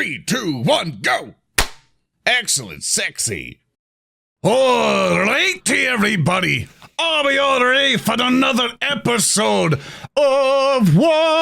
3, 2, 1, go! Excellent, sexy. All right, everybody. Are we all ready for another episode of WarHams?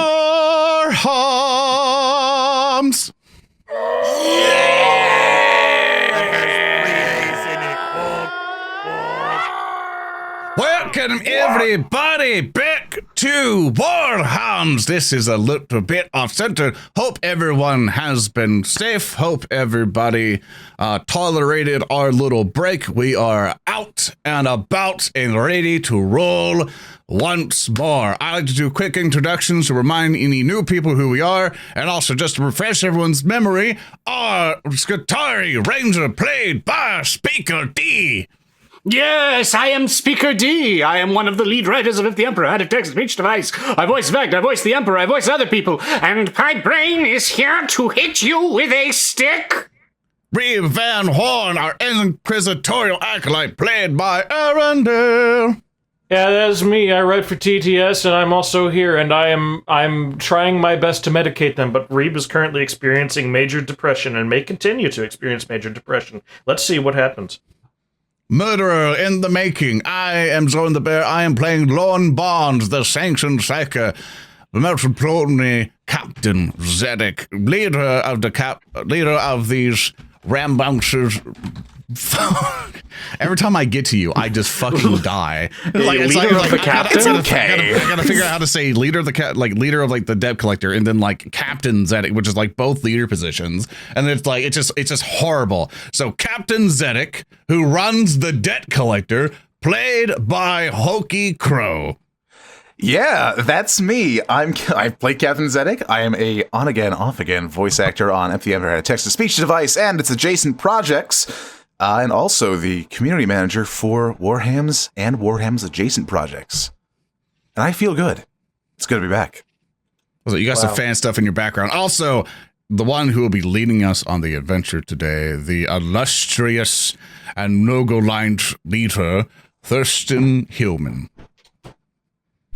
Welcome everybody back to WarHams. This is a little bit off center. Hope everyone has been safe. Hope everybody tolerated our little break. We are out and about and ready to roll once more. I like to do quick introductions to remind any new people who we are, and also just to refresh everyone's memory. Our Skitari Ranger played by Speaker D. Yes, I am Speaker D. I am one of the lead writers of If the Emperor Had a Text-to-Speech Device. I voice Vect, I voice the Emperor, I voice other people. And my Braine is here to hit you with a stick. Reeb Van Horn, our inquisitorial acolyte, played by Earndil. Yeah, that's me. I write for TTS, and I'm also here, and I'm trying my best to medicate them, but Reeb is currently experiencing major depression and may continue to experience major depression. Let's see what happens. Murderer in the making. I am ZoranTheBear. I am playing Lorn Bonds, the sanctioned psyker. Most importantly, Captain Zedek, leader of these rambouncers. Every time I get to you, I just fucking die. Leader of the captain. It's okay. I gotta figure out how to say leader of the leader of the debt collector, and then Captain Zedek, which is both leader positions, and it's just horrible. So Captain Zedek, who runs the debt collector, played by HulkyKrow. Yeah, that's me. I play Captain Zedek. I am a on-again, off-again voice actor on If the Emperor Had a Text-to-Speech Device and its adjacent projects, and also the community manager for WarHams and WarHams adjacent projects. And I feel good. It's good to be back. So you got some fan stuff in your background. Also, the one who will be leading us on the adventure today, the illustrious and no-go-line leader, Thurston Hillman.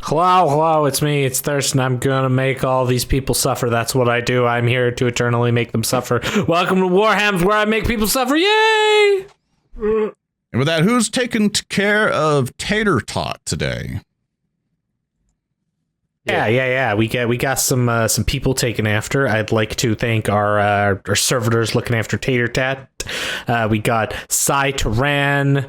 Hello, it's me, it's Thurston. I'm gonna make all these people suffer. That's what I do. I'm here to eternally make them suffer. Welcome to WarHams, where I make people suffer. Yay! And with that, who's taking care of Tater Tot today? Yeah. We got some people taken after. I'd like to thank our servitors looking after Tater Tat. We got Cy Turan,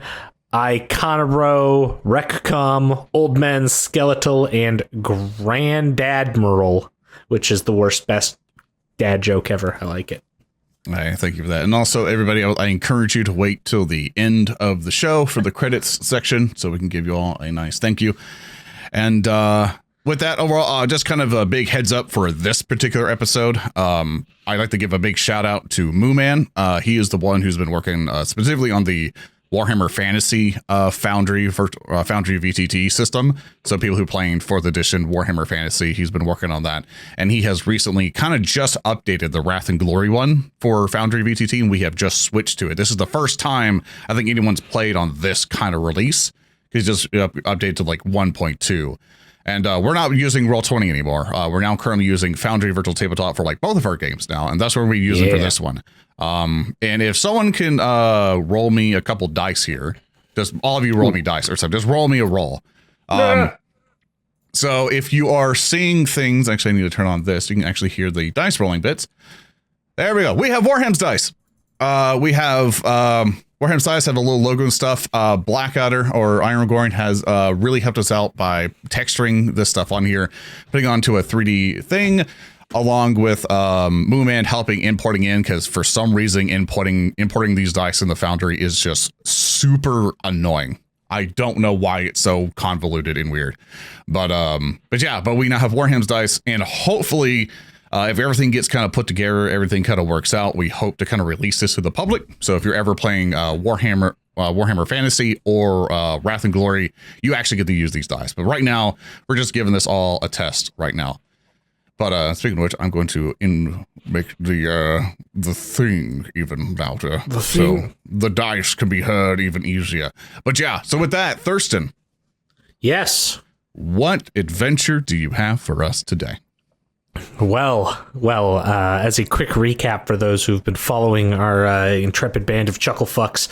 Iconero, Rekcom, Old Men Skeletal, and Grandadmiral, which is the worst, best dad joke ever. I like it. Hey, thank you for that. And also, everybody, I encourage you to wait till the end of the show for the credits section so we can give you all a nice thank you. And with that, overall, just kind of a big heads up for this particular episode. I'd like to give a big shout out to Mooman. He is the one who's been working specifically on the Warhammer Fantasy Foundry VTT system. So people who playing 4th edition Warhammer Fantasy, he's been working on that. And he has recently kind of just updated the Wrath and Glory one for Foundry VTT, and we have just switched to it. This is the first time I think anyone's played on this kind of release. He's just updated to 1.2. And we're not using Roll20 anymore. We're now currently using Foundry Virtual Tabletop for both of our games now, and that's what we're using for this one. And if someone can roll me a couple dice here, just all of you roll me dice or something. Just roll me a roll. So if you are seeing things, actually I need to turn on this. You can actually hear the dice rolling bits. There we go. We have WarHams dice. We have WarHams dice have a little logo and stuff. Blackadder or Iron Gorin has really helped us out by texturing this stuff on here, putting it onto a 3D thing, along with Mooman helping importing in, because for some reason importing these dice in the Foundry is just super annoying. I don't know why it's so convoluted and weird, but we now have WarHams dice, and hopefully if everything gets kind of put together, everything kind of works out, we hope to kind of release this to the public. So if you're ever playing Warhammer Fantasy or Wrath and Glory, you actually get to use these dice. But right now, we're just giving this all a test right now. But speaking of which, I'm going to make the thing even louder, so the dice can be heard even easier. But yeah, so with that, Thurston. Yes. What adventure do you have for us today? Well, as a quick recap for those who've been following our intrepid band of chucklefucks,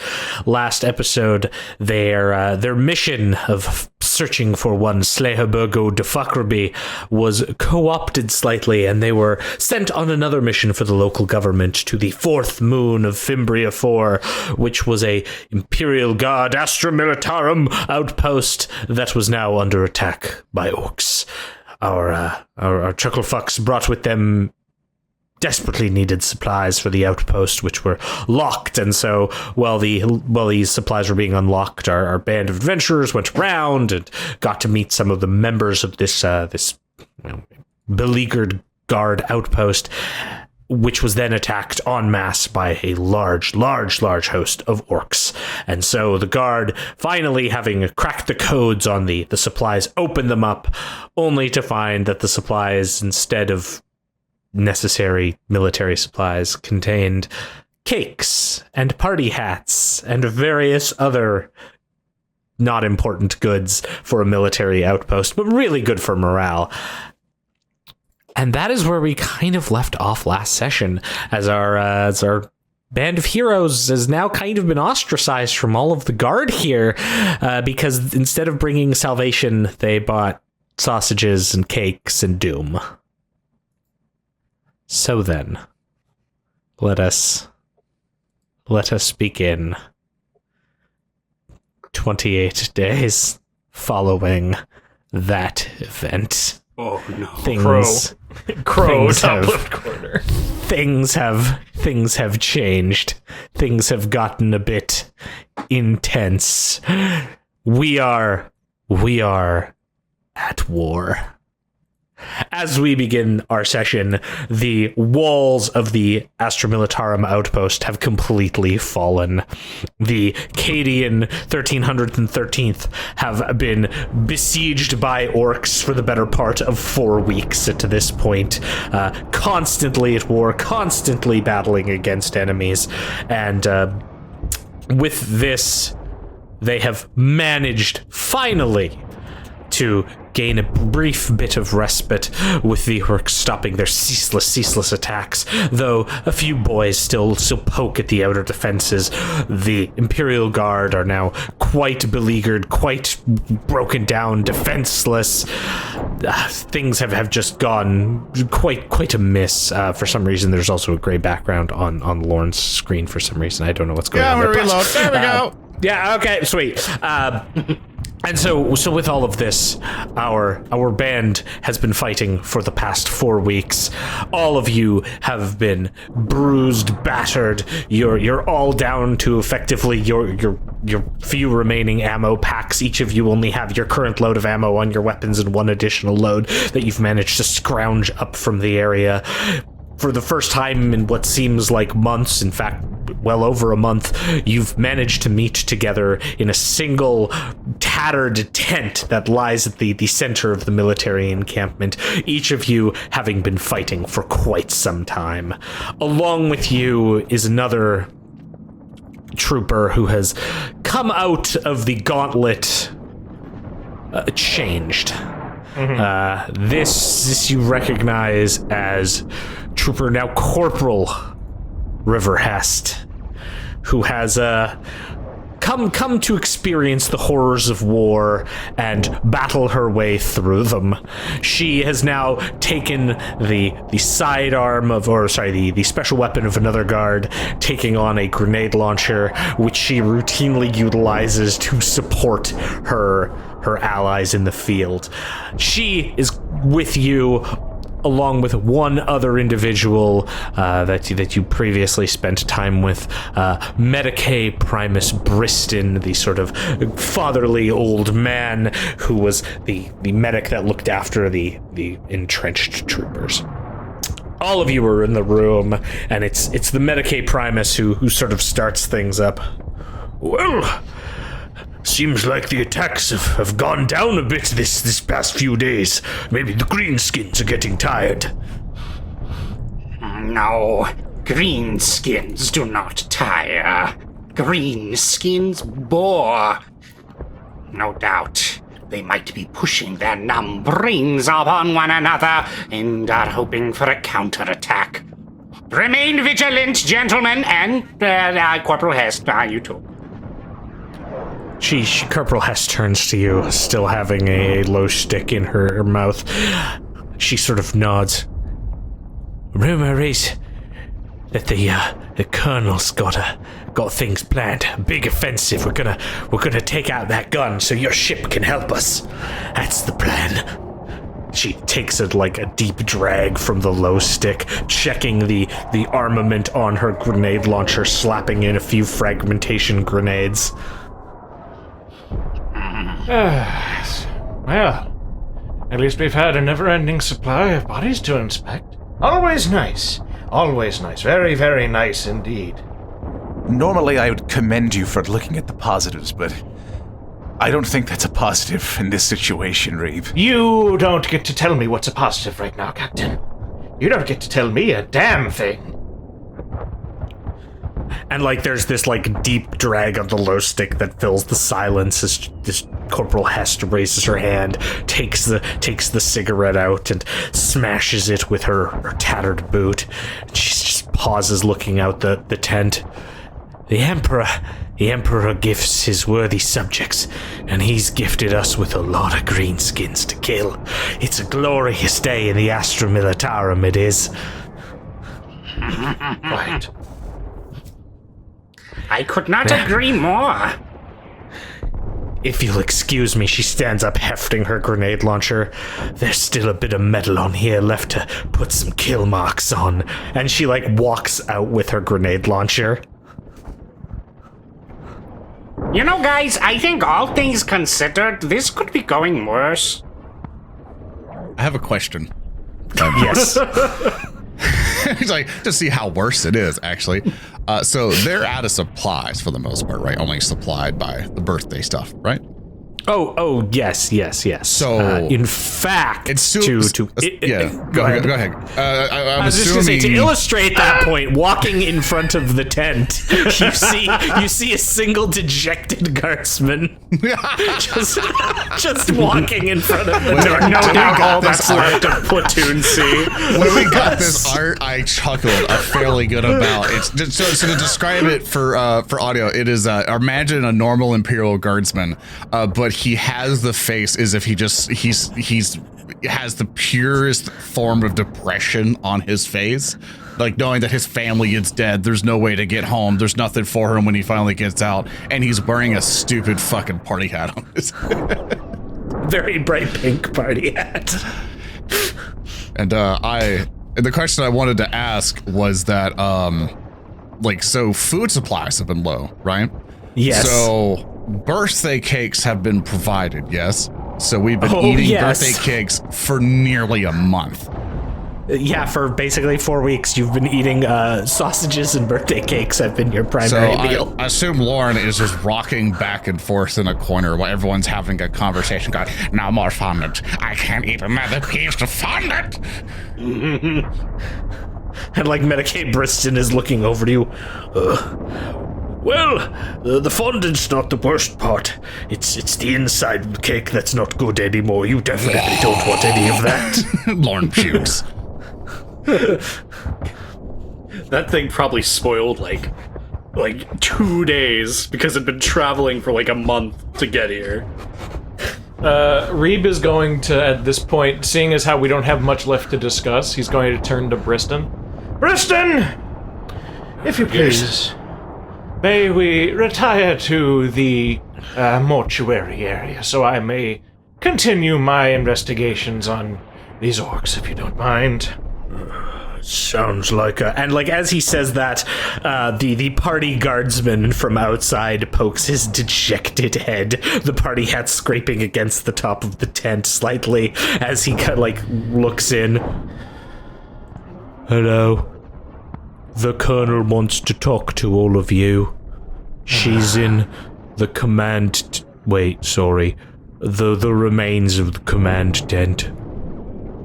last episode, their mission of searching for one Slehaburgo de Fakrabi was co-opted slightly, and they were sent on another mission for the local government to the fourth moon of Fimbria 4, which was a Imperial Guard Astra Militarum outpost that was now under attack by orcs. Our chucklefucks brought with them desperately needed supplies for the outpost, which were locked, and so while these supplies were being unlocked, our band of adventurers went around and got to meet some of the members of this beleaguered guard outpost, which was then attacked en masse by a large host of orcs. And so the guard, finally having cracked the codes on the supplies, opened them up, only to find that the supplies, instead of necessary military supplies, contained cakes and party hats and various other not important goods for a military outpost, but really good for morale. And that is where we kind of left off last session, as our band of heroes has now kind of been ostracized from all of the guard here, because instead of bringing salvation, they bought sausages and cakes and doom. So then, let us begin. 28 days following that event. Oh no! Crow, top left corner. Things have changed. Things have gotten a bit intense. We are at war. As we begin our session, the walls of the Astra Militarum outpost have completely fallen. The Cadian 1313th have been besieged by orcs for the better part of 4 weeks to this point, constantly at war, constantly battling against enemies, and with this, they have managed, finally, to gain a brief bit of respite, with the orcs stopping their ceaseless attacks, though a few boys still poke at the outer defenses. The Imperial Guard are now quite beleaguered, quite broken down, defenseless. Things have just gone quite amiss. For some reason, there's also a gray background on Lorn's screen for some reason. I don't know what's going on. Yeah, I'm gonna reload. There we go. Yeah, okay, sweet. And so with all of this, our band has been fighting for the past 4 weeks. All of you have been bruised, battered. You're all down to effectively your few remaining ammo packs. Each of you only have your current load of ammo on your weapons and one additional load that you've managed to scrounge up from the area. For the first time in what seems like months, in fact, well over a month, you've managed to meet together in a single tattered tent that lies at the center of the military encampment, each of you having been fighting for quite some time. Along with you is another trooper who has come out of the gauntlet changed. Mm-hmm. This you recognize as Trooper, now Corporal Riverhest, who has come to experience the horrors of war and battle her way through them. She has now taken the sidearm the special weapon of another guard, taking on a grenade launcher, which she routinely utilizes to support her allies in the field. She is with you, along with one other individual that you previously spent time with, Medicae Primus Briston, the sort of fatherly old man who was the medic that looked after the entrenched troopers. All of you are in the room, and it's the Medicae Primus who sort of starts things up. Well, seems like the attacks have gone down a bit this past few days. Maybe the greenskins are getting tired. No, greenskins do not tire. Greenskins bore. No doubt. They might be pushing their numb brains upon one another and are hoping for a counterattack. Remain vigilant, gentlemen, and Corporal Hest, you too. Corporal Hess turns to you, still having a low stick in her mouth. She sort of nods. Rumor is that the colonel's got things planned. A big offensive. We're gonna take out that gun so your ship can help us. That's the plan. She takes it like a deep drag from the low stick, checking the armament on her grenade launcher, slapping in a few fragmentation grenades. Well, at least we've had a never-ending supply of bodies to inspect. Always nice. Always nice. Very, very nice indeed. Normally, I would commend you for looking at the positives, but I don't think that's a positive in this situation, Reeb. You don't get to tell me what's a positive right now, Captain. You don't get to tell me a damn thing. And there's this deep drag on the low stick that fills the silence as this Corporal Hest raises her hand, takes the cigarette out and smashes it with her tattered boot. She just pauses, looking out the tent. The Emperor gifts his worthy subjects, and he's gifted us with a lot of greenskins to kill. It's a glorious day in the Astra Militarum, it is. Right. I could not agree more. If you'll excuse me, she stands up, hefting her grenade launcher. There's still a bit of metal on here left to put some kill marks on. And she walks out with her grenade launcher. You know, guys, I think all things considered, this could be going worse. I have a question. Yes. To see how worse it is, actually. So they're out of supplies for the most part, right? Only supplied by the birthday stuff, right? Oh, yes. So, in fact, it's go ahead. I'm I was just going to say, to illustrate that point, walking in front of the tent, you see a single dejected guardsman just walking in front of the tent. No doubt all that's left of Platoon C. When we got this art, I chuckled a fairly good amount. It's just, so to describe it for audio, it is imagine a normal Imperial guardsman, but he has the face as if he's has the purest form of depression on his face, knowing that his family is dead. There's no way to get home. There's nothing for him when he finally gets out, and he's wearing a stupid fucking party hat on his head. Very bright pink party hat. And the question I wanted to ask was that so food supplies have been low, right? Yes. So birthday cakes have been provided, yes? So we've been eating birthday cakes for nearly a month. Yeah, for basically 4 weeks, you've been eating sausages and birthday cakes have been your primary meal. I assume Lorn is just rocking back and forth in a corner while everyone's having a conversation going, "Now more fondant. I can't eat another piece of fondant." And Medicaid Briston is looking over to you. Well, the fondant's not the worst part. It's the inside of the cake that's not good anymore. You definitely don't want any of that. Lorn pukes. That thing probably spoiled like 2 days because it'd been traveling for a month to get here. Reeb is going to, at this point, seeing as how we don't have much left to discuss, he's going to turn to Briston. Briston! If you please, may we retire to the mortuary area so I may continue my investigations on these orcs, if you don't mind. Sounds like a... And as he says that, the party guardsman from outside pokes his dejected head, the party hat scraping against the top of the tent slightly as he looks in. Hello. The colonel wants to talk to all of you. She's in the command... The remains of the command tent.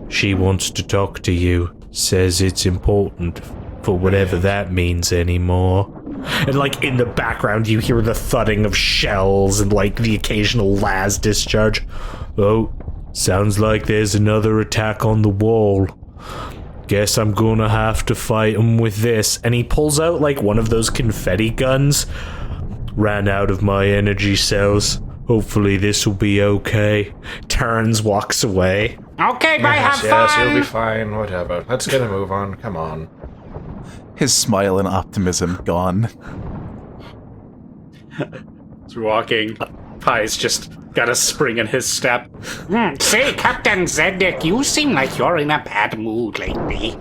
She wants to talk to you. Says it's important for whatever that means anymore. And, like, in the background, you hear the thudding of shells and, like, the occasional las discharge. Oh, sounds like there's another attack on the wall. Guess I'm gonna have to fight him with this. And he pulls out, like, one of those confetti guns. Ran out of my energy cells. Hopefully this will be okay. Turns, walks away. Okay, bye, have fun! Yes, you'll be fine, whatever. Let's get a move on, come on. His smile and optimism gone. As we're walking, Pie's just got a spring in his step. Say, Captain Zedek, you seem like you're in a bad mood lately.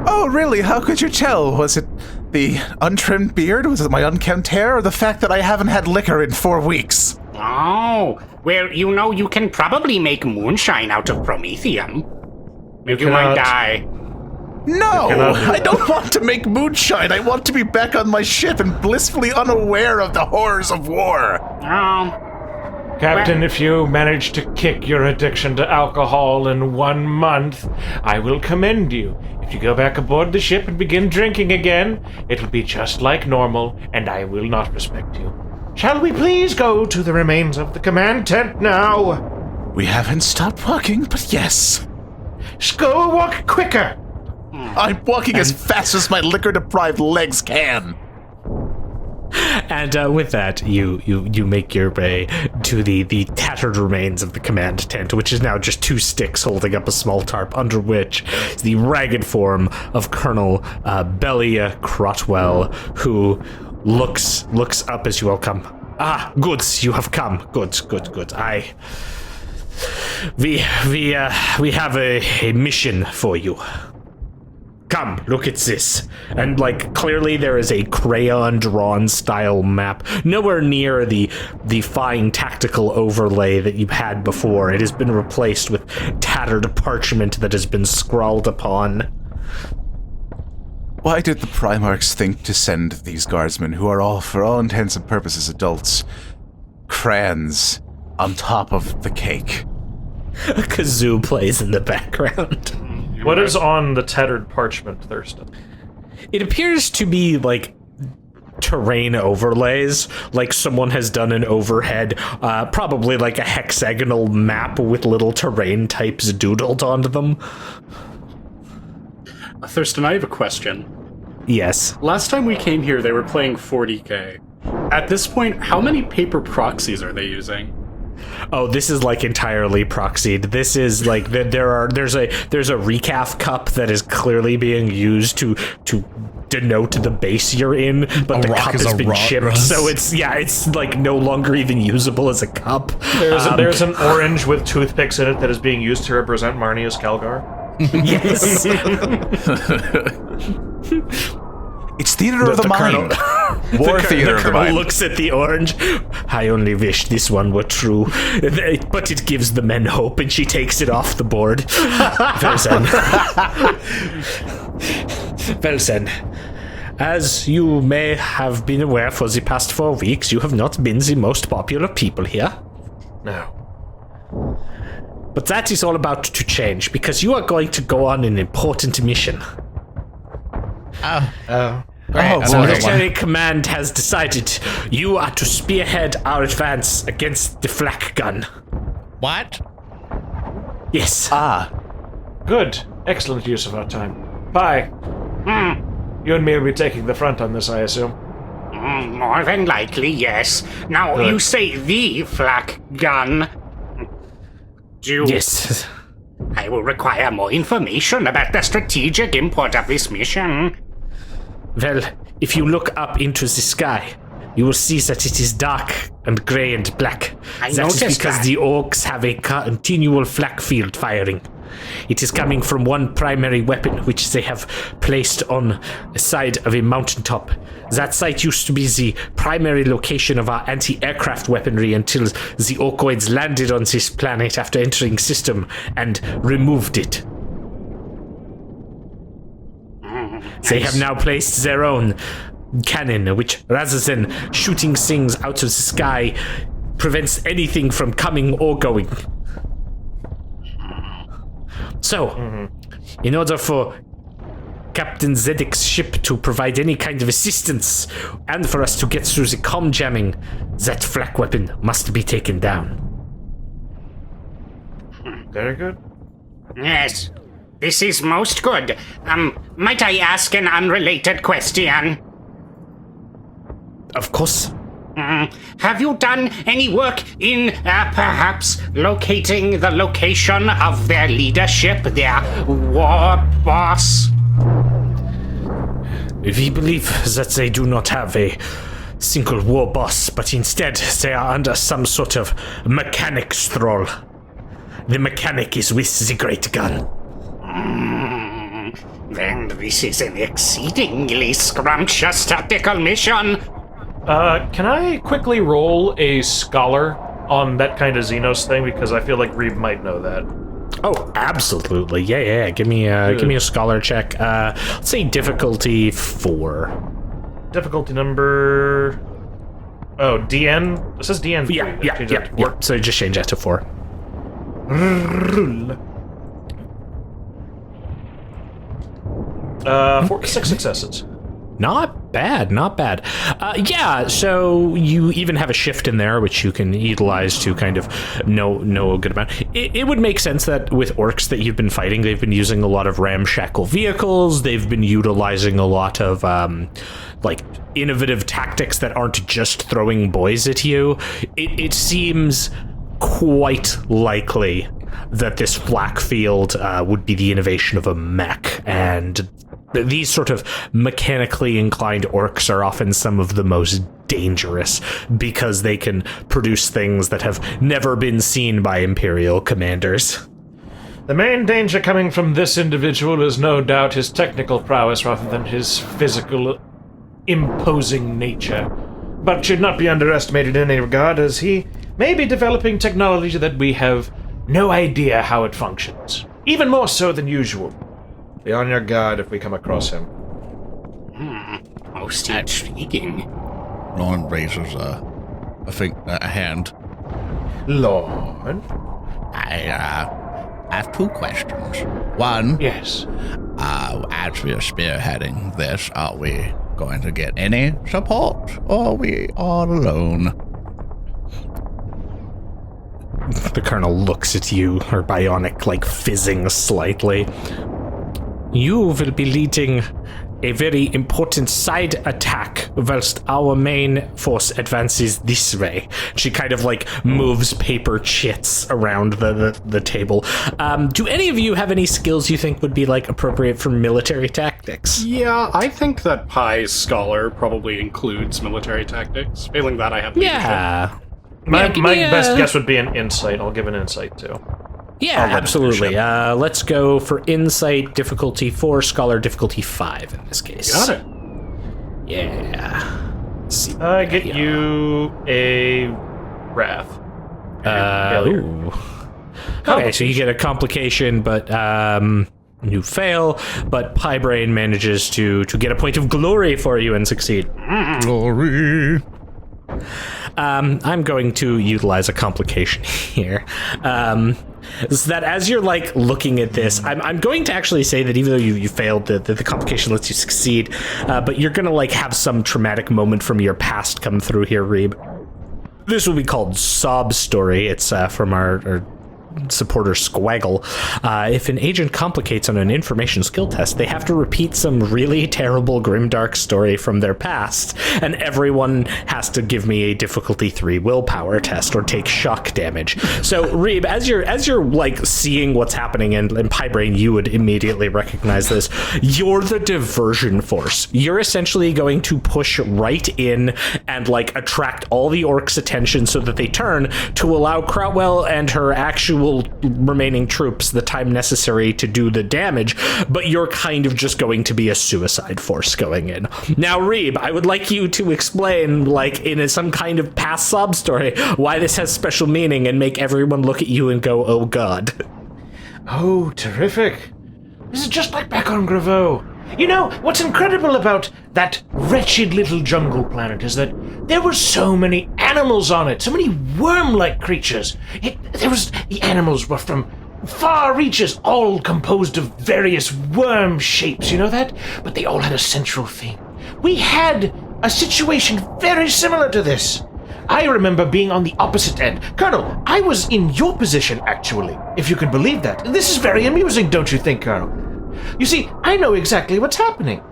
Oh, really? How could you tell? Was it the untrimmed beard? Was it my unkempt hair? Or the fact that I haven't had liquor in 4 weeks? Oh, well, you know, you can probably make moonshine out of promethium. You might die. No! I don't want to make moonshine. I want to be back on my ship and blissfully unaware of the horrors of war. Oh. Captain, if you manage to kick your addiction to alcohol in 1 month, I will commend you. If you go back aboard the ship and begin drinking again, it will be just like normal, and I will not respect you. Shall we please go to the remains of the command tent now? We haven't stopped walking, but yes. Just go walk quicker. I'm walking as fast as my liquor-deprived legs can. And with that, you make your way to the tattered remains of the command tent, which is now just 2 sticks holding up a small tarp, under which is the ragged form of Colonel Belia Crotwell, who looks up as you all come. Ah, good, you have come. Good. We have a mission for you. Come, look at this. And, like, clearly there is a crayon-drawn style map. Nowhere near the fine tactical overlay that you've had before. It has been replaced with tattered parchment that has been scrawled upon. Why did the Primarchs think to send these guardsmen, who are all, for all intents and purposes, adults, crayons on top of the cake? A kazoo plays in the background. What is on the tattered parchment, Thurston? It appears to be, like, terrain overlays, like someone has done an overhead, probably like a hexagonal map with little terrain types doodled onto them. Thurston, I have a question. Yes. Last time we came here, they were playing 40K. At this point, how many paper proxies are they using? Oh, this is like entirely proxied. This is like there's a recaf cup that is clearly being used to denote the base you're in, but the cup has been chipped, so it's like no longer even usable as a cup. There's an orange with toothpicks in it that is being used to represent Marnius Calgar. Yes. It's theater of the mind. War theater of the mind. Looks at the orange. I only wish this one were true, but it gives the men hope, and she takes it off the board. Well then, as you may have been aware for the past 4 weeks, you have not been the most popular people here. No. But that is all about to change, because you are going to go on an important mission. Military command has decided you are to spearhead our advance against the flak gun. What? Yes. Good. Excellent use of our time. Bye. You and me will be taking the front on this, I assume. More than likely, yes. Now, Good. You say the flak gun. Yes. I will require more information about the strategic import of this mission. Well, if you look up into the sky, you will see that it is dark and grey and black. That is because the orcs have a continual flak field firing. It is coming from one primary weapon, which they have placed on the side of a mountaintop. That site used to be the primary location of our anti-aircraft weaponry until the orcoids landed on this planet after entering system and removed it. They have now placed their own cannon, which, rather than shooting things out of the sky, prevents anything from coming or going. So, in order for Captain Zedek's ship to provide any kind of assistance, and for us to get through the comm jamming, that flak weapon must be taken down. Very good. Yes, this is most good. Might I ask an unrelated question? Of course. Have you done any work in perhaps locating the location of their leadership, their war boss? We believe that they do not have a single war boss, but instead they are under some sort of mechanic's thrall. The mechanic is with the great gun. Then this is an exceedingly scrumptious tactical mission. Can I quickly roll a scholar on that kind of Xenos thing? Because I feel like Reeb might know that. Oh, absolutely. Yeah. Give me a scholar check. Let's say difficulty 4. Difficulty number... Oh, DN? It says DN. Yeah. So just change that to 4. 6 successes. Not bad. Yeah, so you even have a shift in there, which you can utilize to kind of know a good amount. It would make sense that with orcs that you've been fighting, they've been using a lot of ramshackle vehicles. They've been utilizing a lot of innovative tactics that aren't just throwing boys at you. It seems quite likely that this flak field would be the innovation of a mech, and these sort of mechanically inclined orcs are often some of the most dangerous because they can produce things that have never been seen by Imperial commanders. The main danger coming from this individual is no doubt his technical prowess rather than his physical, imposing nature, but should not be underestimated in any regard, as he may be developing technology that we have no idea how it functions, even more so than usual. Be on your guard if we come across him. Most intriguing. Lorn raises a hand. Lorn? I have 2 questions. One, Yes. as we are spearheading this, are we going to get any support, or are we all alone? The colonel looks at you, her bionic, fizzing slightly. You will be leading a very important side attack whilst our main force advances this way. She kind of moves paper chits around the table. Do any of you have any skills you think would be appropriate for military tactics? Yeah, I think that Pie's scholar probably includes military tactics. Failing that, I have leadership. Yeah. My best guess would be an insight. I'll give an insight too. Yeah, absolutely. Let's go for insight difficulty 4, scholar difficulty 5 in this case. Got it. Yeah. Let's see. I get you a wrath. Ooh. Okay, so you get a complication, but you fail, but Braine manages to get a point of glory for you and succeed. Glory. I'm going to utilize a complication here. So that as you're looking at this, I'm going to actually say that even though you failed, the complication lets you succeed, but you're gonna have some traumatic moment from your past come through here, Reeb. This will be called Sob Story. It's from our supporter Squaggle. If an agent complicates on an information skill test, they have to repeat some really terrible grimdark story from their past, and everyone has to give me a difficulty 3 willpower test or take shock damage. So Reeb, as you're seeing what's happening, and Braine, you would immediately recognize this, you're the diversion force. You're essentially going to push right in and attract all the orcs' attention so that they turn, to allow Crowell and her actual remaining troops the time necessary to do the damage, but you're kind of just going to be a suicide force going in. Now, Reeb, I would like you to explain, in some kind of past sob story, why this has special meaning and make everyone look at you and go, oh god. Oh, terrific. This is just like back on Graveau. You know, what's incredible about that wretched little jungle planet is that there were so many animals on it, so many worm-like creatures. The animals were from far reaches, all composed of various worm shapes, you know that? But they all had a central theme. We had a situation very similar to this. I remember being on the opposite end. Colonel, I was in your position, actually, if you can believe that. This is very amusing, don't you think, Colonel? You see, I know exactly what's happening.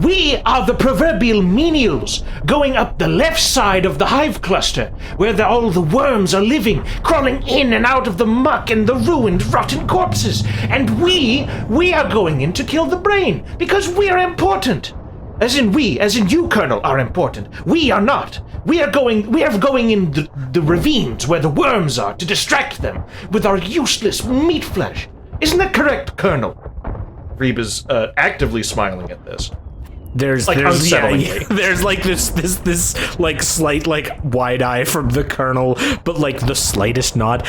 We are the proverbial menials going up the left side of the hive cluster, where all the worms are living, crawling in and out of the muck and the ruined, rotten corpses. And we are going in to kill the Braine, because we are important. As in you, Colonel, are important. We are not. We are going in the ravines where the worms are to distract them with our useless meat flesh. Isn't that correct, Colonel? Reeb is actively smiling at this. There's like this like slight like wide eye from the Colonel, but like the slightest nod.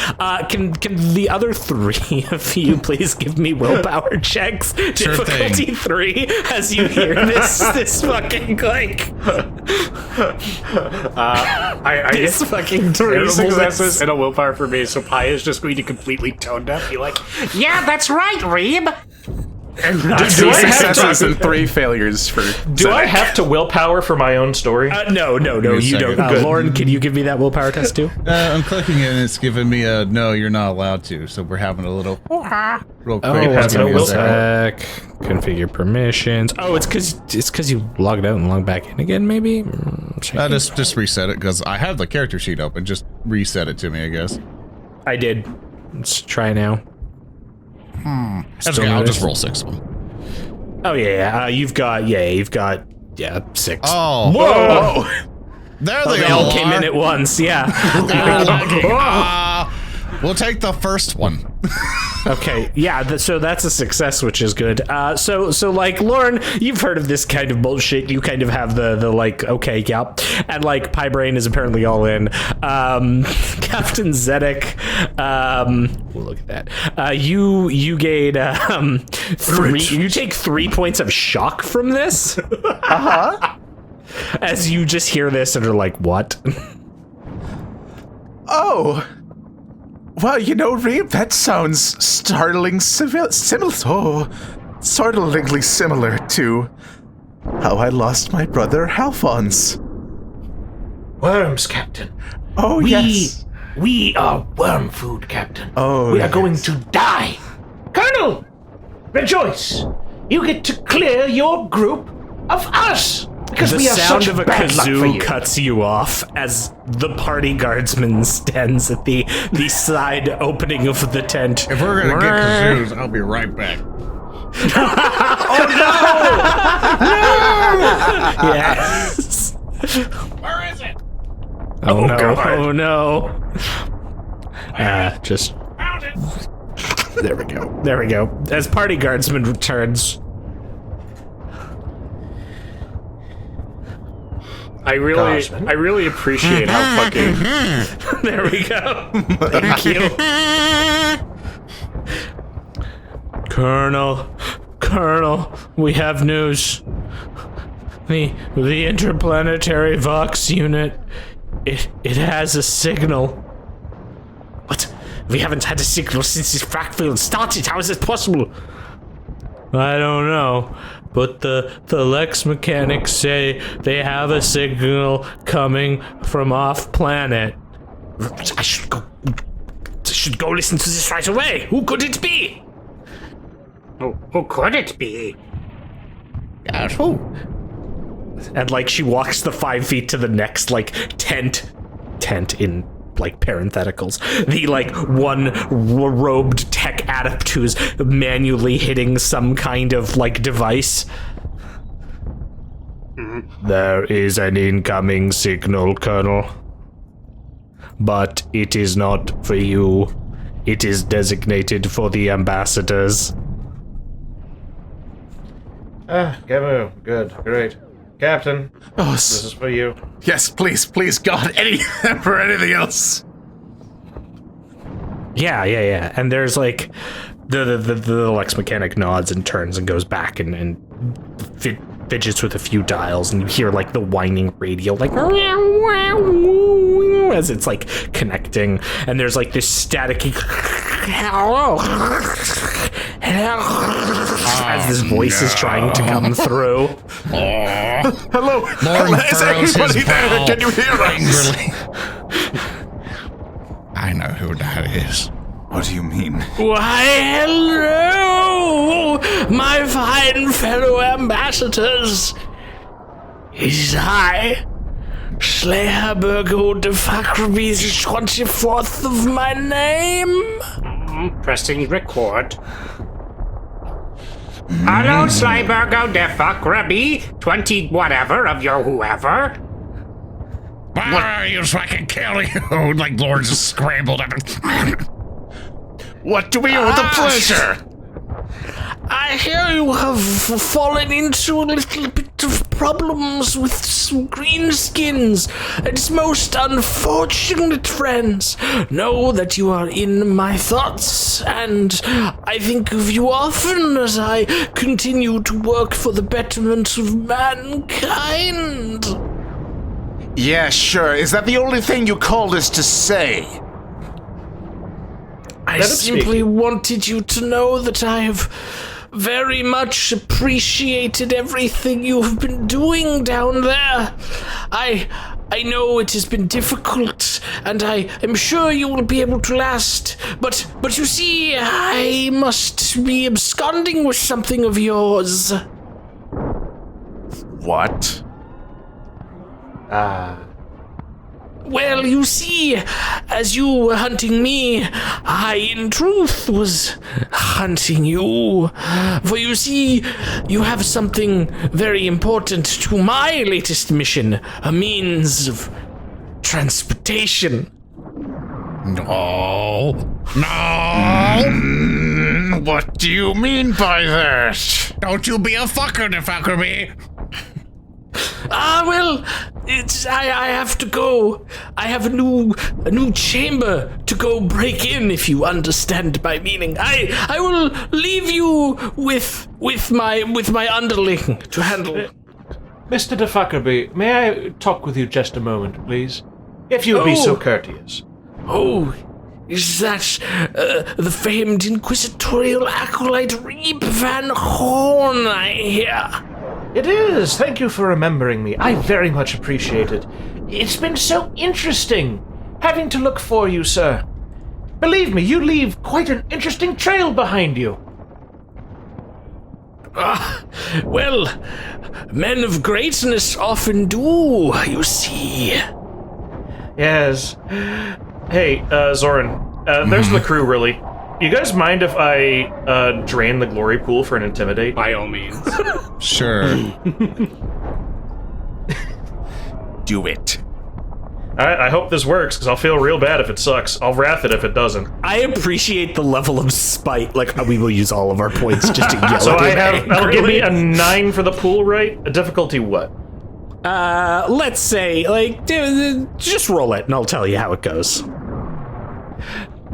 Can the other three of you please give me willpower checks? Sure Difficulty thing. 3 as you hear this fucking like I this get fucking 3 successes terribleness. and a willpower for me, so Pi is just going to completely tone deaf, be like, yeah, that's right, Reeb. And Do Two I have successes to- and 3 failures for Do I Zedek. have to willpower for my own story? No, me a you don't. second. Lauren, can you give me that willpower test too? I'm clicking it and it's giving me a no, you're not allowed to. So we're having a little real quick. have Give no me a will second. Configure permissions. Oh, it's because you logged out and logged back in again, maybe. Just reset it because I have the character sheet open. Just reset it to me, I guess. I did. Let's try now. That's okay. I'll just roll 6 of them. Oh yeah, you've got 6. Oh, Whoa! there Oh, they, they all came in at once. Yeah. We'll take the first one. Okay. Yeah. So that's a success, which is good. So like Lorn, you've heard of this kind of bullshit. You kind of have the like, okay, yep. And like Braine is apparently all in. Captain Zedek. Look at that. You gain 3. You take 3 points of shock from this. As you just hear this and are like, what? Oh. Well, you know, Reeb, that sounds startlingly similar to how I lost my brother Alphonse. Worms, Captain. Oh, yes. We are worm food, Captain. Oh, we are yes. going to die. Colonel, rejoice. You get to clear your group of us. Because The we are sound such of a bad luck for kazoo you. cuts you off as the party guardsman stands at the side opening of the tent. If we're gonna get kazoos, I'll be right back. Yes. Where is it? Oh, no! God. Oh no! Just Found it. there we go. There we go. As party guardsman returns. I really appreciate how fucking There we go. Thank you. Colonel, we have news. The interplanetary Vox unit, it has a signal. What? We haven't had a signal since this frack field started. How is it possible? I don't know. But the Lex mechanics say they have a signal coming from off planet. I should go listen to this right away. Who could it be? Oh, who could it be? Gosh, who? And like she walks the 5 feet to the next like tent in like parentheticals. The like one robed tech adept who's manually hitting some kind of like device. There is an incoming signal, Colonel. But it is not for you. It is designated for the ambassadors. Gamu, good, great. Captain, Oh, this is for you. yes, please, God, for anything else. Yeah. And there's like the Lex mechanic nods and turns and goes back and fidgets with a few dials, and you hear like the whining radio, like as it's like connecting, and there's like this staticky as this voice is trying to come through. Hello, Lorn is furrows anybody his there? brow Can you hear us? angrily. I know who that is. What do you mean? Why, hello, my fine fellow ambassadors. It is I, Slayer Burgo de Fakraby, the 24th of my name. Pressing record. Hello, Slyburgo de Fakraby, 20 whatever of your whoever. Why are you so I can kill you? Like Lorn's just scrambled up. What do we owe the pleasure? I hear you have fallen into a little bit of problems with some greenskins. It's most unfortunate, friends. Know that you are in my thoughts, and I think of you often as I continue to work for the betterment of mankind. Yeah, sure. Is that the only thing you called us to say? I simply wanted you to know that I have very much appreciated everything you have been doing down there. I know it has been difficult, and I am sure you will be able to last. But you see, I must be absconding with something of yours. What? Well, you see, as you were hunting me, I in truth was hunting you. For you see, you have something very important to my latest mission, a means of transportation. No. What do you mean by that? Don't you be a fucker, Fakraby. Well, I have to go. I have a new chamber to go break in, if you understand my meaning. I will leave you with my underling to handle. Mr. de Fuckerby, may I talk with you just a moment, please? If you would be so courteous. Oh, is that the famed inquisitorial acolyte Reeb Van Horn, I hear? It is. Thank you for remembering me. I very much appreciate it. It's been so interesting having to look for you, sir. Believe me, you leave quite an interesting trail behind you. Well, men of greatness often do, you see. Yes. Hey, Zoran, there's the crew, really. You guys mind if I drain the glory pool for an intimidate? By all means. Sure. Do it. Alright, I hope this works, because I'll feel real bad if it sucks. I'll wrath it if it doesn't. I appreciate the level of spite. Like, we will use all of our points just to yell So at him that'll give me angrily. a 9 for the pool, right? A difficulty what? Let's say, like, just roll it and I'll tell you how it goes.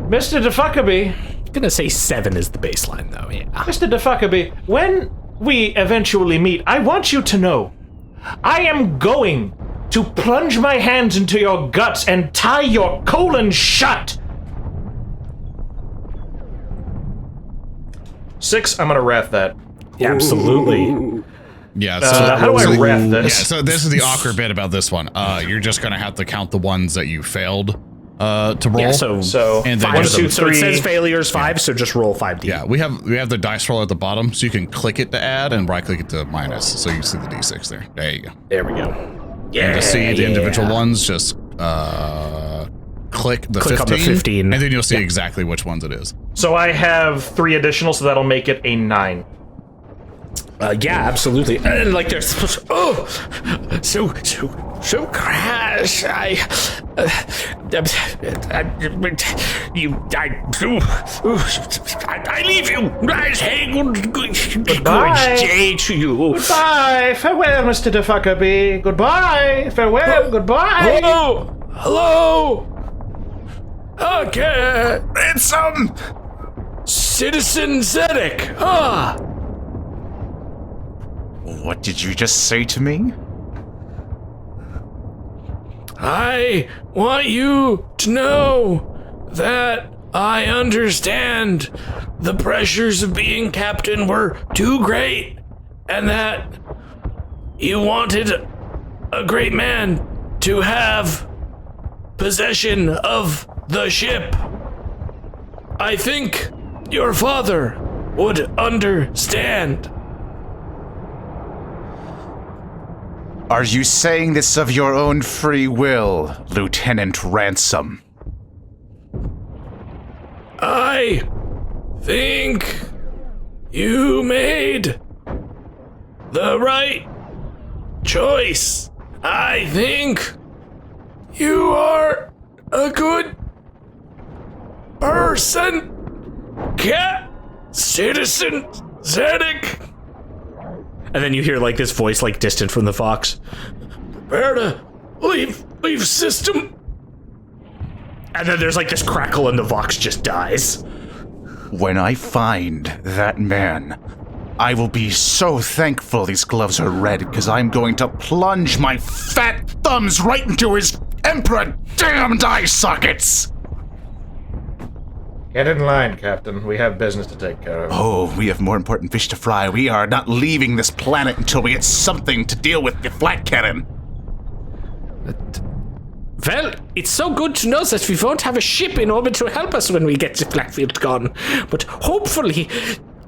Mr. de Fuckerby, I'm gonna say 7 is the baseline, though, yeah. Mr. de Fuckerby, when we eventually meet, I want you to know, I am going to plunge my hands into your guts and tie your colon shut. 6, I'm gonna wrath that. Absolutely. Yeah, so How do I wrath this? Yeah, so this is the awkward bit about this one. You're just gonna have to count the ones that you failed to roll. Yeah, so and then 1, just 2, so it 3. says failures 5, so just roll 5d. yeah, we have the dice roller at the bottom, so you can click it to add and right click it to minus, so you see the d6 there. There you go. There we go. Yeah. And to see the individual ones, just click the 15, on the 15. and then you'll see exactly which ones it is. So I have 3 additional, so that'll make it a 9. Yeah, absolutely. And like there's so crash. I leave you. I say good day to you. Goodbye, farewell, Mr. de Fuckerby. Goodbye, farewell, goodbye. Hello. Okay. Ransom! Citizen Zedek. What did you just say to me? I want you to know that I understand the pressures of being captain were too great, and that you wanted a great man to have possession of the ship. I think your father would understand. Are you saying this of your own free will, Lieutenant Ransom? I think you made the right choice. I think you are a good person. Citizen Zedek. And then you hear like this voice like distant from the fox. Prepare to leave system. And then there's like this crackle and the vox just dies. When I find that man, I will be so thankful these gloves are red, because I'm going to plunge my fat thumbs right into his emperor damned eye sockets! Get in line, Captain. We have business to take care of. Oh, we have more important fish to fry. We are not leaving this planet until we get something to deal with the flat cannon. Well, it's so good to know that we won't have a ship in orbit to help us when we get the Blackfield gone. But hopefully,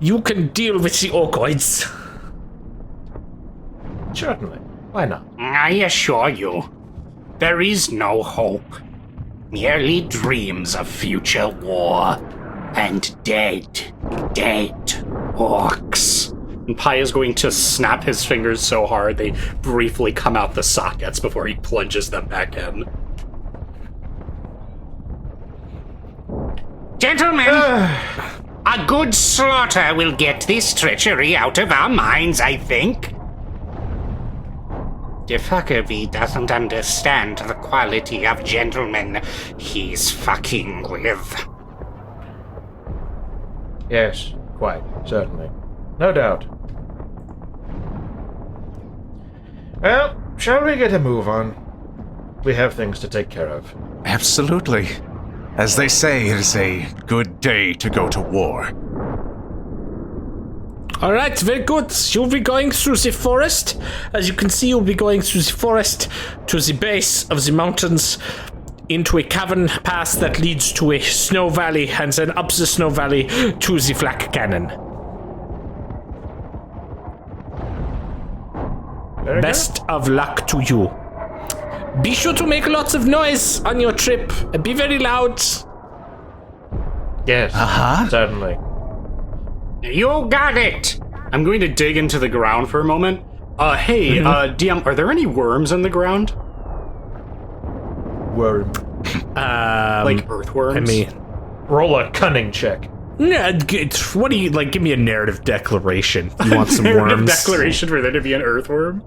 you can deal with the orgoids. Certainly. Why not? I assure you, there is no hope. Merely dreams of future war. And dead orcs. And Pi is going to snap his fingers so hard they briefly come out the sockets before he plunges them back in. Gentlemen, a good slaughter will get this treachery out of our minds, I think. The fuckerby doesn't understand the quality of gentlemen he's fucking with. Yes, quite, certainly. No doubt. Well, shall we get a move on? We have things to take care of. Absolutely. As they say, it is a good day to go to war. All right, very good. You'll be going through the forest. As you can see, you'll be going through the forest to the base of the mountains, into a cavern pass that leads to a snow valley, and then up the snow valley to the flak cannon. Best of luck to you. Be sure to make lots of noise on your trip. Be very loud. Yes, certainly. You got it! I'm going to dig into the ground for a moment. Hey, DM, are there any worms in the ground? Worm. Like earthworms? I mean, Roll a cunning check. what do you like? Give me a narrative declaration. You want some Narrative worms? declaration for there to be an earthworm?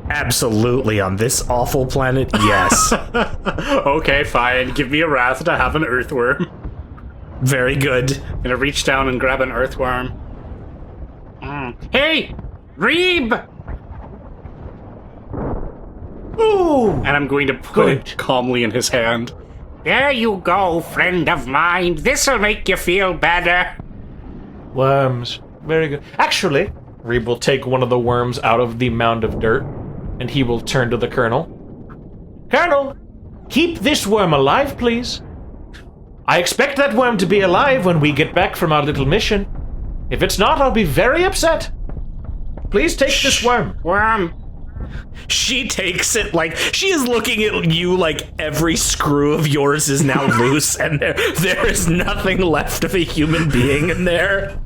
Absolutely. On this awful planet, yes. Okay, fine. Give me a wrath to have an earthworm. Very good. Gonna reach down and grab an earthworm. Hey! Reeb! Ooh! And I'm going to put it calmly in his hand. There you go, friend of mine. This'll make you feel better. Worms. Very good. Actually, Reeb will take one of the worms out of the mound of dirt, and he will turn to the Colonel. Colonel, keep this worm alive, please. I expect that worm to be alive when we get back from our little mission. If it's not, I'll be very upset. Please take this worm. Worm. She takes it like she is looking at you like every screw of yours is now loose and there is nothing left of a human being in there.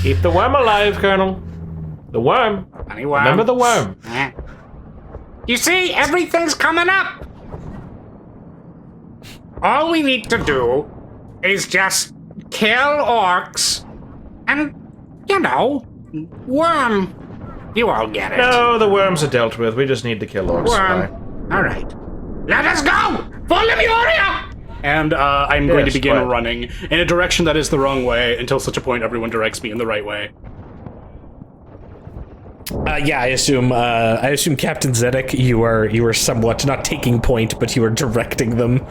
Keep the worm alive, Colonel. The worm. Funny worm. Remember the worm. You see, everything's coming up. All we need to do is just kill orcs and, worm. You all get it. No, the worms are dealt with. We just need to kill orcs. Worm. All right. Let us go! Follow me, warrior! And I'm going to begin quiet. running in a direction that is the wrong way until such a point everyone directs me in the right way. Yeah, I assume Captain Zedek, you are somewhat not taking point, but you are directing them.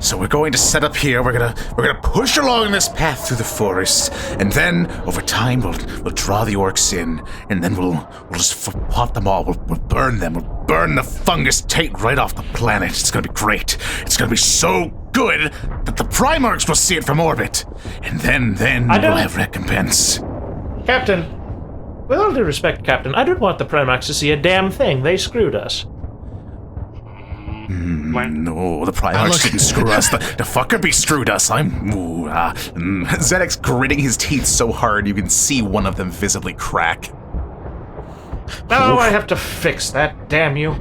So we're going to set up here. We're gonna push along this path through the forest, and then over time we'll draw the orcs in, and then we'll just pot them all. We'll burn them. We'll burn the fungus taint right off the planet. It's gonna be great. It's gonna be so good that the Primarchs will see it from orbit, and then we'll have recompense. Captain, with all due respect, Captain, I don't want the Primarchs to see a damn thing. They screwed us. No, the Primarchs didn't screw us. The Fuckerby screwed us. Zedek's gritting his teeth so hard you can see one of them visibly crack. Oh, I have to fix that, damn you.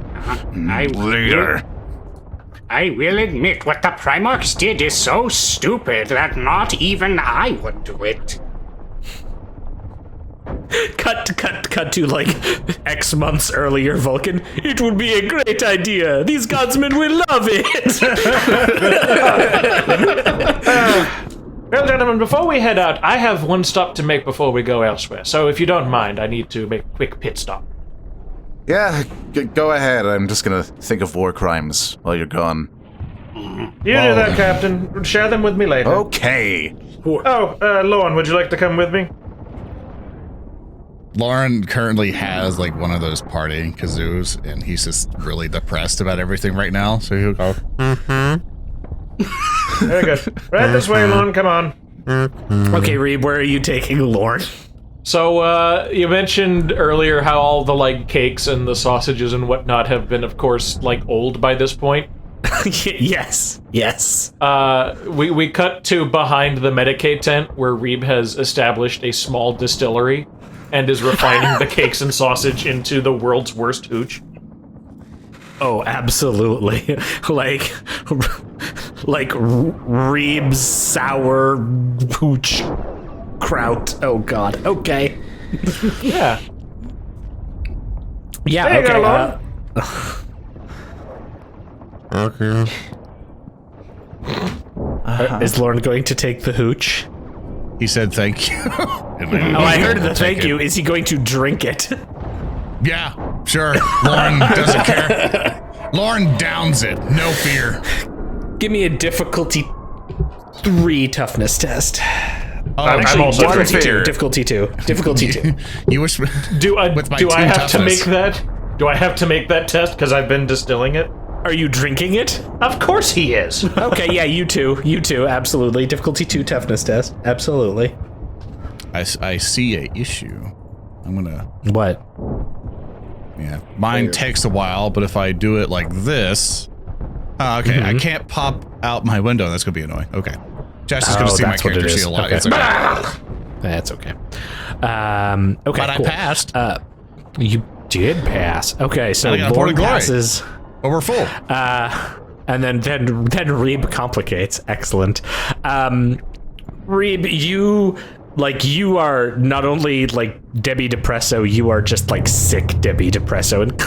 Later. I will admit what the Primarchs did is so stupid that not even I would do it. Cut to like X months earlier, Vulcan. It would be a great idea. These godsmen will love it. Well, gentlemen, before we head out, I have one stop to make before we go elsewhere. So if you don't mind, I need to make a quick pit stop. Yeah, go ahead. I'm just gonna think of war crimes while you're gone. You do that, Captain. Share them with me later. Okay. Lorn, would you like to come with me? Lorn currently has like one of those partying kazoos, and he's just really depressed about everything right now. So he'll go. Very good. Right this way, Lorn. Come on. Okay, Reeb, where are you taking Lorn? So, you mentioned earlier how all the, like, cakes and the sausages and whatnot have been, of course, like, old by this point. Yes. We cut to behind the Medicaid tent, where Reeb has established a small distillery and is refining the cakes and sausage into the world's worst hooch. Oh, absolutely. like Reeb's sour hooch kraut. Oh god. Okay. Yeah. Yeah, there okay. You go, Okay. Is Lorn going to take the hooch? He said thank you. I heard the thank you. Is he going to drink it? Yeah, sure. Lorn doesn't care. Lorn downs it. No fear. Give me a difficulty 3 toughness test. Oh, I'm also Difficulty 2. Difficulty 2. You wish? Do I with my do I 2 have to toughness. make that? Do I have to make that test because I've been distilling it? Are you drinking it? Of course he is. Okay, yeah, you too, absolutely. Difficulty 2 toughness test, absolutely. I see a issue. I'm gonna. What? Yeah, mine takes a while, but if I do it like this, okay, I can't pop out my window. That's gonna be annoying. Okay, Jess is gonna see my character sheet a lot. Okay. It's okay. That's okay. Okay, But cool. I passed. You did pass. Okay, so I got a Lorn point of glory. passes. But we're full. And then Reeb complicates. Excellent. Reeb, you are not only like Debbie Depresso, you are just like sick Debbie Depresso, and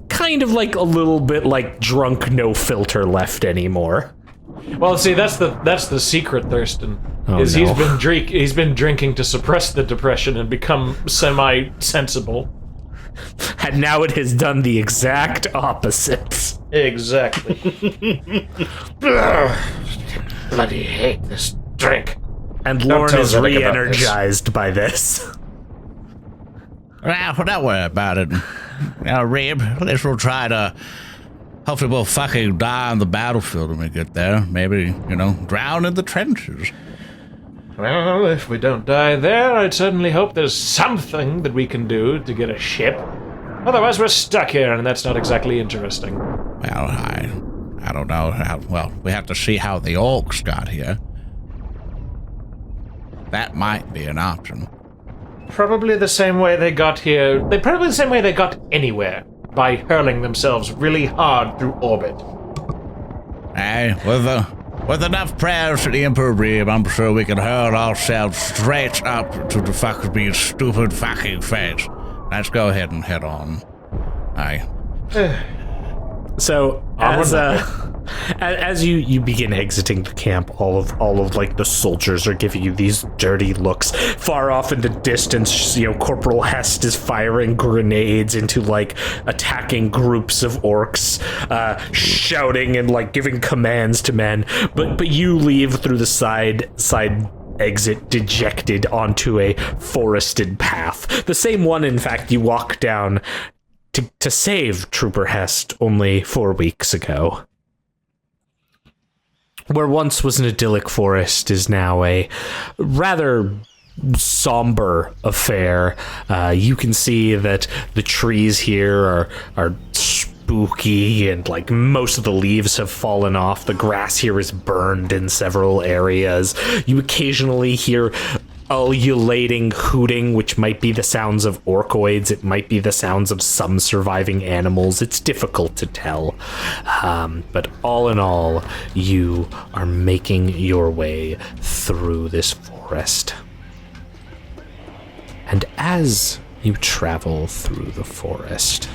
kind of like a little bit like drunk, no filter left anymore. Well, see, that's the secret, Thurston. Oh, is no. he's been drinking to suppress the depression and become semi-sensible. And now it has done the exact opposite. Exactly. Bloody hate this drink. And Lorn tell is Zedek about re-energized by this. Well, don't worry about it. Reeb, at least we'll try to. Hopefully we'll fucking die on the battlefield when we get there. Maybe, drown in the trenches. Well, if we don't die there, I'd certainly hope there's something that we can do to get a ship. Otherwise, we're stuck here, and that's not exactly interesting. Well, I don't know how. Well, we have to see how the orcs got here. That might be an option. Probably the same way they got here. Probably the same way they got anywhere. By hurling themselves really hard through orbit. Hey, with enough prayers to the Emperor Reeb, I'm sure we can hurl ourselves straight up to the fucking stupid fucking face. Let's go ahead and head on. Aye. So As you begin exiting the camp, all of like the soldiers are giving you these dirty looks. Far off in the distance, Corporal Hest is firing grenades into like attacking groups of orcs, shouting and like giving commands to men. But you leave through the side exit dejected onto a forested path. The same one, in fact, you walk down to save Trooper Hest only 4 weeks ago. Where once was an idyllic forest is now a rather somber affair. You can see that the trees here are spooky, and like most of the leaves have fallen off. The grass here is burned in several areas. You occasionally hear ululating hooting, which might be the sounds of orcoids. It might be the sounds of some surviving animals. It's difficult to tell. But all in all, you are making your way through this forest. And as you travel through the forest,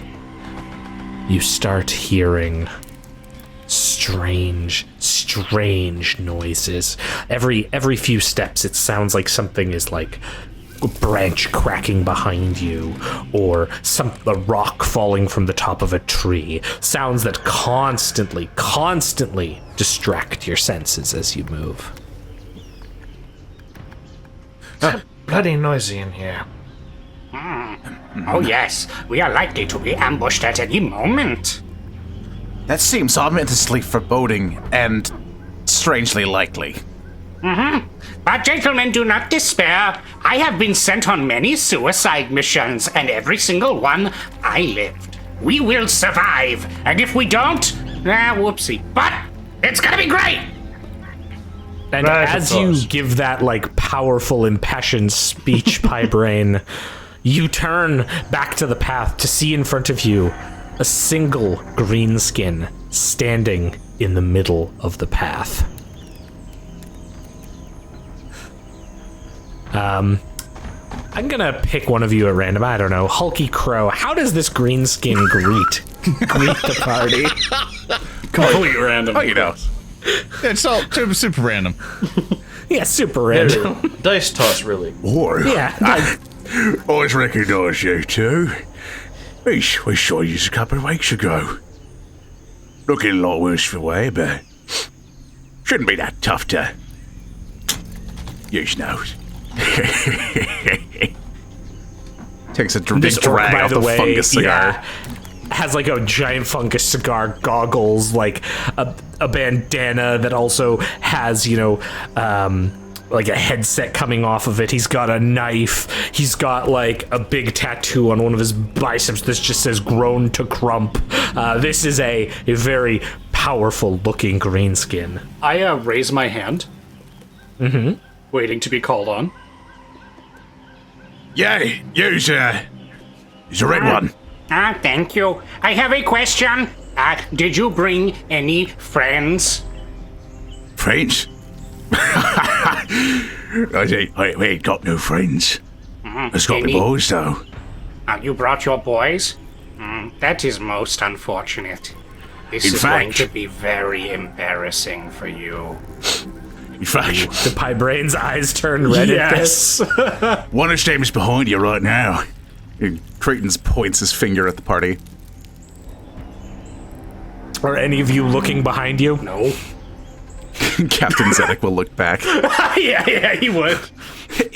you start hearing strange noises. Every few steps, it sounds like something is like a branch cracking behind you, or a rock falling from the top of a tree. Sounds that constantly distract your senses as you move. Bloody noisy in here. Oh yes, we are likely to be ambushed at any moment. That seems ominously foreboding and strangely likely. But gentlemen, do not despair. I have been sent on many suicide missions, and every single one I lived. We will survive, and if we don't, whoopsie. But it's gonna be great! And as you give that like powerful, impassioned speech, Braine, you turn back to the path to see in front of you a single greenskin standing in the middle of the path. I'm gonna pick one of you at random. I don't know, HulkyKrow. How does this greenskin greet the party? Complete random. Oh, you know. It's all super random. Yeah, super random. Dice toss, really. Or Yeah, I always recognise you two. We saw you a couple of weeks ago. Looking a lot worse for wear, but shouldn't be that tough to use nose. Takes a big drag off the fungus cigar. Has like a giant fungus cigar, goggles, like a bandana that also has, like a headset coming off of it. He's got a knife. He's got like a big tattoo on one of his biceps that just says "grown to crump." This is a very powerful looking greenskin. I raise my hand. Waiting to be called on. Yeah, use a red one. Thank you. I have a question. Did you bring any friends? Friends? We ain't got no friends. It's got the boys, though. You brought your boys? That is most unfortunate. This is going to be very embarrassing for you. In fact, The Braine's eyes turn red at this. one of them is behind you right now. Cretans points his finger at the party. Are any of you looking behind you? No. Captain Zedek will look back. yeah, he would.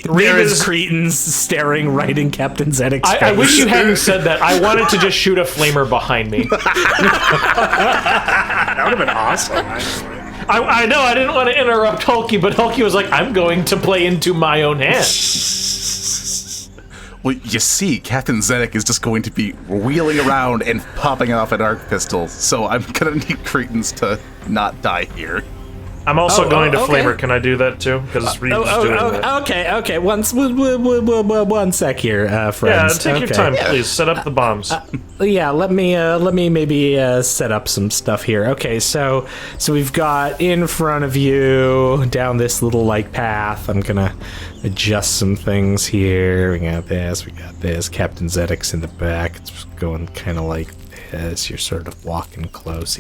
There is Cretans staring right in Captain Zedek's face. I wish you hadn't said that. I wanted to just shoot a flamer behind me. That would have been awesome, actually. I know, I didn't want to interrupt Hulky, but Hulky was like, I'm going to play into my own hand. Well, you see, Captain Zedek is just going to be wheeling around and popping off an arc pistol, so I'm gonna need Cretans to not die here. I'm also going to okay. flamer. Can I do that too? Because Reeb's doing that. Okay. One sec here, friends. Yeah, take your time, please. Set up the bombs. Let me maybe set up some stuff here. Okay, so we've got in front of you down this little like path. I'm gonna adjust some things here. We got this. Captain Zedek's in the back. It's going kind of like as you're sort of walking close.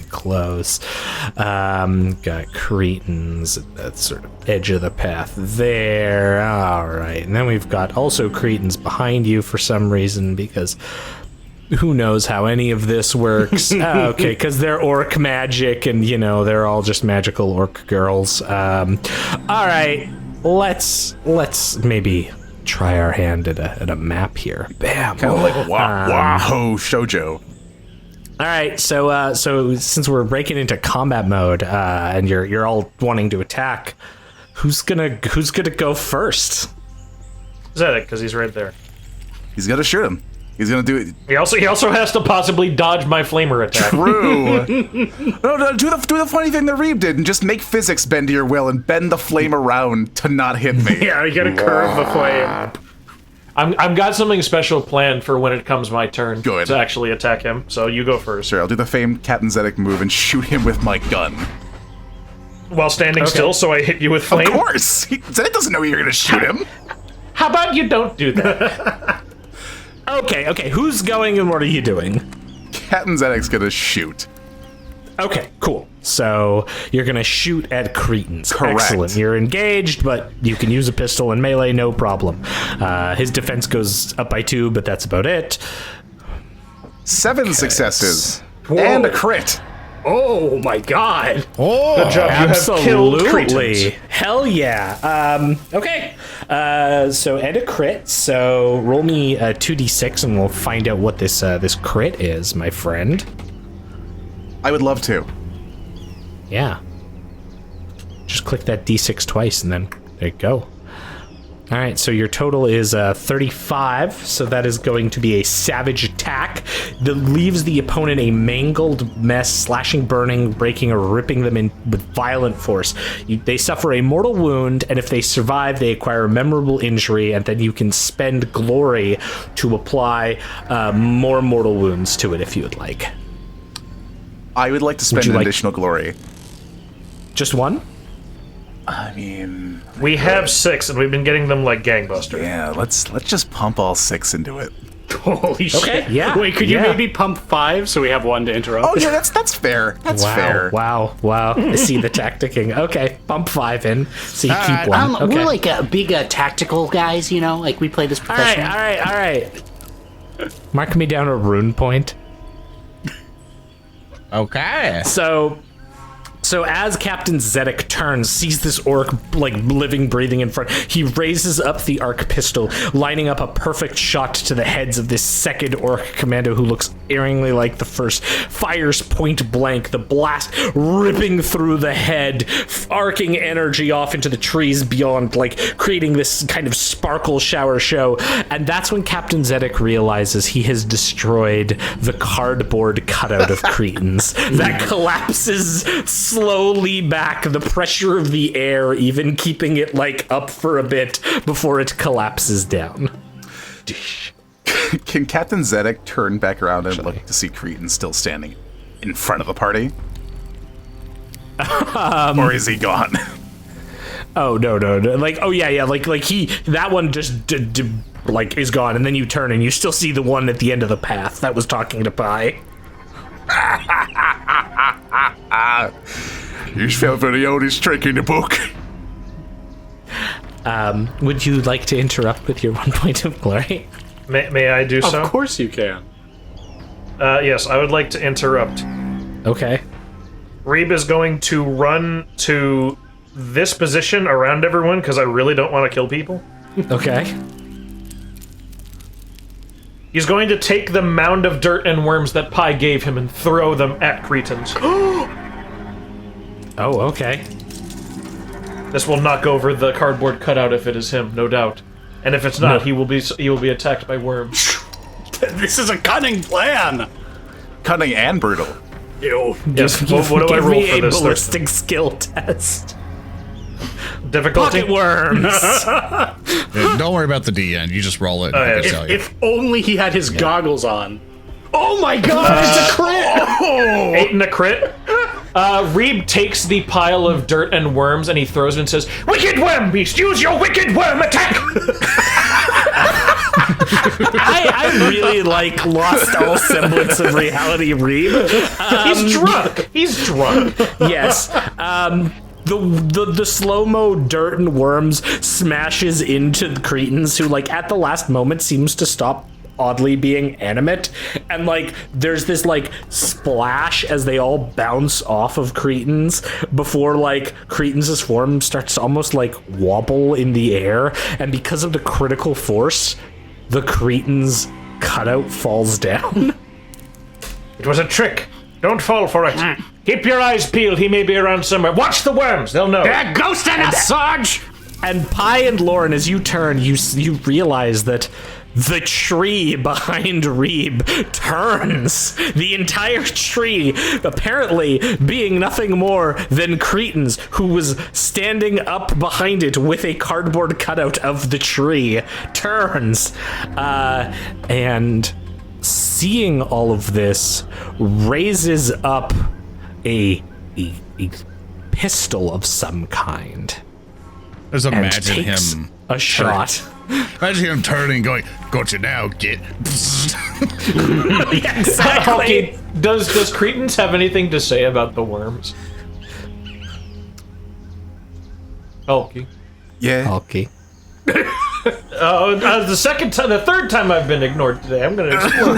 Got Cretans at that sort of edge of the path there. All right. And then we've got also Cretans behind you for some reason, because who knows how any of this works. Okay, because they're orc magic, and, you know, they're all just magical orc girls. All right. Let's maybe try our hand at a map here. Bam. Kind of like Wahoo Shoujo. All right, so since we're breaking into combat mode, and you're all wanting to attack, who's gonna go first? Zedek, because he's right there. He's gonna shoot him. He's gonna do it. He also has to possibly dodge my flamer attack. True. No, do the funny thing that Reeb did and just make physics bend to your will and bend the flame around to not hit me. Yeah, you gotta curve the flame. I've got something special planned for when it comes my turn Good. to actually attack him. So you go first. Sure, I'll do the famed Captain Zedek move and shoot him with my gun. While standing still, so I hit you with flame. Of course! Zedek doesn't know you're gonna shoot him. How about you don't do that? Okay, who's going and what are you doing? Captain Zedek's gonna shoot. Okay, cool. So you're gonna shoot at Cretans. Correct. Excellent. You're engaged, but you can use a pistol in melee, no problem. His defense goes up by 2, but that's about it. 7 successes. And a crit. Oh my god. Oh, Good job. You have killed Cretans. Absolutely. Hell yeah. Okay. So and a crit. So roll me a 2d6 and we'll find out what this crit is, my friend. I would love to. Yeah. Just click that d6 twice and then there you go. All right, so your total is 35, so that is going to be a savage attack that leaves the opponent a mangled mess, slashing, burning, breaking, or ripping them in with violent force. They suffer a mortal wound, and if they survive, they acquire a memorable injury, and then you can spend glory to apply more mortal wounds to it if you would like. I would like to spend an additional glory. Just one? I mean, We have 6, and we've been getting them like gangbusters. yeah, let's just pump all 6 into it. Holy shit. yeah, Wait, could you yeah. maybe pump 5 so we have one to interrupt? Oh yeah, that's fair. That's fair. Wow. I see the tacticking. Okay, bump 5 in, so you keep one. Okay. We're like big tactical guys, you know? Like, we play this professionally. All right. Mark me down a rune point. okay. So as Captain Zedek turns, sees this orc like living, breathing in front, he raises up the arc pistol, lining up a perfect shot to the heads of this second orc commando who looks eerily like the first, fires point blank, the blast ripping through the head, arcing energy off into the trees beyond, like creating this kind of sparkle shower show. And that's when Captain Zedek realizes he has destroyed the cardboard cutout of Cretans that collapses slowly back, the pressure of the air even keeping it like up for a bit before it collapses down. Can Captain Zedek turn back around and look to see Cretan still standing in front of the party? Or is he gone? Oh no. Like, oh yeah, like he, that one just like is gone, and then you turn and you still see the one at the end of the path that was talking to Pi. You fell for the oldest trick in the book. Would you like to interrupt with your 1 point of glory? May I do so? Of course you can. Yes, I would like to interrupt. Okay. Reeb is going to run to this position around everyone because I really don't want to kill people. Okay. He's going to take the mound of dirt and worms that Pi gave him and throw them at Cretans. Oh, okay. This will knock over the cardboard cutout if it is him, no doubt. And if it's not, he will be attacked by worms. This is a cunning plan. Cunning and brutal. Ew. Yes. What do I Give roll me for a this? ballistic skill test. Difficulty? Pocket worms. Yeah, don't worry about the DN. You just roll it. I can tell you. If only he had his goggles on. Oh my god, it's a crit! 8 and a crit. Reeb takes the pile of dirt and worms and he throws it and says, "Wicked worm beast, use your wicked worm attack!" I really lost all semblance of reality, Reeb. He's drunk. Yes. The slow-mo dirt and worms smashes into the Cretans, who at the last moment seems to stop oddly being animate, and there's this splash as they all bounce off of Cretans before Cretans' form starts to almost wobble in the air, and because of the critical force, the Cretans cutout falls down. It was a trick. Don't fall for it. Keep your eyes peeled. He may be around somewhere. Watch the worms. They'll know. They're ghosting us, Sarge! And Pi and Lorn, as you turn, you realize that the tree behind Reeb turns. The entire tree, apparently being nothing more than Cretans, who was standing up behind it with a cardboard cutout of the tree, turns. And seeing all of this, raises up a pistol of some kind. Just And imagine takes him a shot. Imagine him turning and going, "Got you now, git." Exactly. Okay, does Cretans have anything to say about the worms? Hulky. Yeah. Hulky. The third time I've been ignored today. I'm gonna explode.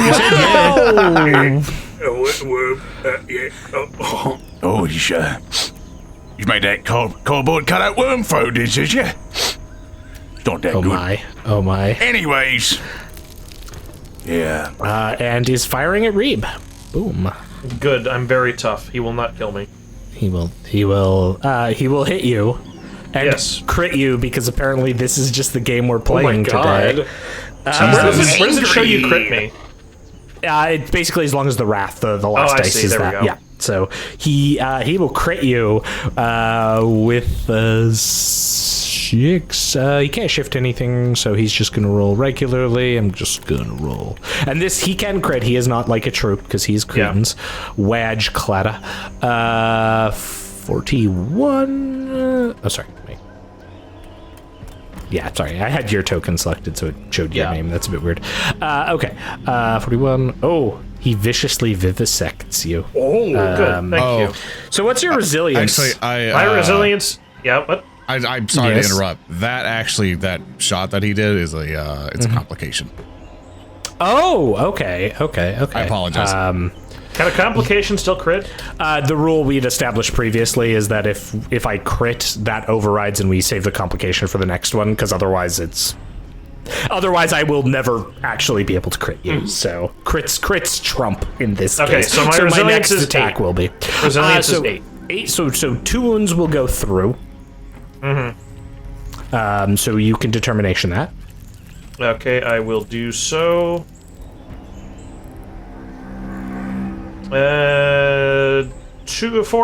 Oh, you made that cardboard cutout worm throw, did you? Not that good. Oh my. Anyways. Yeah. And he's firing at Reeb. Boom. Good. I'm very tough. He will not kill me. He will hit you. And Yes. crit you, because apparently this is just the game we're playing today. Where does it show you crit me? It's basically as long as the wrath, the last I dice see. is There we that. go. Yeah. So he will crit you with 6. He can't shift anything, so he's just gonna roll regularly. I'm just gonna roll. And this, he can crit. He is not like a troop because he's Cretans. Wadge Clatta. 41. Oh, sorry. Wait. Yeah, sorry. I had your token selected, so it showed your name. That's a bit weird. Okay. 41. Oh, he viciously vivisects you. Oh, good. Thank you. So what's your resilience? Actually, My resilience. Yeah. What? I'm sorry Yes. to interrupt. That shot that he did is it's a complication. Oh, okay. I apologize. Can a complication still crit? The rule we'd established previously is that if I crit, that overrides and we save the complication for the next one, because otherwise I will never actually be able to crit you. So crits trump in this case. So my resilience next is attack 8. will be Resilience is 8. 8. So 2 wounds will go through. So you can determination that. Okay, I will do so. 4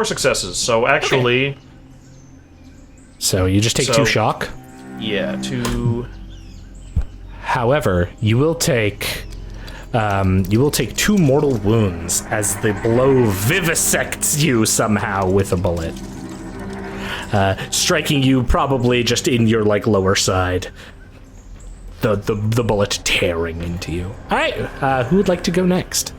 successes. So actually, So you just take 2 shock. yeah, 2. However, you will take 2 mortal wounds as the blow vivisects you somehow with a bullet, striking you probably just in your lower side. The bullet tearing into you. All right, who would like to go next?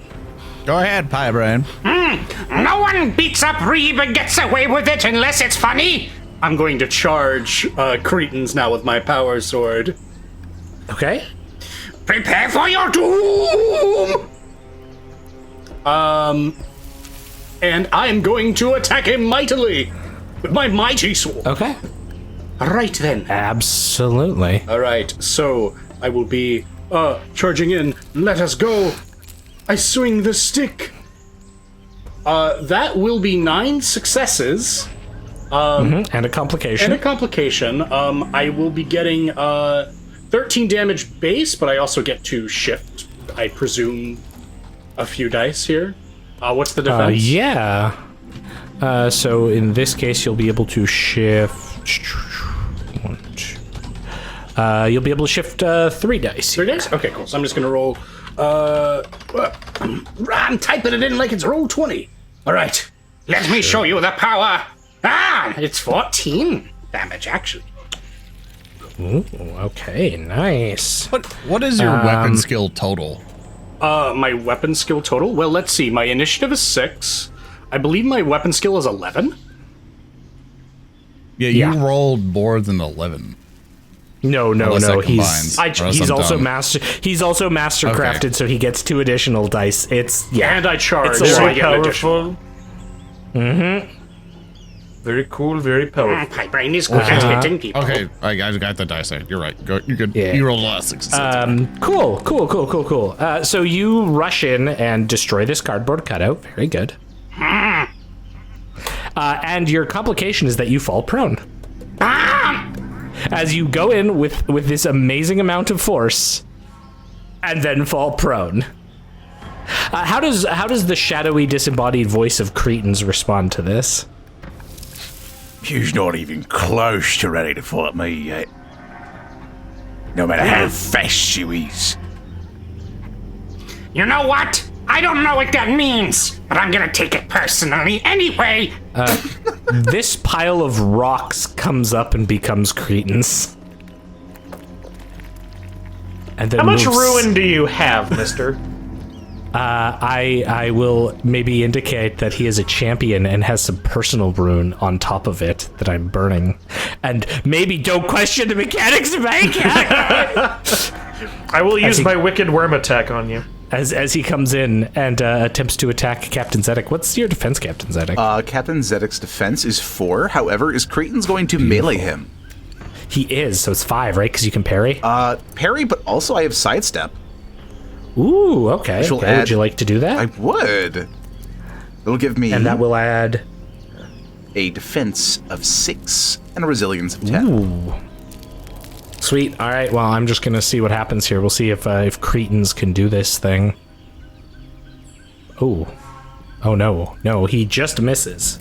Go ahead, Pie Braine. No one beats up Reeb and gets away with it unless it's funny. I'm going to charge Cretans now with my power sword. Okay. Prepare for your doom! And I am going to attack him mightily with my mighty sword. Okay. Right then. Absolutely. All right, so I will be charging in. Let us go. I swing the stick. That will be 9 successes. And a complication. And a complication. I will be getting 13 damage base, but I also get to shift, I presume, a few dice here. What's the defense? Yeah. So in this case, you'll be able to shift. 1, 2. You'll be able to shift 3 dice. 3 dice? Okay, cool. So I'm just gonna roll. I'm typing it in like it's roll 20. All right. Let me show you the power. It's 14 damage, actually. Ooh, okay, nice. What is your weapon skill total? My weapon skill total? Well, let's see. My initiative is 6. I believe my weapon skill is 11. Yeah, you rolled more than 11. No. He's also mastercrafted, so he gets 2 additional dice. And I charge, It's so I Very get an additional. powerful. Very cool, very powerful. My brain is good at hitting people. Okay, I got the dice there. You're right. You could. Yeah. You rolled a lot of 6. Cool. So you rush in and destroy this cardboard cutout. Very good. And your complication is that you fall prone. As you go in with this amazing amount of force, and then fall prone. How does the shadowy, disembodied voice of Cretans respond to this? You's not even close to ready to fight me yet. No matter how fast you is. You know what? I don't know what that means, but I'm gonna take it personally anyway. This pile of rocks comes up and becomes Cretans. And then How much moves. ruin do you have, mister? I will maybe indicate that he is a champion and has some personal rune on top of it that I'm burning. And maybe don't question the mechanics of it. I will use my wicked worm attack on you. As he comes in and attempts to attack Captain Zedek. What's your defense, Captain Zedek? Captain Zedek's defense is 4. However, is Cretan's going to melee him? He is, so it's 5, right? Because you can parry? Parry, but also I have sidestep. Ooh, okay. Which will Would you like to do that? I would. It'll give me... And that will add... a defense of 6 and a resilience of 10. Ooh. Sweet. All right. Well, I'm just gonna see what happens here. We'll see if Cretans can do this thing. Oh no! He just misses.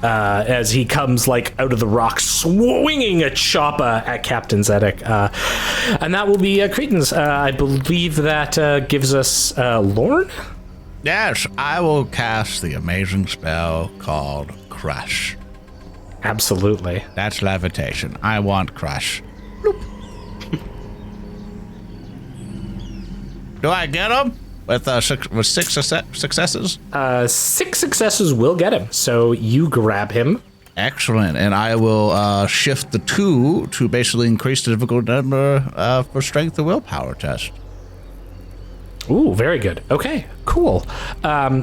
As he comes like out of the rock, swinging a choppa at Captain Zedek, and that will be Cretans. I believe that gives us Lorn. Yes, I will cast the amazing spell called Crush. Absolutely. That's levitation. I want Crush. Bloop. Do I get him with 6 successes? 6 successes will get him. So you grab him. Excellent, and I will shift the 2 to basically increase the difficult number for strength and willpower test. Ooh, very good. Okay, cool.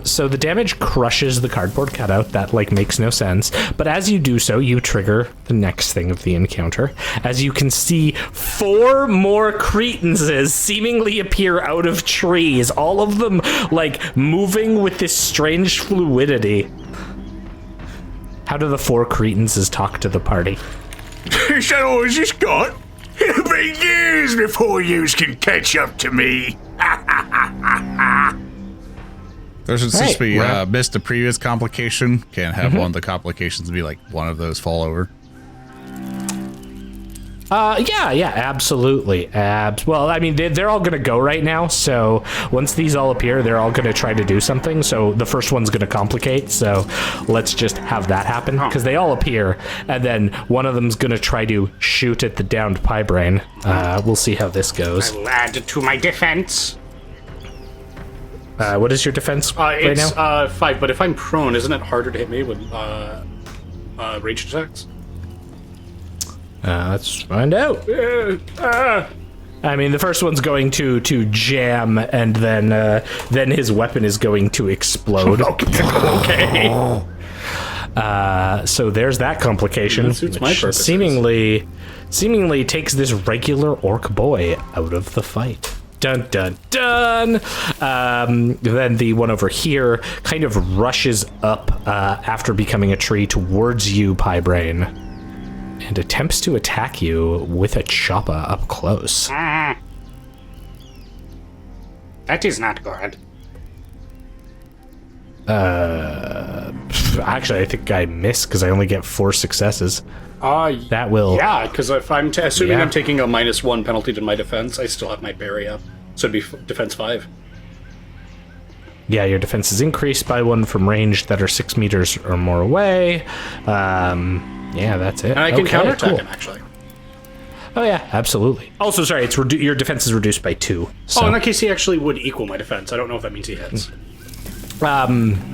So the damage crushes the cardboard cutout. That, makes no sense. But as you do so, you trigger the next thing of the encounter. As you can see, 4 more Cretanses seemingly appear out of trees. All of them, moving with this strange fluidity. How do the 4 Cretanses talk to the party? Is that all you got? It'll be years before yous can catch up to me. There's since we missed the previous complication, can't have one of the complications be one of those fall over. Yeah, absolutely. Well, I mean, they're all going to go right now, so once these all appear, they're all going to try to do something, so the first one's going to complicate, so let's just have that happen, because they all appear, and then one of them's going to try to shoot at the downed pie brain. We'll see how this goes. I'll add to my defense. What is your defense right It's now? 5, but if I'm prone, isn't it harder to hit me with ranged attacks? Let's find out. I mean, the first one's going to jam, and then his weapon is going to explode. Okay. So there's that complication, That suits my which purposes. seemingly takes this regular orc boy out of the fight. Dun dun dun. Then the one over here kind of rushes up after becoming a tree towards you, Pie Brain, and attempts to attack you with a choppa up close. That is not good. Actually, I think I miss because I only get 4 successes. That will... Yeah, because if I'm assuming Yeah. I'm taking a -1 penalty to my defense, I still have my parry up. So it'd be defense 5. Yeah, your defense is increased by 1 from range that are 6 meters or more away. Yeah, that's it. And I can counterattack cool. him, actually. Oh yeah, absolutely. Also, sorry, it's your defense is reduced by 2. So. Oh, in that case, he actually would equal my defense. I don't know if that means he hits.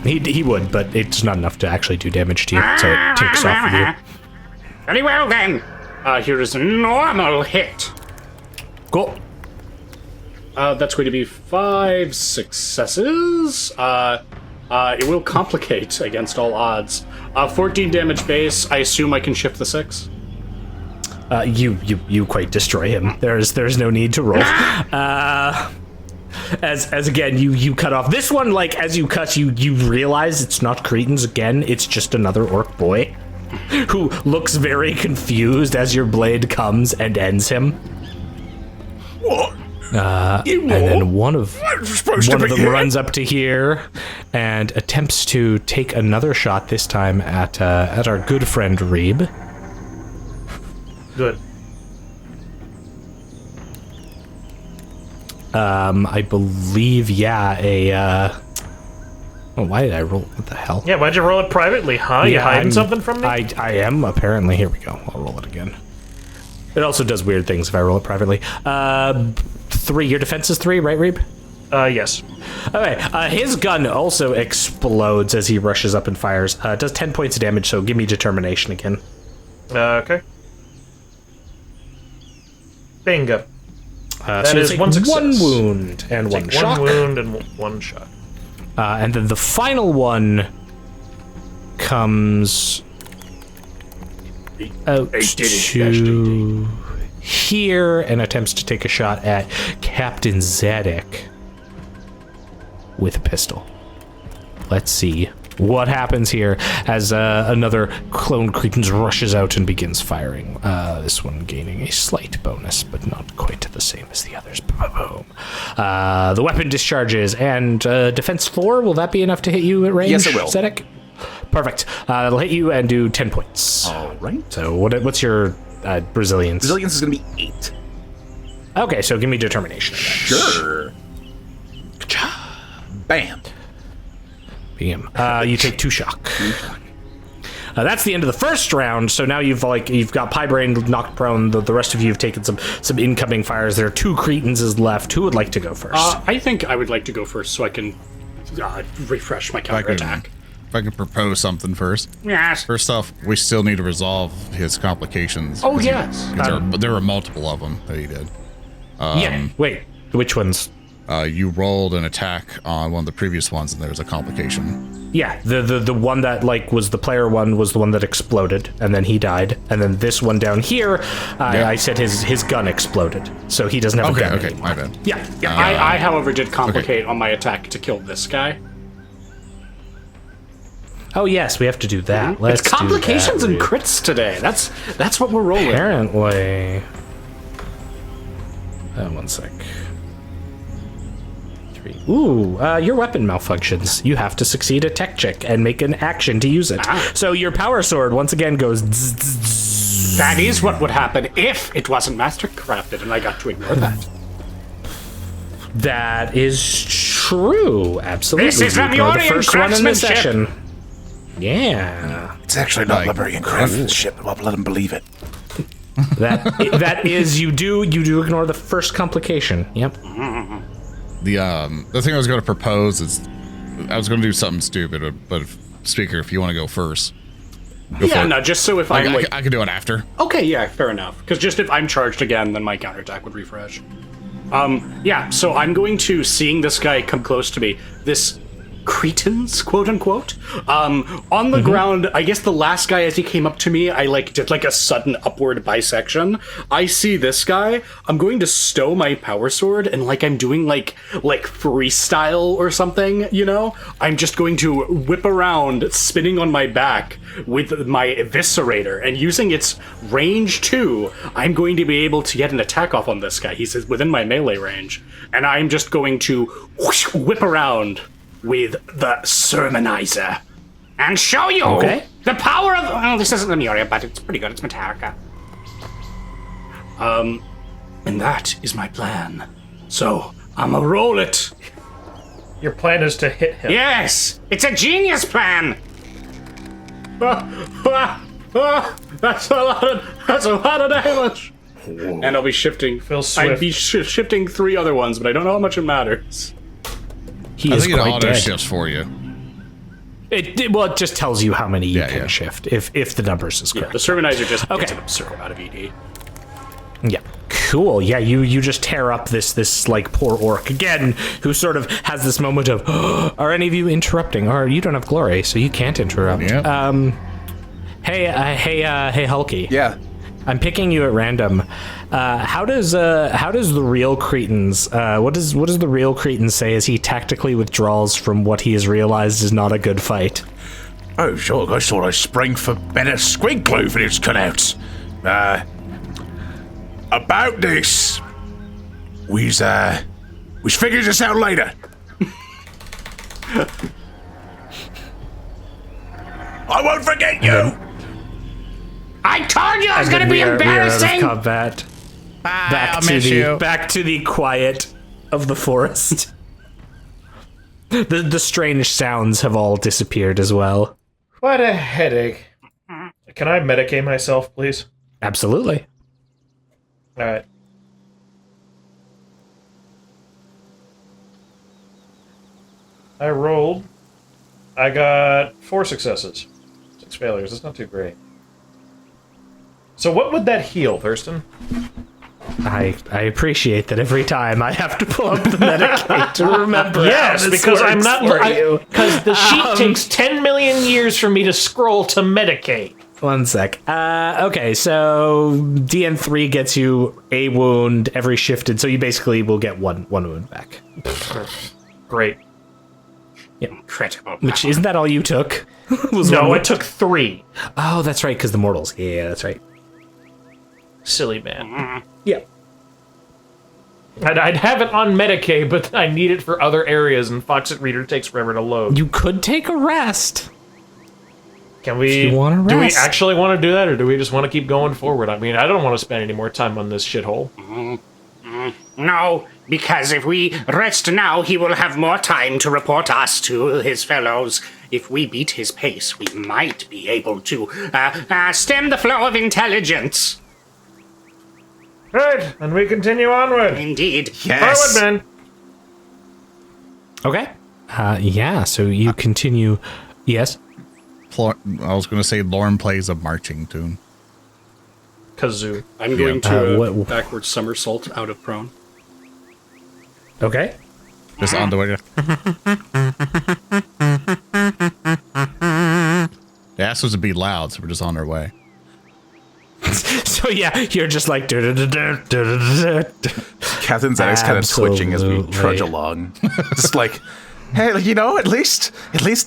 He would, but it's not enough to actually do damage to you, so it takes off of you. Very well, then. Here is a normal hit. Cool. That's going to be 5 successes. It will complicate against all odds. 14 damage base. I assume I can shift the 6. You quite destroy him. There's no need to roll. As again you cut off this one. Like as you cut, you realize it's not Cretans again. It's just another orc boy who looks very confused as your blade comes and ends him. What? And then one of them runs up to here and attempts to take another shot. This time at our good friend Reeb. Good. I believe, why did I roll? What the hell? Yeah, why'd you roll it privately, huh? You hiding something from me? I am, apparently. Here we go. I'll roll it again. It also does weird things if I roll it privately. 3. Your defense is 3, right, Reeb? Yes. Okay, his gun also explodes as he rushes up and fires. It does 10 points of damage, so give me determination again. Okay. Bingo. That so is 1 success. 1 wound and 1 shock. 1 wound and 1 shot. And then the final one comes out to here and attempts to take a shot at Captain Zedek with a pistol. Let's see what happens here as another clone Cretans rushes out and begins firing. This one gaining a slight bonus, but not quite the same as the others. Boom. The weapon discharges, and defense 4, will that be enough to hit you at range? Yes, it will. Zedek? Perfect. It'll hit you and do 10 points. All right. So what's your resilience? Resilience is going to be 8. Okay, so give me determination. Sure. Bam. Bam. You take 2 shock. That's the end of the first round. So now you've got Braine knocked prone. The rest of you have taken some incoming fires. There are 2 Cretans left. Who would like to go first? I think I would like to go first so I can refresh my counterattack. If I could propose something first. Yes. First off, we still need to resolve his complications. Oh, yes. There were multiple of them that he did. Yeah. Wait. Which ones? You rolled an attack on one of the previous ones, and there was a complication. Yeah, the one that was the player one was the one that exploded, and then he died. And then this one down here, I said his gun exploded, so he doesn't have a gun Okay, anymore. my bad. Yeah. I, however, did complicate on my attack to kill this guy. Oh yes, we have to do that. Let's It's complications do that, and crits today. That's what we're rolling. Apparently. 1 sec. 3. Ooh, your weapon malfunctions. You have to succeed a tech check and make an action to use it. So your power sword once again goes. That is what would happen if it wasn't master crafted, and I got to ignore that. That is true. Absolutely. This is You ignore Lemurian the first one in the craftsmanship. session. Yeah. It's actually not Lemurian craftsmanship. I'll let him believe it. That is you do ignore the first complication. Yep. The thing I was going to propose is I was going to do something stupid, but Speaker, if you want to go first. Go for it. No, just so if I'm I could do it after. Okay, yeah, fair enough. Because just if I'm charged again, then my counterattack would refresh. Yeah, so I'm going to, seeing this guy come close to me, this Cretans, quote unquote, on the ground. I guess the last guy, as he came up to me, I did a sudden upward bisection. I see this guy. I'm going to stow my power sword, and I'm doing like freestyle or something, I'm just going to whip around, spinning on my back with my eviscerator, and using its range 2, I'm going to be able to get an attack off on this guy. He's within my melee range, and I'm just going to whip around with the Sermonizer and show you the power of... Well, this isn't Lemuria, but it's pretty good. It's Metallica. And that is my plan. So, I'ma roll it. Your plan is to hit him. Yes! It's a genius plan! That's a lot of damage! And I'll be shifting. Phil Swift. I'd be shifting 3 other ones, but I don't know how much it matters. He I is think it quite auto dead. shifts for you. It just tells you how many you Yeah, can yeah. shift if the numbers is correct. The Sermonizer just Okay. gets an absurd amount of ED. Yeah. Cool. Yeah, you just tear up this like poor orc again, who sort of has this moment of, are any of you interrupting? Or you don't have glory, so you can't interrupt. Yeah. Hey, Hulky. Yeah. I'm picking you at random. How does the real Cretans? What does the real Cretan say as he tactically withdraws from what he has realized is not a good fight? Oh, sure. I thought I sprang for better squid glue for its cutouts. About this, we figure this out later. I won't forget you. I told you it was And going to then be we are out of embarrassing. combat. Back to the quiet of the forest. The strange sounds have all disappeared as well. What a headache. Can I medicate myself, please? Absolutely. All right. I rolled. I got 4 successes. 6 failures. That's not too great. So what would that heal, Thurston? I appreciate that every time I have to pull up the Medicaid to remember. Yes, how this because I'm works not. for you. Because the sheet takes 10 million years for me to scroll to medicate. One sec. Okay, so DN3 gets you a wound every shifted, so you basically will get one wound back. Great. Incredible. Which isn't that all you took? Was No, one it took 3. Oh, that's right, because the mortals. Yeah, that's right. Silly man. Yeah. I'd have it on Medicaid, but I need it for other areas, and Foxit Reader takes forever to load. You could take a rest. Can we? If you wanna do we rest. actually want to do that, or do we just want to keep going forward? I mean, I don't want to spend any more time on this shithole. No, because if we rest now, he will have more time to report us to his fellows. If we beat his pace, we might be able to stem the flow of intelligence. Right, and we continue onward. Indeed. Yes. Forward, men. Okay. Yeah, so you continue. Yes? I was going to say Lorn plays a marching tune. Kazoo. I'm going to what- backward somersault out of prone. Okay. Just on the way. They asked us to be loud, so we're just on our way. So yeah, you're just like... Captain Zedek's kind of twitching as we trudge Absolutely. along. Just like, hey, at least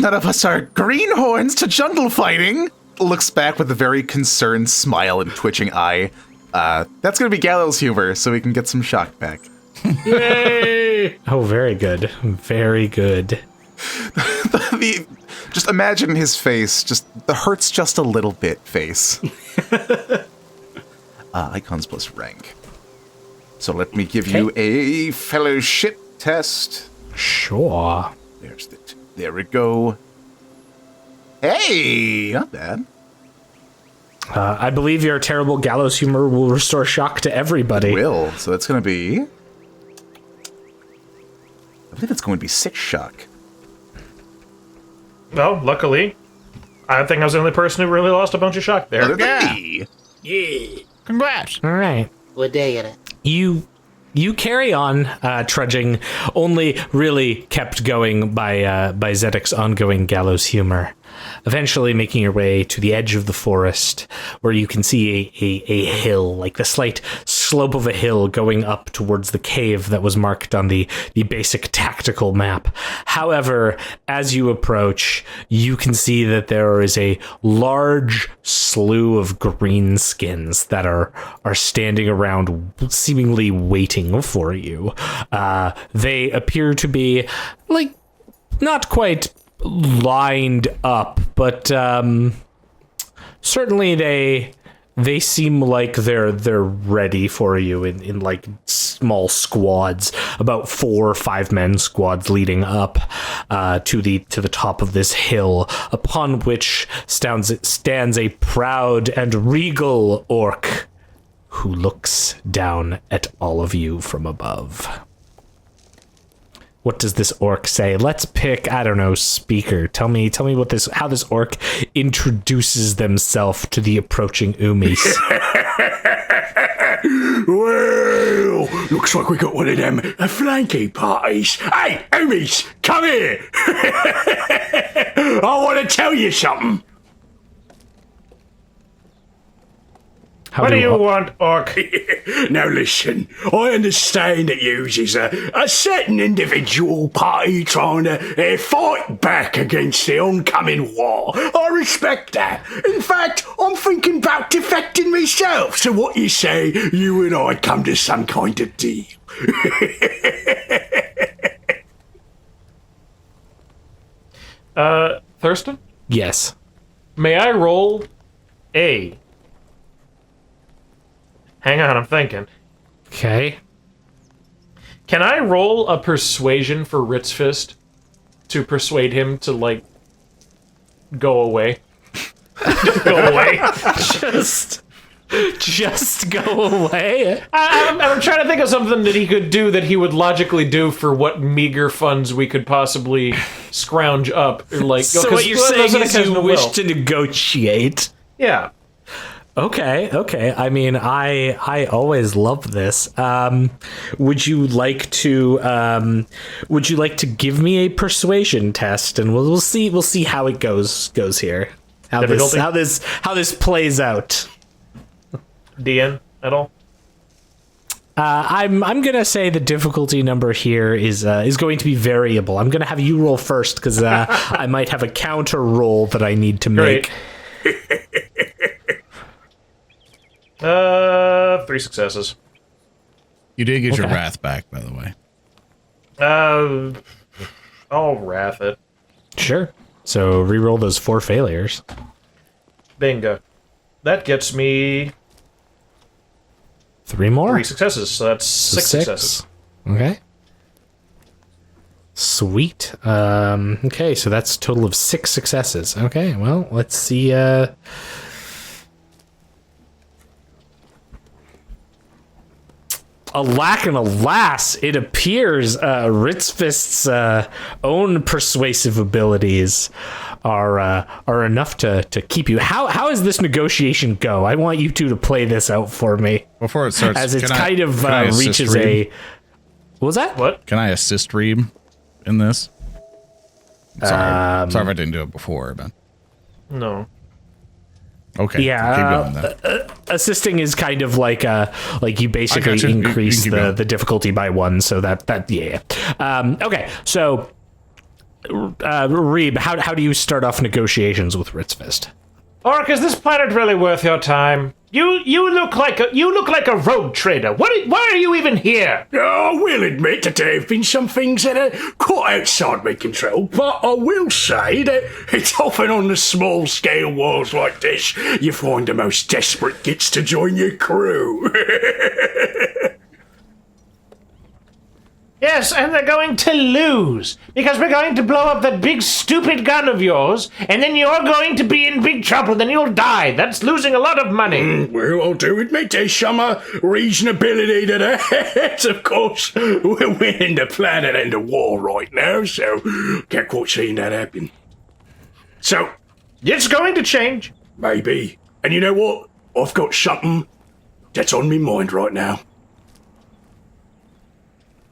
none of us are greenhorns to jungle fighting. Looks back with a very concerned smile and twitching eye. That's gonna be Gallows humor, so we can get some shock back. Yay! Oh, very good. Very good. Just imagine his face, just the hurts just a little bit face. Icons plus rank. So let me give you a fellowship test. Sure. There we go. Hey, not bad. I believe your terrible gallows humor will restore shock to everybody. Will. So that's going to be... I believe it's going to be 6 shock. Well, luckily, I think I was the only person who really lost a bunch of shock there. Other than me. Yeah. Congrats. All right. We're digging it. You carry on trudging, only really kept going by Zedek's ongoing gallows humor. Eventually making your way to the edge of the forest, where you can see a hill, like the slight slope of a hill going up towards the cave that was marked on the basic tactical map. However, as you approach, you can see that there is a large slew of greenskins that are standing around, seemingly waiting for you. They appear to be, like, not quite lined up, but certainly they seem like they're ready for you in like small squads, about 4 or 5 men squads leading up to the top of this hill, upon which stands a proud and regal orc who looks down at all of you from above. What does this orc say? Let's pick, I don't know, speaker. Tell me how this orc introduces themselves to the approaching Umis. Well, looks like we got one of them flanky parties. Hey, Umis, come here. I want to tell you something. What do you want, orc? Now listen, I understand that you is a certain individual party trying to fight back against the oncoming war. I respect that. In fact, I'm thinking about defecting myself. So what you say, you and I come to some kind of deal? Thurston? Yes. May I roll a... Hang on, I'm thinking. Okay. Can I roll a persuasion for Ritzfist to persuade him to, like, go away? Go away. Just go away. I'm trying to think of something that he could do that he would logically do for what meager funds we could possibly scrounge up. Or like, So what you're saying is you wish to negotiate. Yeah. Okay. I mean, I always love this. Would you like to give me a persuasion test, and we'll see how it goes here. How this plays out. DN at all? I'm gonna say the difficulty number here is going to be variable. I'm gonna have you roll first because I might have a counter roll that I need to make. Great. 3 successes. You did get your wrath back, by the way. I'll wrath it. Sure. So re-roll those 4 failures. Bingo. That gets me 3 more. 3 successes, so that's 6 successes. Okay. Sweet. Okay, so that's a total of 6 successes. Okay, well, let's see. Alack and alas, it appears Ritzfist's own persuasive abilities are enough to keep you. How does this negotiation go? I want you two to play this out for me. Before it starts, as it's can I reaches Reeb? What was that? What? Can I assist Reeb in this? Sorry if I didn't do it before, but No. okay. Yeah, keep going then. Assisting is kind of like you basically gotcha. You increase can keep going. the difficulty by 1, so that yeah. Okay, so Reeb, how do you start off negotiations with Ritzfist? Orc, is this planet really worth your time? You look like a rogue trader. Why are you even here? I will admit that there have been some things that are quite outside my control, but I will say that it's often on the small scale wars like this you find the most desperate gets to join your crew. Yes, and they're going to lose, because we're going to blow up that big stupid gun of yours, and then you're going to be in big trouble, then you'll die. That's losing a lot of money. Well, I do admit there's some reasonability to that. Of course, we're winning the planet and the war right now, so can't quite see that happen. So, It's going to change. maybe. And you know what? I've got something that's on my mind right now.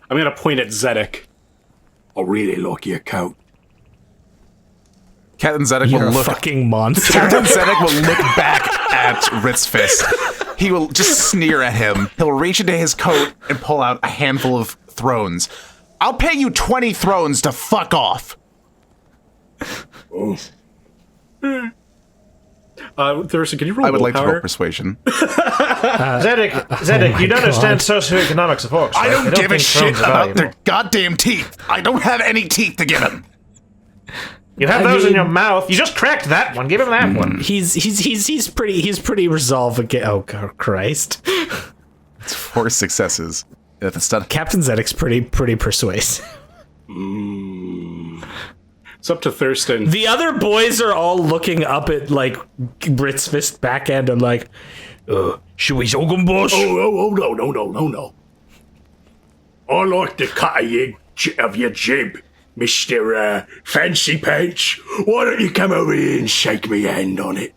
I'm going to point at Zedek. I really like your coat. Captain Zedek You're will a look. fucking monster. Captain Zedek will look back at Ritzfist. He will just sneer at him. He'll reach into his coat and pull out a handful of thrones. I'll pay you 20 thrones to fuck off. Thurston, can you roll I would like to willpower? roll persuasion. Zedek, you don't understand socioeconomics of orcs. I right? don't They give a think shit thrones are about valuable. their goddamn teeth. I don't have any teeth to give him. You have those in your mouth. You just cracked that one. Give him that one. He's pretty resolved again. Oh God, Christ! It's 4 successes. At the start. Captain Zedek's pretty persuasive. It's up to Thurston. The other boys are all looking up at like Ritzfist backhand and like, Should we hug him, boss? Oh, no. I like the cut of your jib, Mr. Fancy Pants. Why don't you come over here and shake me hand on it?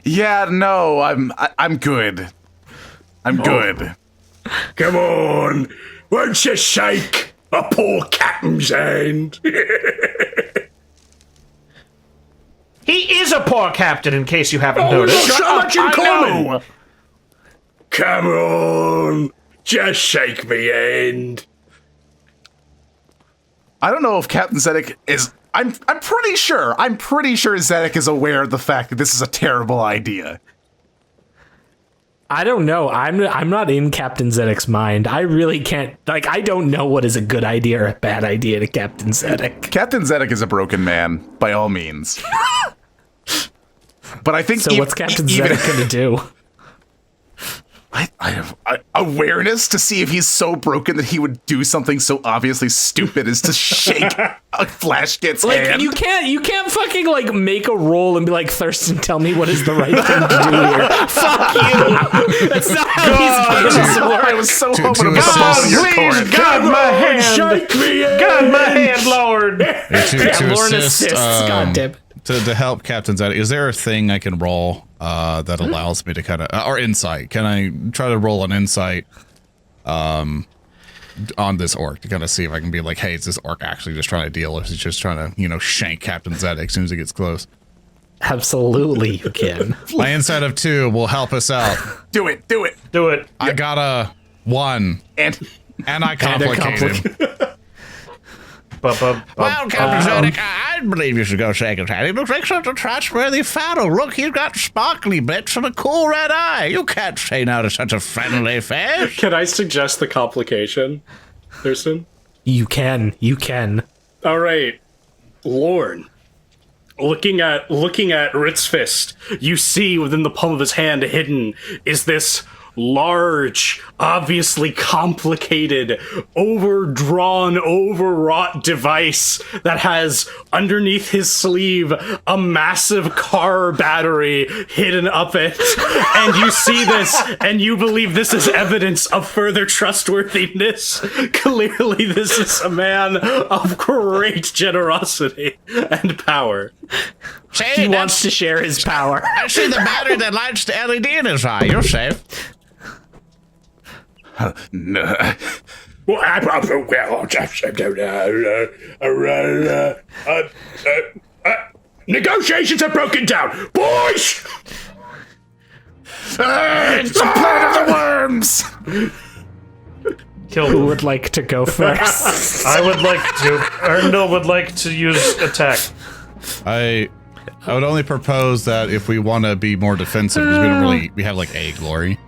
Yeah, no, I'm good. I'm good. Come on, won't you shake a poor captain's hand? He is a poor captain, in case you haven't noticed. So much in I common. know. Come on, just shake me hand. I don't know if Captain Zedek is. I'm pretty sure Zedek is aware of the fact that this is a terrible idea. I don't know. I'm not in Captain Zedek's mind. I really can't. Like, I don't know what is a good idea or a bad idea to Captain Zedek. Captain Zedek is a broken man, by all means. But I think So what's Captain Zedek going to do? I have awareness to see if he's so broken that he would do something so obviously stupid as to shake a Flash Kid's hand. You can't fucking like make a roll and be like, Thurston, tell me what is the right thing to do here. Fuck you. That's not how he's going to work. I was so hoping to to put the ball in assist- your Please, court. guide my hand. Shake me hand. Guide my hand, Lord. To Lorn assist, assists, goddamn. to help Captain Zedek, is there a thing I can roll that allows me to kind of, or insight? Can I try to roll an insight on this orc to kind of see if I can be like, hey, is this orc actually just trying to deal, or is he just trying to, shank Captain Zedek as soon as he gets close? Absolutely, you can. My insight of 2 will help us out. Do it. I got a 1, And and I complicated. Well, Captain Zedek, I believe you should go shake his hand. He looks like such a trustworthy fellow. Look, he's got sparkly bits and a cool red eye. You can't say no to such a friendly face. Can I suggest the complication, Thurston? You can. All right, Lorn. Looking at Ritzfist, you see within the palm of his hand hidden is this large, obviously complicated, overdrawn, overwrought device that has underneath his sleeve a massive car battery hidden up it. And you see this, and you believe this is evidence of further trustworthiness. Clearly, this is a man of great generosity and power. He wants to share his power. I see the battery that lights the LED in his eye. You're safe. no. Negotiations have broken down, boys. It's a planet of the worms. Who would like to go first? I would like to. Earndil would like to use attack. I would only propose that if we want to be more defensive, because we have like a glory.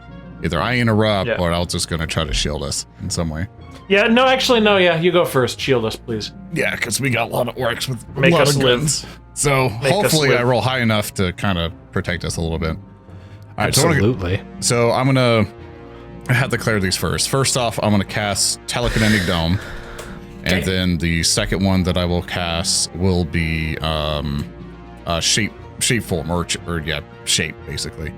Either I interrupt, Yeah. or else it's going to try to shield us in some way. Yeah, no, actually, no, yeah, you go first. Shield us, please. Yeah, because we got a lot of orcs with Make a lot us of live. guns. So hopefully I roll high enough to kind of protect us a little bit. All right, Absolutely. so I'm going to have to clear these first. First off, I'm going to cast Telekinetic Dome. And then the second one that I will cast will be shape form, or shape, basically.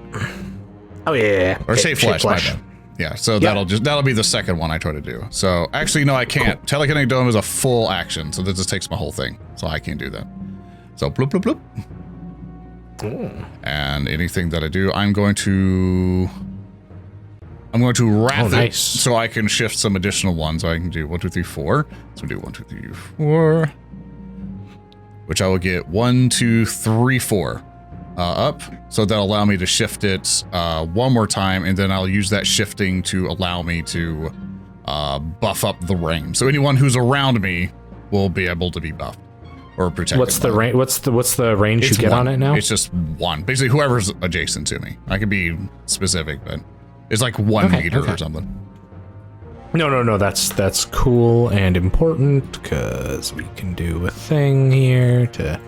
Oh yeah. Or shape flesh, my bad. Yeah, so that'll be the second one I try to do. So actually, no, I can't. Telekinetic Dome is a full action, so that just takes my whole thing. So I can't do that. So bloop bloop bloop. And anything that I do, I'm going to wrap it so I can shift some additional ones. So I can do 1, 2, 3, 4. So do 1, 2, 3, 4. Which I will get 1, 2, 3, 4 up. So that'll allow me to shift it one more time, and then I'll use that shifting to allow me to buff up the range. So anyone who's around me will be able to be buffed or protected. What's the range? What's the range you get 1. on it now? It's just 1. Basically, whoever's adjacent to me. I can be specific, but it's like 1 meter or something. No. That's cool and important because we can do a thing here to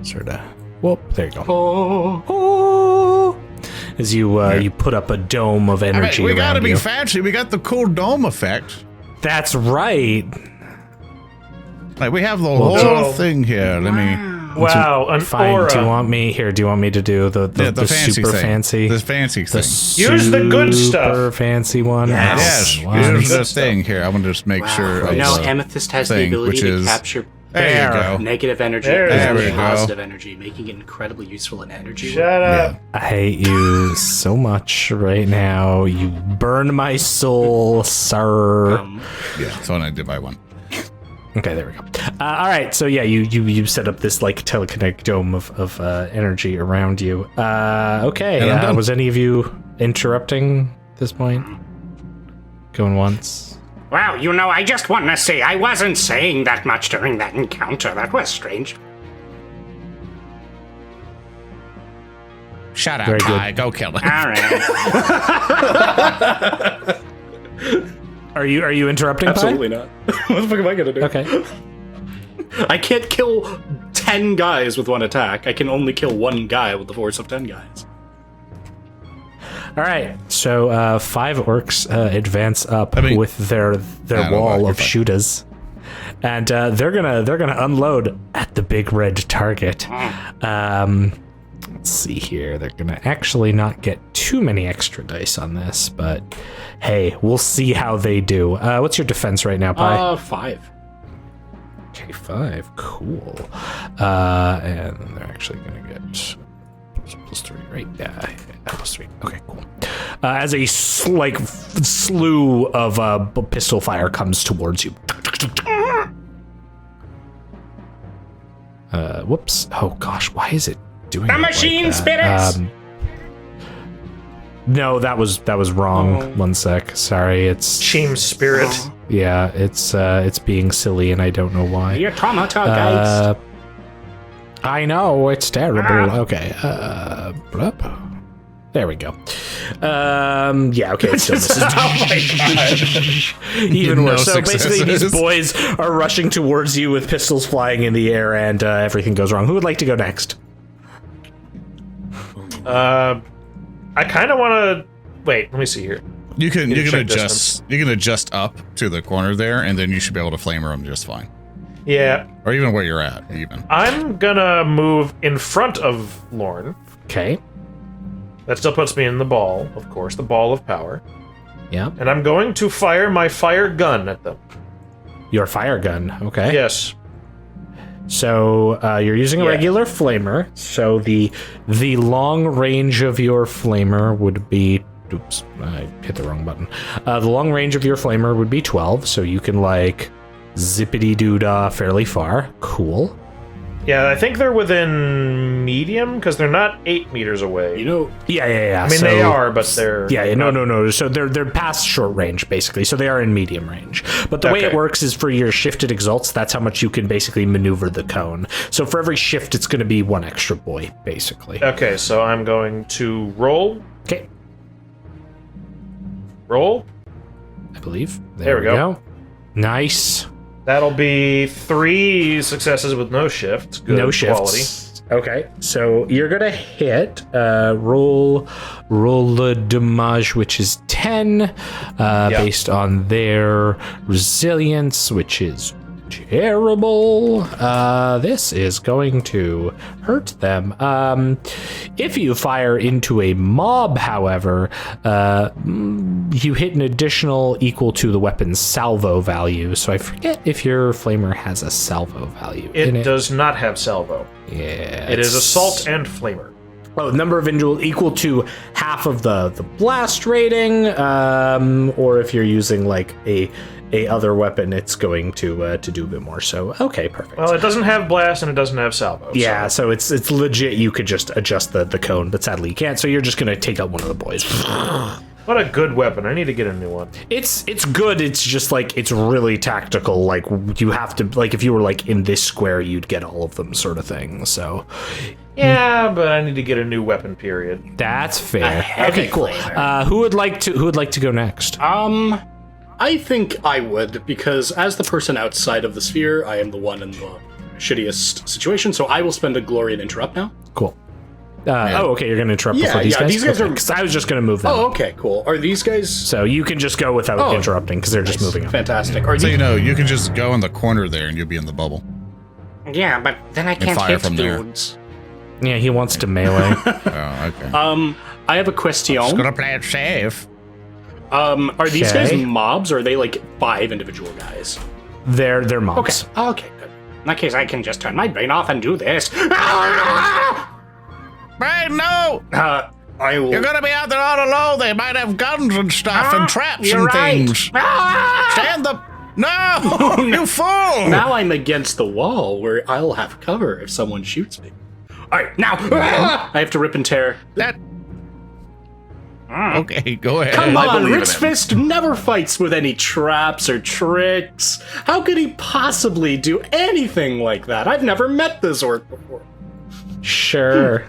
sort of. Whoop! There you go. Oh. As you put up a dome of energy we around gotta be you. fancy. We got the cool dome effect. That's right. Like we have the whole thing here. Let me. Wow, an Fine. aura. Do you want me to do the fancy super thing. fancy? The fancy thing. Use the good stuff. Super fancy one. Yes. Here's the thing here. I want to just make sure. of Now the Amethyst has the thing, ability which to is- capture There you go. negative energy There and we go. positive energy, making it incredibly useful in energy. Shut up. I hate you so much right now. You burn my soul, sir. Yeah, so I did buy one. Okay, there we go. All right, so yeah, you set up this like telekinetic dome of energy around you. Okay, And I'm done. was any of you interrupting at this point? Going once. Well, you know, I just want to say I wasn't saying that much during that encounter. That was strange. Shut up, Very good. Kai. Go kill it. All right. Are you interrupting? Pi? Absolutely not. What the fuck am I gonna do? Okay. I can't kill 10 guys with one attack. I can only kill one guy with the force of 10 guys. All right. So 5 orcs advance up with their I don't know, wall you're of fine. shooters, and they're gonna unload at the big red target. Let's see here. They're gonna actually not get too many extra dice on this, but hey, we'll see how they do. What's your defense right now, Pi? 5. Okay, 5. Cool. And they're actually gonna get +3, right? Yeah, +3. Okay, cool. As a slew of pistol fire comes towards you. Whoops. Oh gosh, why is it doing The it like machine that? spirits! No, that was wrong. 1 sec. Sorry, it's Team spirit. yeah, it's being silly, and I don't know why. The automata guys. I know, it's terrible. Okay. Blup. There we go. Yeah, okay, it still misses. Even No worse. So basically, these successes. boys are rushing towards you with pistols flying in the air, and everything goes wrong. Who would like to go next? I kind of want to... Wait, let me see here. You can check adjust. You can adjust up to the corner there, and then you should be able to flamer them just fine, Yeah, or even where you're at. Even I'm gonna move in front of Lorn. Okay. That still puts me in the ball, of course, the ball of power. Yeah. And I'm going to fire my fire gun at them. Your fire gun. Okay. Yes. So you're using a Yeah. regular flamer. So the long range of your flamer would be. Oops, I hit the wrong button. The long range of your flamer would be 12, so you can like zippity doo dah fairly far. Cool. Yeah, I think they're within medium because they're not 8 meters away. You know, Yeah. I mean, so, they are, but they're no. So they're past short range basically. So they are in medium range. But the way it Okay. works is for your shifted exalts, that's how much you can basically maneuver the cone. So for every shift, it's going to be 1 extra boy basically. Okay, so I'm going to roll. Okay. Roll. I believe. There we go. Nice. That'll be 3 successes with no shift. Good No quality. shifts. Okay, so you're gonna hit. Roll the damage, which is 10, based on their resilience, which is terrible. This is going to hurt them. If you fire into a mob, however, you hit an additional equal to the weapon's salvo value. So I forget if your flamer has a salvo value in It it. does not have salvo. Yeah. It is assault and flamer. Oh, number of individuals equal to half of the blast rating, or if you're using like a other weapon, it's going to do a bit more. So okay, perfect. Well, it doesn't have blast and it doesn't have salvo. Yeah, so it's legit. You could just adjust the cone, but sadly you can't. So you're just gonna take out one of the boys. What a good weapon. I need to get a new one. It's good. It's just like it's really tactical. Like you have to like if you were like in this square, you'd get all of them, sort of thing. So Yeah, but I need to get a new weapon, period. that's fair. Okay, cool. Who would like to go next? I think I would, because as the person outside of the sphere, I am the one in the shittiest situation, so I will spend a glory and interrupt now. Cool. Oh, okay. You're going to interrupt before these yeah, guys? these guys are- Because I was just going to move them. Oh, okay, cool. Are these guys... So you can just go without interrupting because they're just moving up. Fantastic. Are so these... you know you can just go in the corner there and you'll be in the bubble. Yeah, but then I can't fire hit from there. dudes. Yeah, he wants to melee. Oh, okay. I have a question. Just gonna play it safe. Are these guys Okay. mobs or are they like 5 individual guys? They're Okay. mobs. Okay, good. In that case, I can just turn my brain off and do this. Braine, no! I will. You're gonna be out there all alone. They might have guns and stuff and traps You're and right. things. Stand the... No! You fool! Now I'm against the wall where I'll have cover if someone shoots me. All right, now I have to rip and tear. That... Okay, go ahead. Come I on, believe in Rich him. Fist never fights with any traps or tricks. How could he possibly do anything like that? I've never met this orc before. Sure.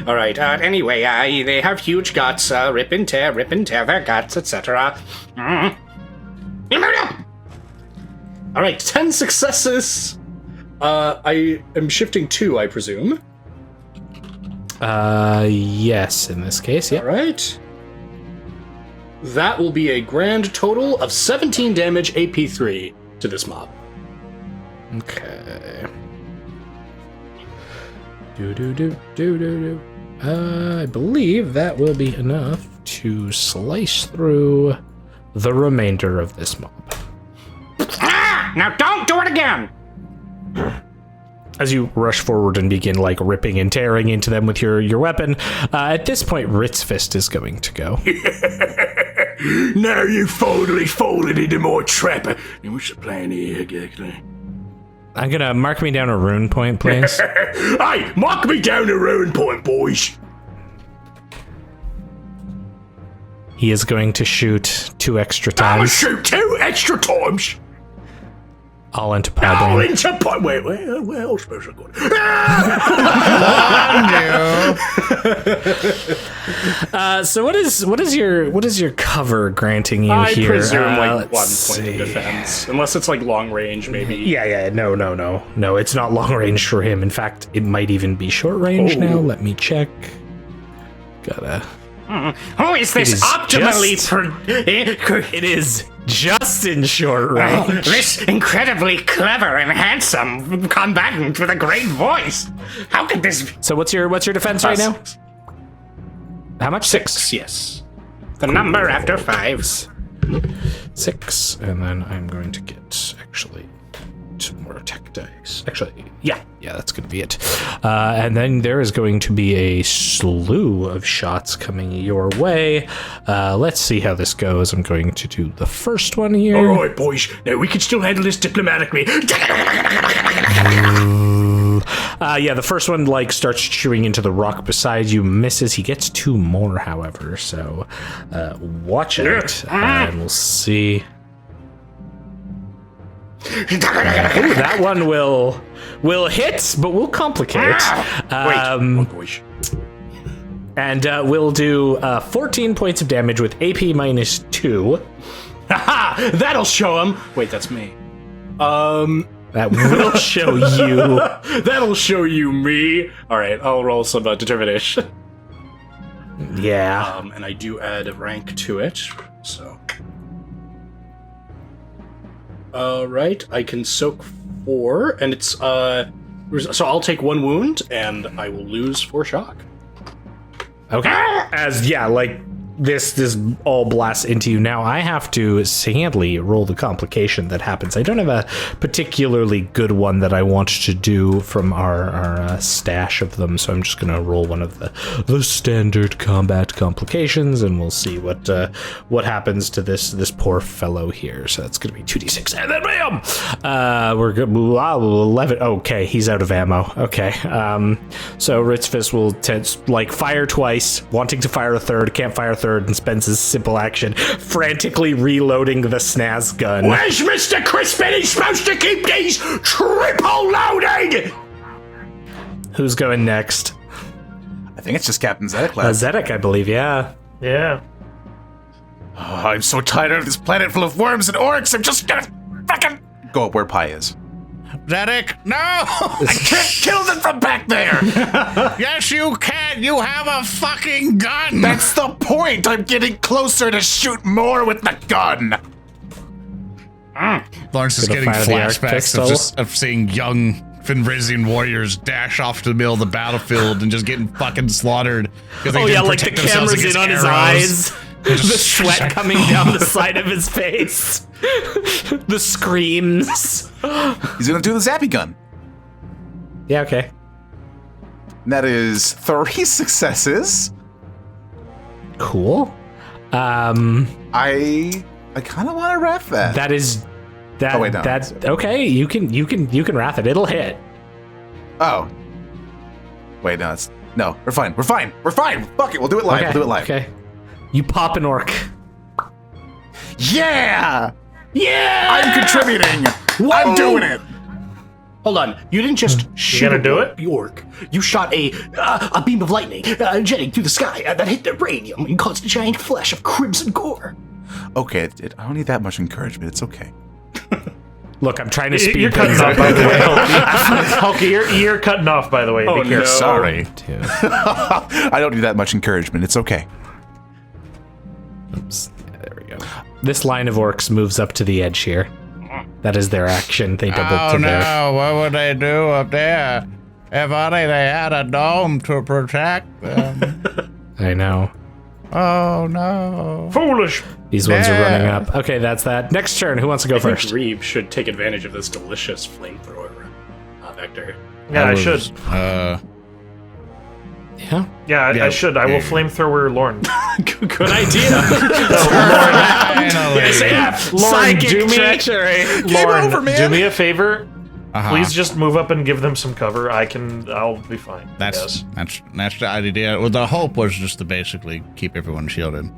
All right. Anyway, they have huge guts. Rip and tear their guts, etc. All right, 10 successes. I am shifting 2, I presume. Yes, in this case, All yeah. right. That will be a grand total of 17 damage AP3 to this mob. Okay. Do. I believe that will be enough to slice through the remainder of this mob. Now don't do it again. As you rush forward and begin like ripping and tearing into them with your weapon, at this point, Ritz Fist is going to go. Now you finally fallen into my trap. And what's the plan here, exactly? I'm gonna mark me down a rune point, please. Hey, mark me down a ruin point, boys. He is going to shoot 2 extra I'ma times, shoot 2 extra times. all into All Braine. into where else supposed to go? So what is your cover granting you I here? presume like 1 Let's point of see. defense. Unless it's like long range, maybe. Yeah, no, it's not long range for him. In fact, it might even be short range now. Let me check. Gotta. Who is this is optimally? just- It is just in short range. This incredibly clever and handsome combatant with a great voice. How could this? So what's your defense right now? How much? 6. Yes. The number after 5. 6, and then I'm going to get actually 2 more attack dice. Actually, yeah, that's going to be it. And then there is going to be a slew of shots coming your way. Let's see how this goes. I'm going to do the first one here. All right, boys. Now we can still handle this diplomatically. Yeah, the first one like starts chewing into the rock beside you, misses. He gets 2 more, however. So watch it, and we'll see. Ooh, that one will hit, but will complicate. Boys. And we'll do 14 points of damage with AP minus 2. Haha! That'll show him. Wait, that's me. That will show you. That'll show you me. All right, I'll roll some determination. Yeah. And I do add a rank to it, so. Right, I can soak 4, and it's so I'll take 1 wound, and I will lose 4 shock. Okay. As like this all blasts into you. Now I have to sadly roll the complication that happens. I don't have a particularly good one that I want to do from our stash of them, so I'm just gonna roll one of the standard combat complications, and we'll see what happens to this poor fellow here. So that's gonna be 2d6, and then bam! We're good. 11. Okay, he's out of ammo. Okay. So Ritzfist will fire twice, wanting to fire a third, can't fire a third, and spends his simple action frantically reloading the snaz gun. Where's Mr. Crispin? He's supposed to keep these triple loaded. Who's going next? I think it's just Captain Zedek left. Zedek, I believe, yeah. Yeah. Oh, I'm so tired of this planet full of worms and orcs. I'm just gonna fucking go up where Pi is. Zedek, no! I can't kill them from back there. Yes, you can! You have a fucking gun! That's the point. I'm getting closer to shoot more with the gun. Lawrence is Gonna getting fire the arc flashbacks pistol. of seeing young Fenrisian warriors dash off to the middle of the battlefield and just getting fucking slaughtered. Oh yeah, like the camera's in on his eyes. The sweat coming down the side of his face. The screams. He's gonna do the zappy gun. Yeah, okay. And that is 3 successes. Cool. I kind of want to wrath that. That is that. Oh, wait, no. That's okay. You can wrath it. It'll hit. Oh. Wait, no, we're fine. Fuck it, we'll do it live. Okay. We'll do it live. Okay. You pop an orc. Yeah! Yeah! I'm contributing! I'm doing it! Hold on, you didn't just shoot gonna do it? the orc. You shot a beam of lightning jetting through the sky that hit their brainium and caused a giant flash of crimson gore. Okay, I don't need that much encouragement. It's okay. Look, I'm trying to speed You're cutting things off, up. by the way. Hulky, you're cutting off, by the way. Oh, Be careful. no. Sorry. I don't need that much encouragement. It's okay. Oops. Yeah, there we go. This line of orcs moves up to the edge here. That is their action. They double to there. Oh, what would they do up there? If only they had a dome to protect them. I know. Oh, no. Foolish. These ones are running up. Okay, that's that. Next turn. Who wants to go I think first? Reeb should take advantage of this delicious flamethrower vector. Yeah, I should. Yeah. Yeah, I should. I will flamethrower Lorn. Good idea. Lorn, do me, treachery. Lorn, do me a favor. Uh-huh. Please just move up and give them some cover. I'll be fine. That's the idea. Well, the hope was just to basically keep everyone shielded.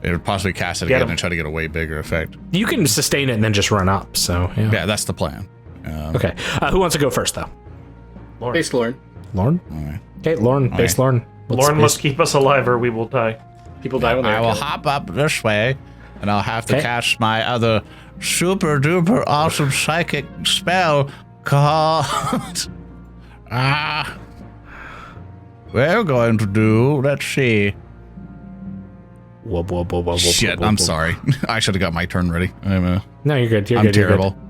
It would possibly cast it again and try to get a way bigger effect. You can sustain it and then just run up. So yeah. Yeah, that's the plan. Okay. Who wants to go first though? Base Lorn. Lorn. Alright. Okay, Lorn. Base Lorn. Lorn must keep us alive or we will die. People die when they're I will killed. hop up this way, and I'll have to Okay. cast my other super duper awesome psychic spell called. We're going to do. Let's see. Whoop, whoop, whoop, whoop, Shit, whoop, I'm whoop. sorry. I should have got my turn ready. No, you're good. You're I'm good. you're terrible. Good.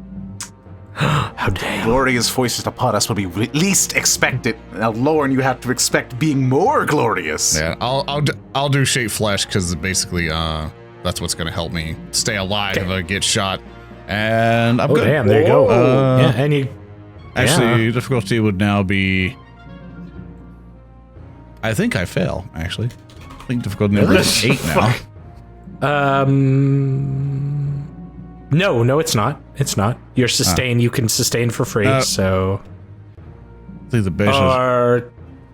How dare you? Glorious voices upon us will be least expected. Now, Lorn, you have to expect being more glorious. Yeah, I'll do shape flesh because basically that's what's gonna help me stay alive if I get shot. And I'm Oh good. damn! There you go. Yeah, and you. Actually, difficulty would now be. I think I fail. Actually, I think difficulty number is 8 now. No, it's not. It's not. You're sustain. You can sustain for free. So. I think the base is.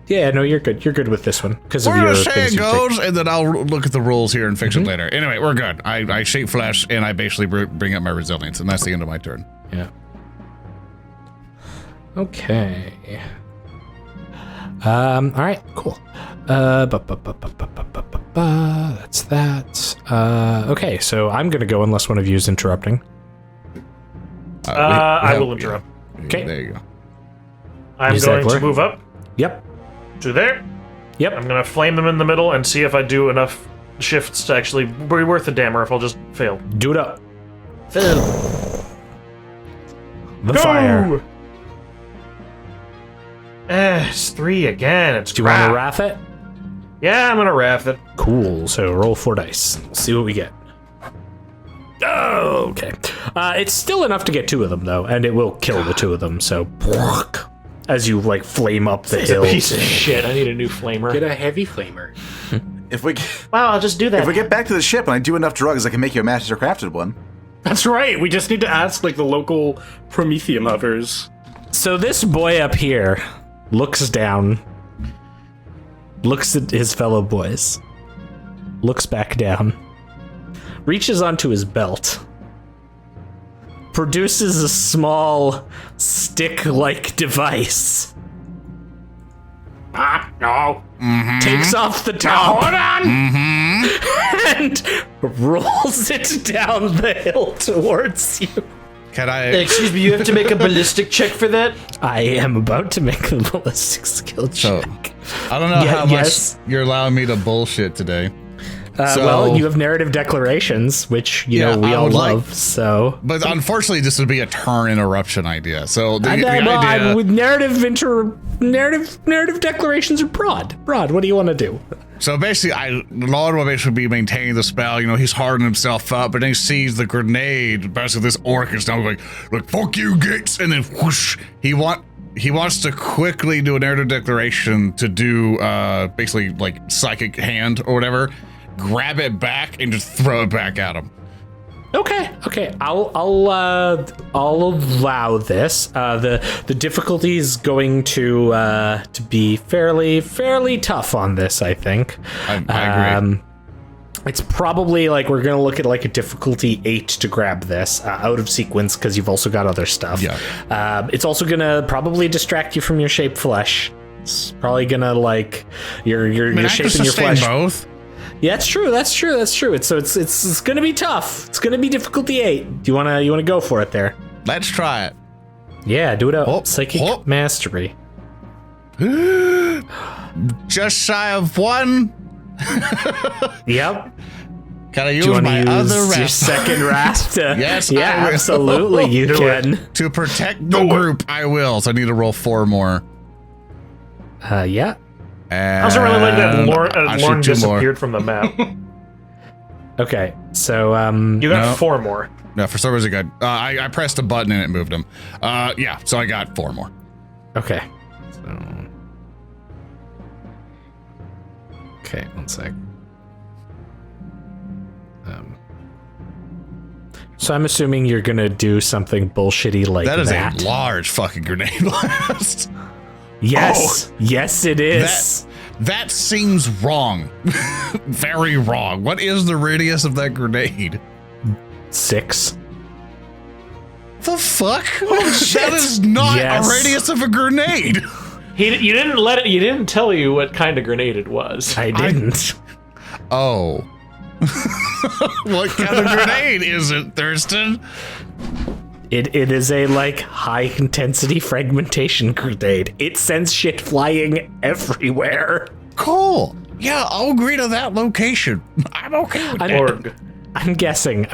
Yeah, no, you're good. You're good with this one because of We're your gonna say things it you take. goes, and then I'll look at the rules here and fix it later. Anyway, we're good. I shape flesh, and I basically bring up my resilience, and that's the end of my turn. Yeah. Okay. All right. Cool. That's that. Okay, so I'm gonna go unless one of you is interrupting. I will interrupt. Okay. There you go. I'm Use going that to glare. move up Yep. to there. Yep. I'm gonna flame them in the middle and see if I do enough shifts to actually be worth a damn, or if I'll just fail. Do it up. Fail. The fire. It's 3 again. It's Do you want to crap. wrath it? Yeah, I'm gonna wrath it. Cool. So roll 4 dice. See what we get. Oh, okay. It's still enough to get 2 of them though, and it will kill the 2 of them. So, as you like flame up the hill. Piece of shit. I need a new flamer. Get a heavy flamer. If we Wow, I'll just do that. if we get back to the ship and I do enough drugs, I can make you a master crafted one. That's right. We just need to ask like the local Prometheum hovers. So this boy up here looks down, looks at his fellow boys, looks back down, reaches onto his belt, produces a small stick-like device, No. takes off the top, Hold on. and rolls it down the hill towards you. Can I? Excuse me, you have to make a ballistic check for that? I am about to make the ballistic skill So, check. I don't know Yeah, how yes. much you're allowing me to bullshit today. Well, you have narrative declarations, which we all love. So, but unfortunately, this would be a turn interruption idea. So the idea with narrative declarations are broad. What do you want to do? So basically, Lorn will basically be maintaining the spell. He's hardening himself up, but then he sees the grenade. Basically, this orc is now like fuck you, Gates, and then whoosh. He wants to quickly do a narrative declaration to do basically like psychic hand or whatever, grab it back and just throw it back at him. Okay. I'll allow this. The difficulty is going to be fairly tough on this, I think. I agree. It's probably like we're gonna look at like a difficulty 8 to grab this out of sequence because you've also got other stuff. Yeah. It's also gonna probably distract you from your shaped flesh. It's probably gonna like you're shaping your flesh. Both. Yeah, that's true. It's gonna be tough. It's gonna be difficulty 8. Do you wanna go for it there? Let's try it. Yeah, do it out. Psychic mastery. Just shy of 1. Yep. Can I use my other wrath? Your second wrath? Yes, yeah, I will. absolutely. You can. To protect the group, I will. So I need to roll 4 more. Yeah. I also really like that Lorn disappeared from the map. Okay, so you got 4 more. No, for some reason I pressed a button and it moved him. Yeah, so I got 4 more. Okay. Okay, one sec. So I'm assuming you're gonna do something bullshitty like that. That is a large fucking grenade blast. Yes, yes, it is. That seems wrong. Very wrong. What is the radius of that grenade? 6. The fuck? Oh, shit. That is not a radius of a grenade. You didn't tell you what kind of grenade it was. I didn't. Oh. What kind of grenade is it, Thurston? It is a high intensity fragmentation grenade. It sends shit flying everywhere. Cool. Yeah, I'll agree to that location. I'm okay with that. I'm guessing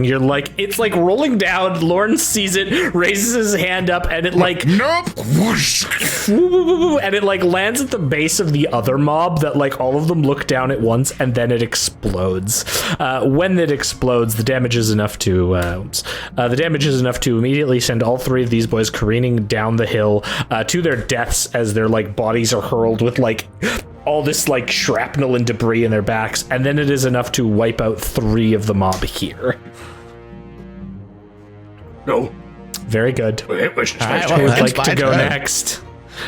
you're it's rolling down. Lorn sees it, raises his hand up, and it nope. Whoosh. And it lands at the base of the other mob that all of them look down at once, and then it explodes. When it explodes, the damage is enough to immediately send all 3 of these boys careening down the hill to their deaths as their bodies are hurled with all this shrapnel and debris in their backs, and then it is enough to wipe out 3 of the mob here. No. Very good. Who would like to go next?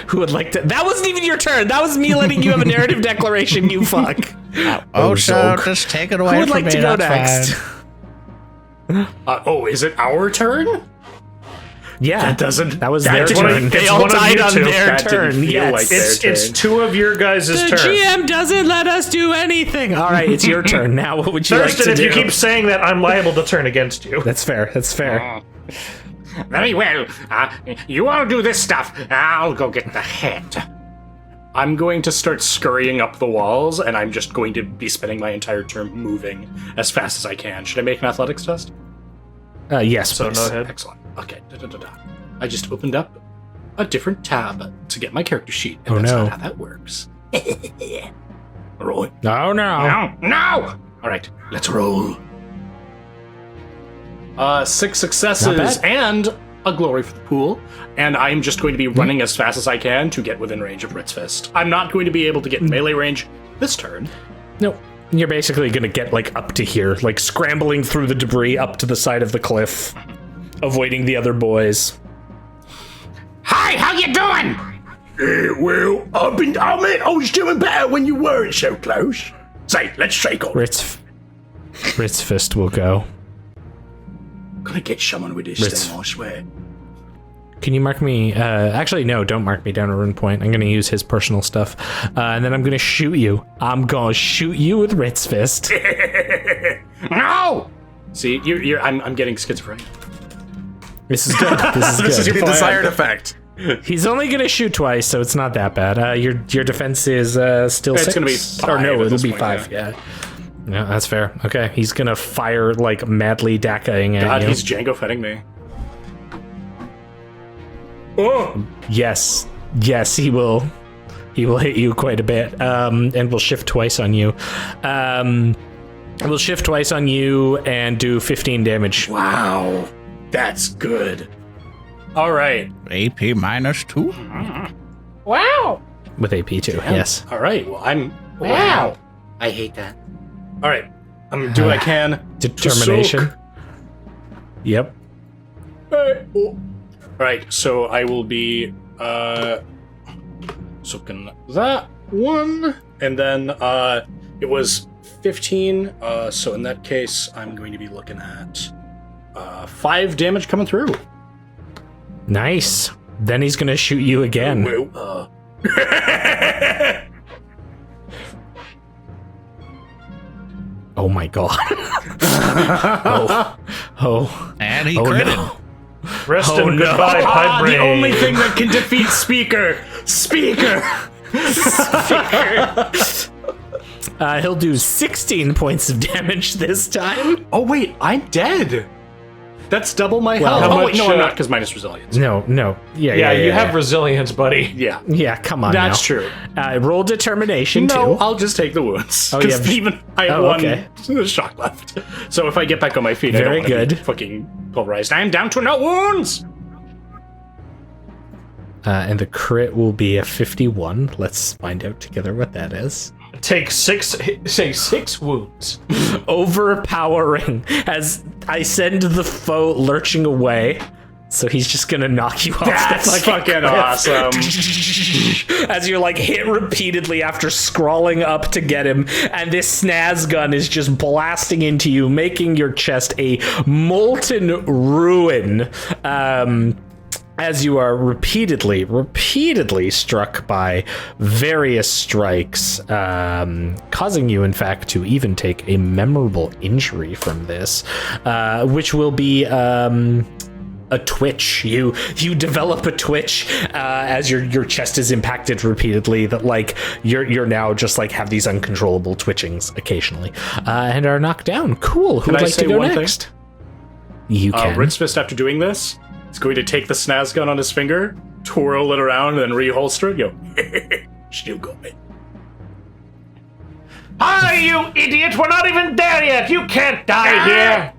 Who would like to? That wasn't even your turn. That was me letting you have a narrative declaration. You fuck. So just take it away. Who would like to go next? Is it our turn? Yeah, that was their turn. They all died on their turn. Yes, it's 2 of your guys' turn. The GM doesn't let us do anything. All right, it's your turn now. What would you like to do? If you keep saying that, I'm liable to turn against you. That's fair. Very well. You all do this stuff. I'll go get the head. I'm going to start scurrying up the walls, and I'm just going to be spending my entire turn moving as fast as I can. Should I make an athletics test? Yes, so please. No head. Excellent. Okay. I just opened up a different tab to get my character sheet, and that's not how that works. Roll. No. No! All right, let's roll. 6 successes and a glory for the pool, and I'm just going to be running as fast as I can to get within range of Rit's Fist. I'm not going to be able to get melee range this turn. Nope. You're basically going to get up to here, scrambling through the debris up to the side of the cliff, avoiding the other boys. Hi, how you doing? Well, I was doing better when you weren't so close. Say, let's shake on. Rit's Fist will go. I'm gonna get someone with this thing, I swear. Can you mark me? Actually, no, don't mark me down a rune point. I'm going to use his personal stuff. And then I'm going to shoot you. I'm going to shoot you with Rit's Fist. No! See, I'm getting schizophrenic. This is good. This is your desired effect. He's only going to shoot twice, so it's not that bad. Your defense is still 6. It's going to be 5. Or no, it'll be 5, yeah. Yeah, that's fair. Okay, he's gonna fire like madly dacking at God, you. he's Jango Fetting me. Oh! Yes, he will. He will hit you quite a bit, and will shift twice on you. We'll shift twice on you and do 15 damage. Wow. That's good. All right. AP -2. Wow. With AP too, yes. All right. Well, Wow. I hate that. All right. I'm going to do what I can. Determination. To soak. Yep. All right. So I will be soaking that one. And then it was 15. So in that case, I'm going to be looking at 5 damage coming through. Nice. Then he's gonna shoot you again. Oh my god. oh. And he critted. No. Rest Oh, and no. goodbye, Pipe Braine. The only thing that can defeat Speaker. He'll do 16 points of damage this time. Oh wait, I'm dead. That's double my Well, health. how Oh wait, much, no, I'm not, because minus resilience. No. Yeah, you have resilience, buddy. Yeah, Yeah, come on that's now. true. Roll determination No, too. I'll just take the wounds. Oh, Because yeah. even I have Oh, one okay. shock left. So if I get back on my feet, I Very don't wanna be good. fucking pulverized. I am down to no wounds. And the crit will be a 51. Let's find out together what that is. Take 6 wounds. Overpowering as I send the foe lurching away. So he's just gonna knock you off That's the fucking awesome. As you're like hit repeatedly after scrawling up to get him, and this snaz gun is just blasting into you, making your chest a molten ruin. As you are repeatedly struck by various strikes, causing you, in fact, to even take a memorable injury from this, which will be a twitch. You develop a twitch as your chest is impacted repeatedly. That like you're now just like have these uncontrollable twitchings occasionally, and are knocked down. Cool. Who would Can I like say to go one thing? next? You can. Ritz Fist, after doing this, is going to take the snaz gun on his finger, twirl it around, and then reholster it. Go, still going. Hi, you idiot! We're not even there yet! You can't die here!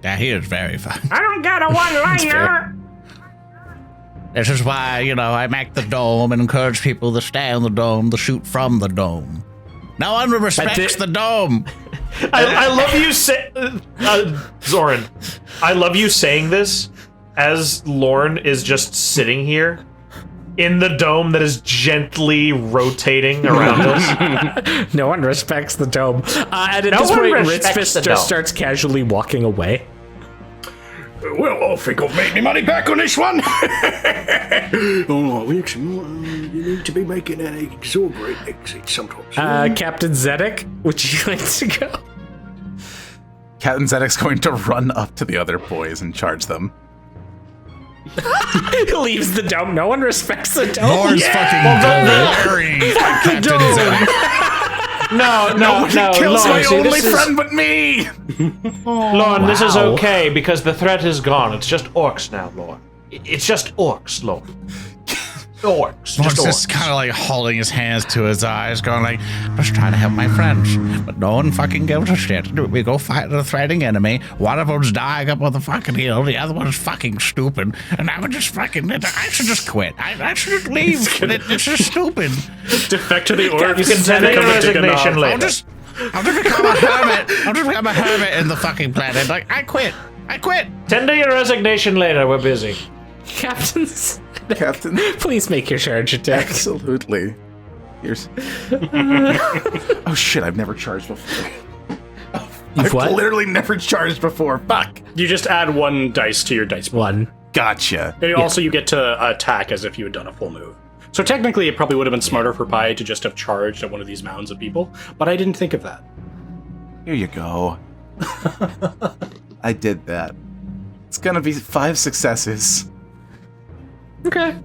Yeah, he is very fun. I don't got a one-liner. This is why, I make the dome and encourage people to stay in the dome, to shoot from the dome. No one respects the dome. I love you Zoran. I love you saying this as Lorn is just sitting here in the dome that is gently rotating around us. No one respects the dome. And at No this one point, respects Ritzfist the just dome. starts casually walking away. Well, I think I've made me money back on this one. Oh, you need to be making an exorbitant exit sometimes. Captain Zedek, would you like to go? Captain Zedek's going to run up to the other boys and charge them. He leaves the dome. No one respects the dome. Lorn's fucking glaring at Captain Zedek. No, Kills Lorn, my see, only this is- friend but me! Lorn, this is Wow. okay because the threat is gone. It's just orcs now, Lorn. It's just orcs, Lorn. Orcs. Lorn's Just just orcs. kind of like holding his hands to his eyes, going like, just trying to help my friends. But no one fucking gives a shit. We go fight a threatening enemy. One of them's dying up on the fucking hill. The other one's fucking stupid. And I would just fucking, I should just quit. I should leave. It's just stupid. Defect to the orcs. You can send in your Become a resignation Diganoff. later. I'll just become a hermit. I'll just become a hermit in the fucking planet. Like, I quit. Tender your resignation later. We're busy. Captain Zedek, Captain, please make your charge attack. absolutely. Here's. Oh shit! I've never charged before. I've what? literally never charged before. Fuck. You just add 1 dice to your dice pool. One. Gotcha. And also, you get to attack as if you had done a full move. So technically, it probably would have been smarter for Pi to just have charged at one of these mounds of people, but I didn't think of that. Here you go. I did that. It's gonna be 5 successes. Okay.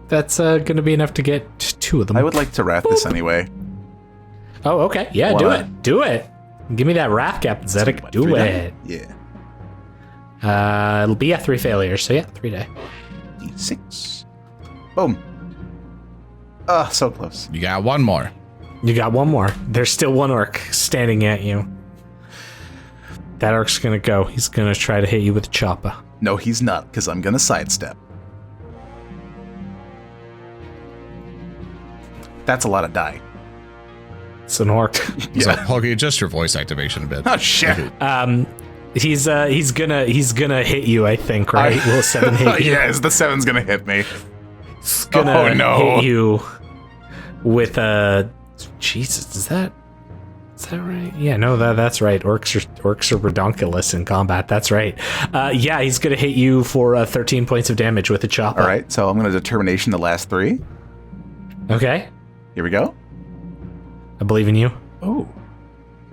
That's gonna be enough to get 2 of them. I would like to wrap this anyway. Oh, okay. Yeah, Why do not? it. Do it. Give me that wrath, Captain Zedek. Do it. Yeah. It'll be 3 failures. So yeah, 3 die. D6. Boom. Oh, so close. You got one more. You got one more. There's still one orc standing at you. That orc's gonna go. He's gonna try to hit you with a chopper. No, he's not, because I'm going to sidestep. That's a lot of die. It's an orc. So, Hulky, adjust your voice activation a bit. Oh, shit. He's gonna hit you, I think, right? Will 7 hit you? Yes, the 7's going to hit me. It's gonna no. hit you with a... Jesus, is that right? Yeah, no, that's right. Orcs are redonkulous in combat. That's right. Yeah, he's gonna hit you for 13 points of damage with a chopper. All right, so I'm going to determination the last 3. Okay. Here we go. I believe in you. Oh.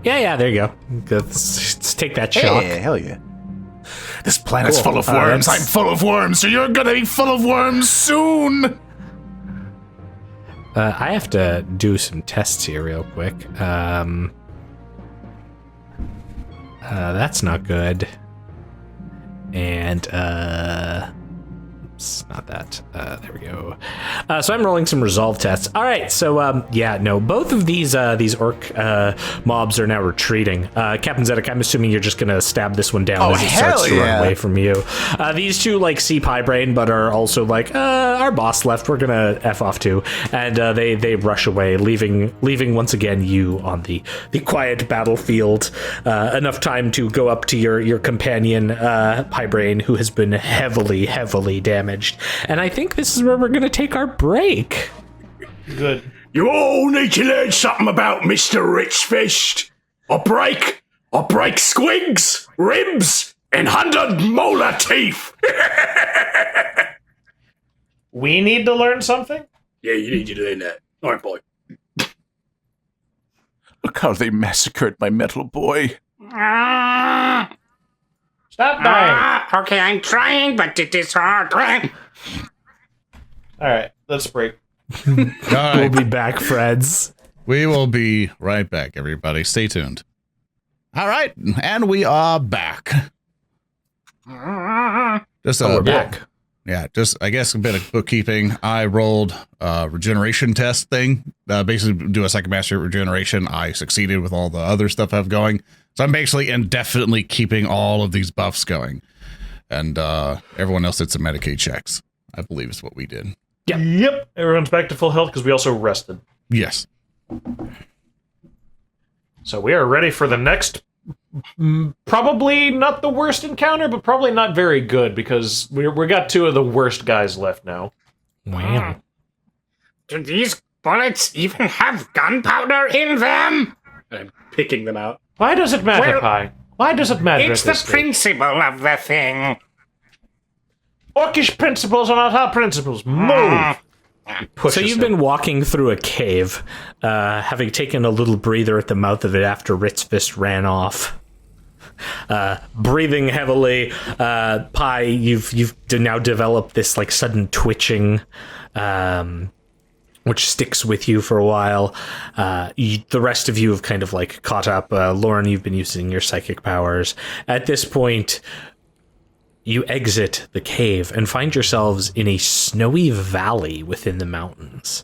Yeah, there you go. Let's take that shock. Hey, hell yeah. This planet's Cool. full of worms. That's- I'm full of worms, so you're going to be full of worms soon. I have to do some tests here real quick. That's not good. And, oops, not that. There we go. So I'm rolling some resolve tests. All right, so, yeah, no, both of these orc mobs are now retreating. Captain Zedek, I'm assuming you're just gonna stab this one down as it starts to run away from you. These two, like, see Braine, but are also like, our boss left, we're gonna F off too. And they rush away, leaving once again you on the quiet battlefield. Enough time to go up to your companion, Braine, who has been heavily damaged. And I think this is where we're gonna take our break. Good. You all need to learn something about Mr. Richfist. I break squigs, ribs, and 100 molar teeth. We need to learn something? Yeah, you need to learn that. All right, boy. Look how they massacred my metal boy. Stop dying. Okay, I'm trying, but it is hard. All right, let's break. All We'll right. be back, friends. We will be right back, everybody. Stay tuned. All right, and we are back. Just We're back. Yeah, just I guess a bit of bookkeeping. I rolled a regeneration test thing. Basically, do a second master regeneration. I succeeded with all the other stuff I have going. So I'm basically indefinitely keeping all of these buffs going, and everyone else did some Medicaid checks. I believe is what we did. Yep. Everyone's back to full health because we also rested. Yes. So we are ready for the next, probably not the worst encounter, but probably not very good because we got 2 of the worst guys left now. Wow. Do these bullets even have gunpowder in them? I'm picking them out. Why does it matter, Well, Pi? Why does it matter? It's at the this stage? principle of the thing. Orcish principles are not our principles. Move. So you've been walking through a cave, having taken a little breather at the mouth of it after Ritzfist ran off. Breathing heavily, Pi, you've now developed this like sudden twitching, which sticks with you for a while. The rest of you have kind of like caught up. Lorn, you've been using your psychic powers. At this point, you exit the cave and find yourselves in a snowy valley within the mountains.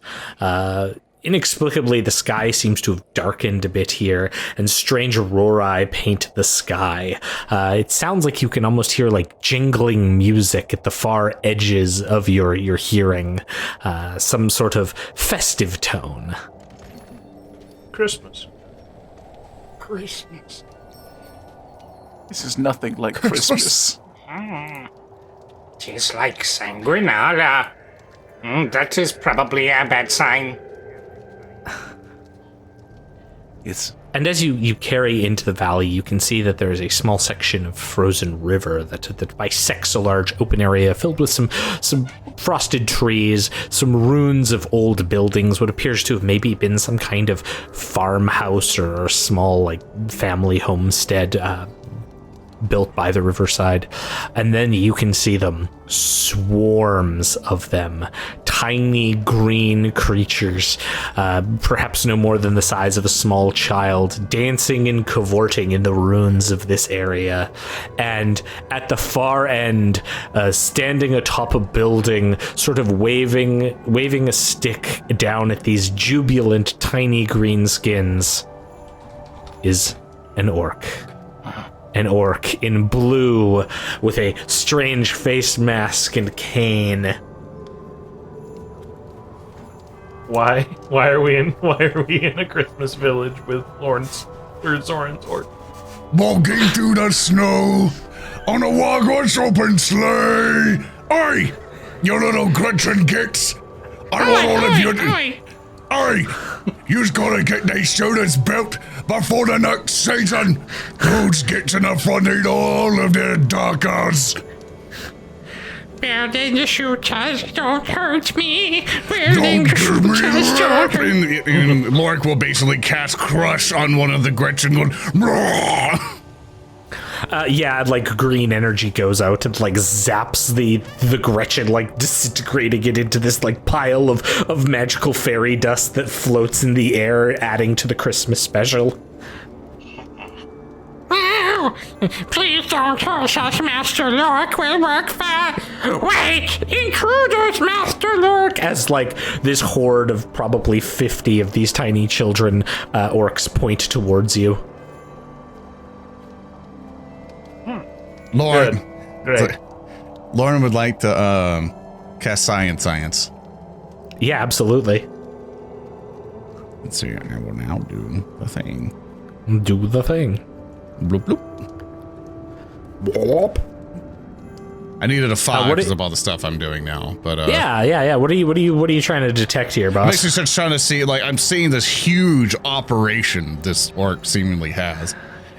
Inexplicably, the sky seems to have darkened a bit here, and strange aurorae paint the sky. It sounds like you can almost hear like jingling music at the far edges of your hearing, some sort of festive tone. Christmas. Christmas. This is nothing like Christmas. Tis like sanguinala. That is probably a bad sign. It's And as you carry into the valley, you can see that there is a small section of frozen river that bisects a large open area filled with some frosted trees, some ruins of old buildings, what appears to have maybe been some kind of farmhouse or small like family homestead built by the riverside. And then you can see them, swarms of them, tiny green creatures, perhaps no more than the size of a small child, dancing and cavorting in the ruins of this area. And at the far end, standing atop a building, sort of waving a stick down at these jubilant tiny green skins, is an orc. An orc in blue with a strange face mask and cane. Why are we in a Christmas village with Zoran's orc? Walking through the snow on a wagwash open sleigh. Oi, you little Gretchen gits. I want all of you. Oi, you's gotta get these students built before the next season. Those gits in the front need all of their darkers. Building the shooters, don't hurt me. Don't give me that. And Lork will basically cast Crush on one of the Gretchen going, "Brrr." Like green energy goes out and like zaps the Gretchen, like disintegrating it into this like pile of magical fairy dust that floats in the air, adding to the Christmas special. Oh, please don't hurt us, Master Lork. We'll work fast. Wait, intruders, Master Lork. As like this horde of probably 50 of these tiny children orcs point towards you. Lorn. Great. Lorn would like to cast Science. Yeah, absolutely. Let's see. I will now do the thing. Do the thing. Bloop bloop. Bloop. I needed a 5 because of all the stuff I'm doing now, but Yeah. What are you trying to detect here, boss? basically just trying to see, like, I'm seeing this huge operation this orc seemingly has,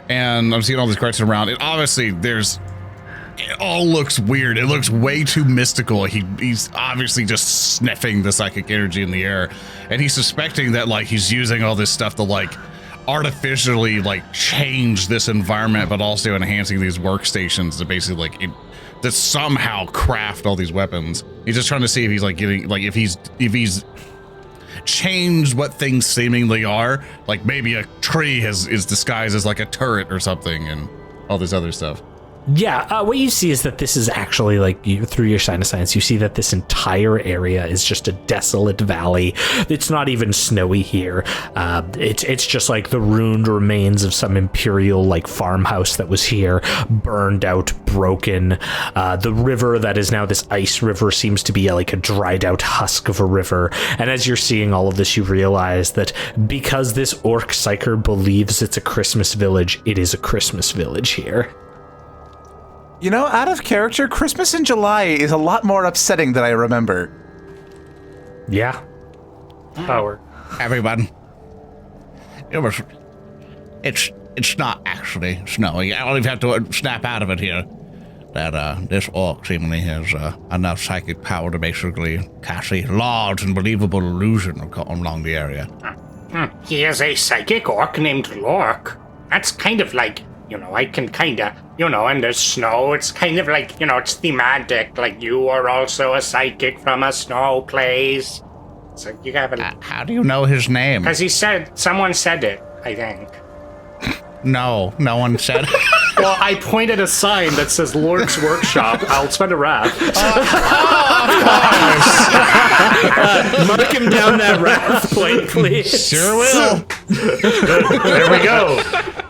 and I'm seeing all these creatures around. It obviously it all looks weird. It looks way too mystical. He's obviously just sniffing the psychic energy in the air, and he's suspecting that like he's using all this stuff to like artificially like change this environment, but also enhancing these workstations to basically like to somehow craft all these weapons. He's just trying to see if he's like getting like if he's changed what things seemingly are, like maybe a tree is disguised as like a turret or something, and all this other stuff. Yeah, what you see is that this is actually, like, through your sign of science, you see that this entire area is just a desolate valley. It's not even snowy here. It's just like the ruined remains of some imperial, like, farmhouse that was here, burned out, broken. The river that is now this ice river seems to be like a dried out husk of a river. And as you're seeing all of this, you realize that because this orc psyker believes it's a Christmas village, it is a Christmas village here. You know, out of character, Christmas in July is a lot more upsetting than I remember. Yeah. Power. Everyone. It's not actually snowy. I don't even have to snap out of it here. That this orc seemingly has enough psychic power to basically cast a large and believable illusion along the area. He is a psychic orc named Lork. That's kind of like, I can kind of, and there's snow. It's kind of like, it's thematic. Like you are also a psychic from a snow place. So you have a... How do you know his name? Because someone said it, I think. No one said it. Well, I pointed a sign that says Lork's Workshop. I'll spend a wrath. Mark him down that wrath point, please. Sure will. There we go.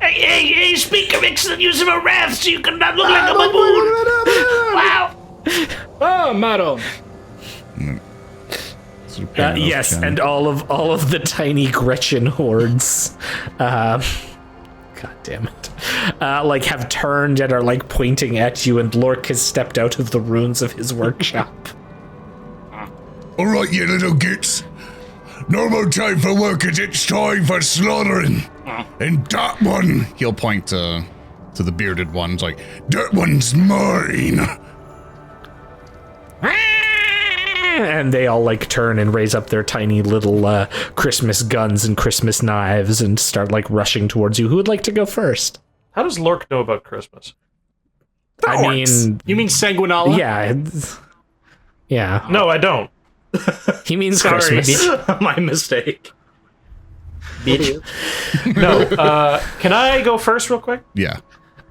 Hey, Speaker Mixon, use him a wrath so you can not look like a baboon. Wow. Oh, madam. Yes, and all of the tiny Gretchen hordes, God damn it, have turned and are like pointing at you, and Lork has stepped out of the ruins of his workshop. All right, you little gits. No more time for workers, it's time for slaughtering. And that one, He'll point to the bearded ones, like, that one's mine. And they all like turn and raise up their tiny little Christmas guns and Christmas knives and start like rushing towards you. Who would like to go first? How does Lork know about Christmas? I mean, You mean Sanguinala? yeah. No, I don't. He means Sorry, Christmas. my mistake. No. Can I go first real quick? Yeah.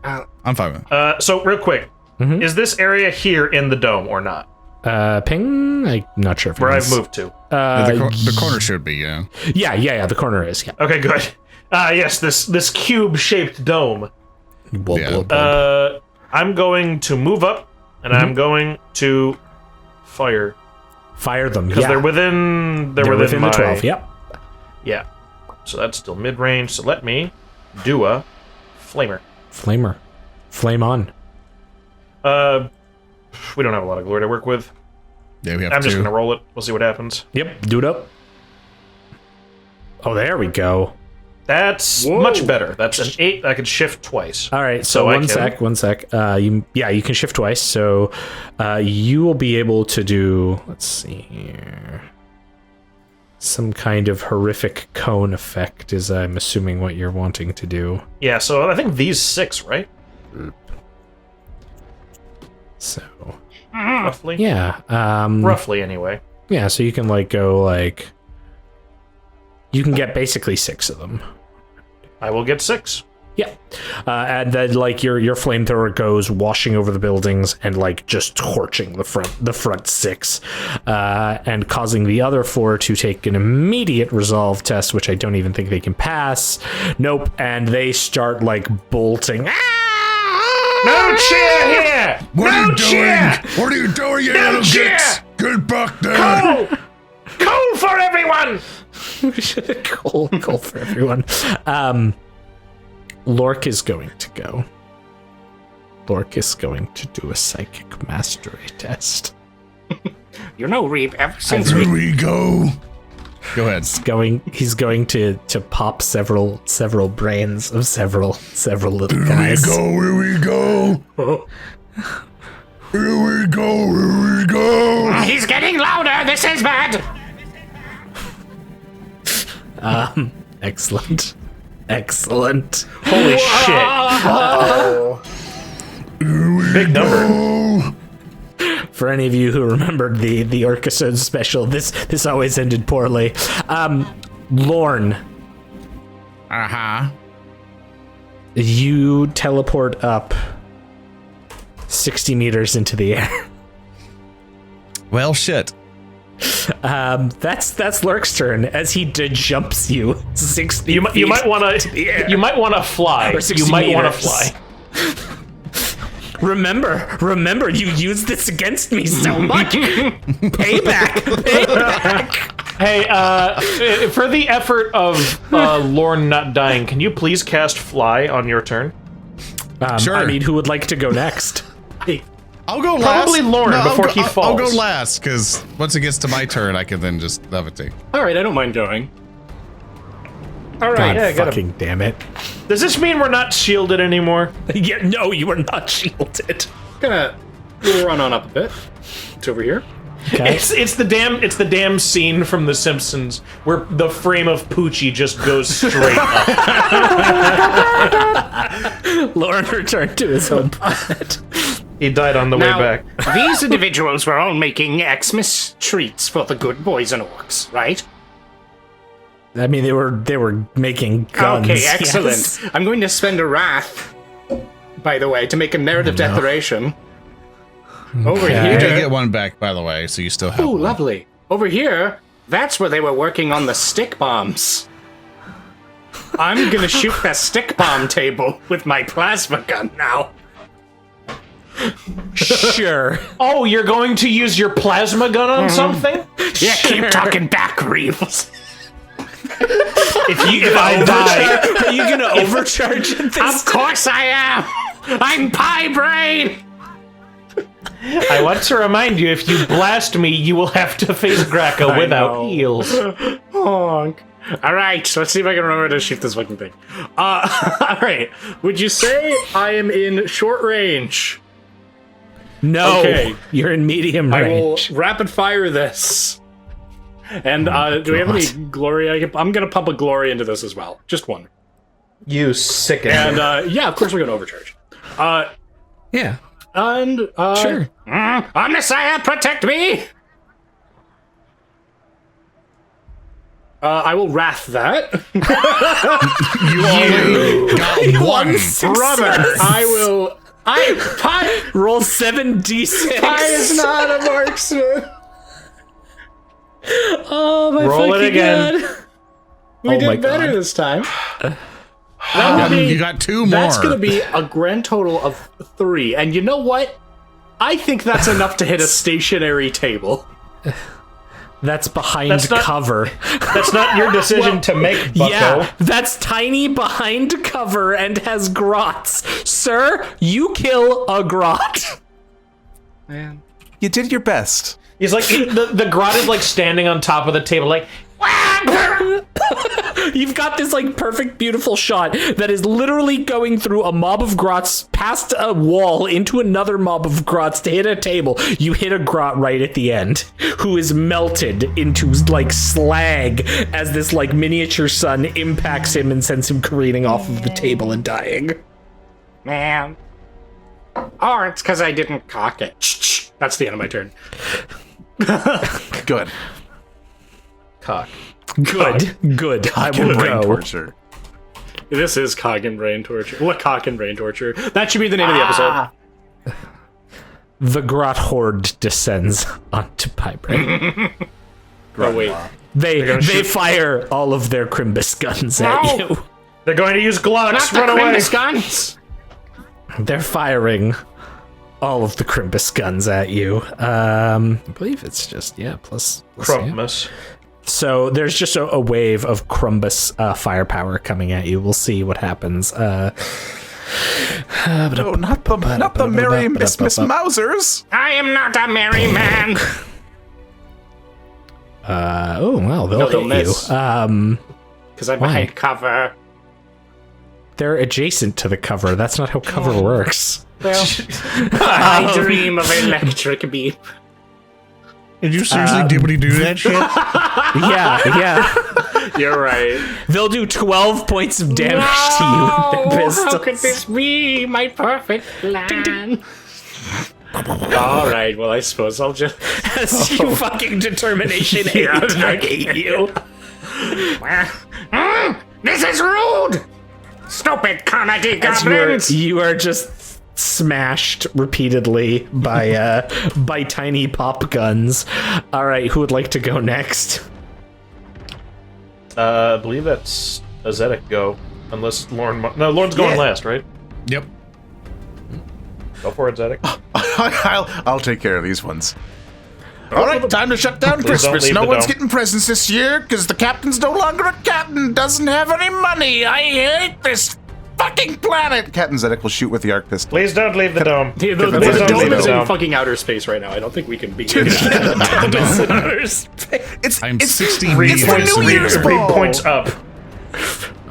I'm fine with it. So real quick, is this area here in the dome or not? Ping? I'm not sure if Where it I've is. moved to. The corner should be, yeah. Yeah, the corner is, yeah. Okay, good. Yes, this cube-shaped dome. Yeah. I'm going to move up, and I'm going to fire. Fire them, Because yeah. they're within within my, the 12, yep. Yeah. So that's still mid-range, so let me do a flamer. Flamer. Flame on. We don't have a lot of glory to work with. Yeah, we have I'm just two. gonna roll it. We'll see what happens. Yep, do it up. Oh, there we go. That's much better. That's an 8. I could shift twice. All right, so I one can- sec. You can shift twice, so you will be able to do, let's see here, some kind of horrific cone effect is, I'm assuming, what you're wanting to do. Yeah, so I think these 6, right? So, Roughly? yeah. Roughly, anyway. Yeah, so you can, you can get basically 6 of them. I will get 6. Yeah, and then your flamethrower goes washing over the buildings and just torching the front 6, and causing the other 4 to take an immediate resolve test, which I don't even think they can pass. Nope, and they start bolting. No cheer here! What are no you cheer! doing? What are you doing, you No little cheer! gits? Get back there! Coal! Coal for everyone! Cool for everyone. Lork is going to go. Lork is going to do a psychic mastery test. You know, Reeb, ever since Here we go. Go ahead. He's going to pop several brains of several little Here guys. we go. Here we go. he's getting louder, this is bad. Excellent. Holy shit. Big number. For any of you who remembered the Orcasode special, this always ended poorly. Lorn, Uh-huh. you teleport up 60 meters into the air. Well, shit. That's Lurk's turn as he jumps you 60 You feet might want into the air. to fly. Or 60 You might want to meters. fly. Remember, you used this against me so much. Payback. Hey, for the effort of Lorn not dying, can you please cast fly on your turn? Sure. I mean, who would like to go next? I'll go last. Probably Lorn before he I'll falls. go last, because once it gets to my turn, I can then just levitate. All right, I don't mind going. All right, God yeah, fucking damn it. Does this mean we're not shielded anymore? Yeah, no, you are not shielded. Gonna run on up a bit. It's over here. Okay. It's the damn scene from The Simpsons where the frame of Poochie just goes straight up. Lauren returned to his own planet. He died on the Now, way back. these individuals were all making Xmas treats for the good boys and orcs, right? I mean, they were making guns. Okay, excellent. yes. I'm going to spend a wrath, by the way, to make a narrative declaration. Over You here. did get one back, by the way, so you still have Ooh, one. lovely. Over here, that's where they were working on the stick bombs. I'm gonna shoot that stick bomb table with my plasma gun now. Sure. Oh, you're going to use your plasma gun on something? Yeah, keep talking back, Reeves. If I die, Are you gonna overcharge at this? Of course I am. I'm Braine. I want to remind you, if you blast me, you will have to face Graca without know. heals. Honk. All right, so let's see if I can remember to shoot this fucking thing. All right. Would you say I am in short range? No. Okay. You're in medium I will range. rapid fire this. And do we have any glory? I'm gonna pump a glory into this as well. Just one. You sick And yeah, of course we're gonna overcharge. Yeah. And Sure. Omnissiah, protect me. I will wrath that. You only got one. Brother, I will... Pie Roll 7d6. is not a marksman. Oh my Roll it fucking again. god. We Oh my did better God. this time. That will be, You got 2 more. that's going to be a grand total of 3. And you know what? I think that's enough to hit a stationary table. That's behind That's not- cover. That's not your decision to make, bucko. Yeah, that's tiny behind cover and has grots. Sir, you kill a grot. Man. You did your best. He's like, the grot is like standing on top of the table, like, You've got this like perfect, beautiful shot that is literally going through a mob of grots past a wall into another mob of grots to hit a table. You hit a grot right at the end, who is melted into like slag as this like miniature sun impacts him and sends him careening off of the table and dying. Man. Or it's because I didn't cock it. Shh. That's the end of my turn. Good. cock. Good. I will Brain go. torture. This is cock and brain torture. What cock and brain torture? That should be the name of the episode. The grot horde descends onto Braine. Oh, wait. They fire all of their Crimbus guns at you. They're going to use Glocks. Not the Run away. Crimbus guns! They're firing all of the Crimbus guns at you. I believe it's just, plus yeah. Crumpmus. So there's just a wave of Crumbus firepower coming at you. We'll see what happens. No, not the merry Miss Mausers. I am not a merry man. Well, they'll they'll hit miss. you. Because I'm behind cover. They're adjacent to the cover. That's not how cover works. Well, I dream of electric beep. Did you seriously do that shit? Yeah. You're right. They'll do 12 points of damage to you with their pistols. How could this be my perfect plan? Alright, well, I suppose I'll just... As you fucking determination target you. This is rude! Stupid comedy goblins! You are just smashed repeatedly by tiny pop guns. All right, who would like to go next? I believe that's a Zedek go. Unless Lorn... No, Lorn's going last, right? Yep. Go for it, Zedek. I'll take care of these ones. All right, time to shut down Please don't Christmas. leave No the one's dome. getting presents this year because the captain's no longer a captain. Doesn't have any money. I hate this fucking planet. Captain Zedek will shoot with the arc pistol. Please don't leave the dome. The Please don't leave dome the is in dome. fucking outer space right now. I don't think we can beat it. I'm 60 It's meters. the New Year's Reeb ball. points up.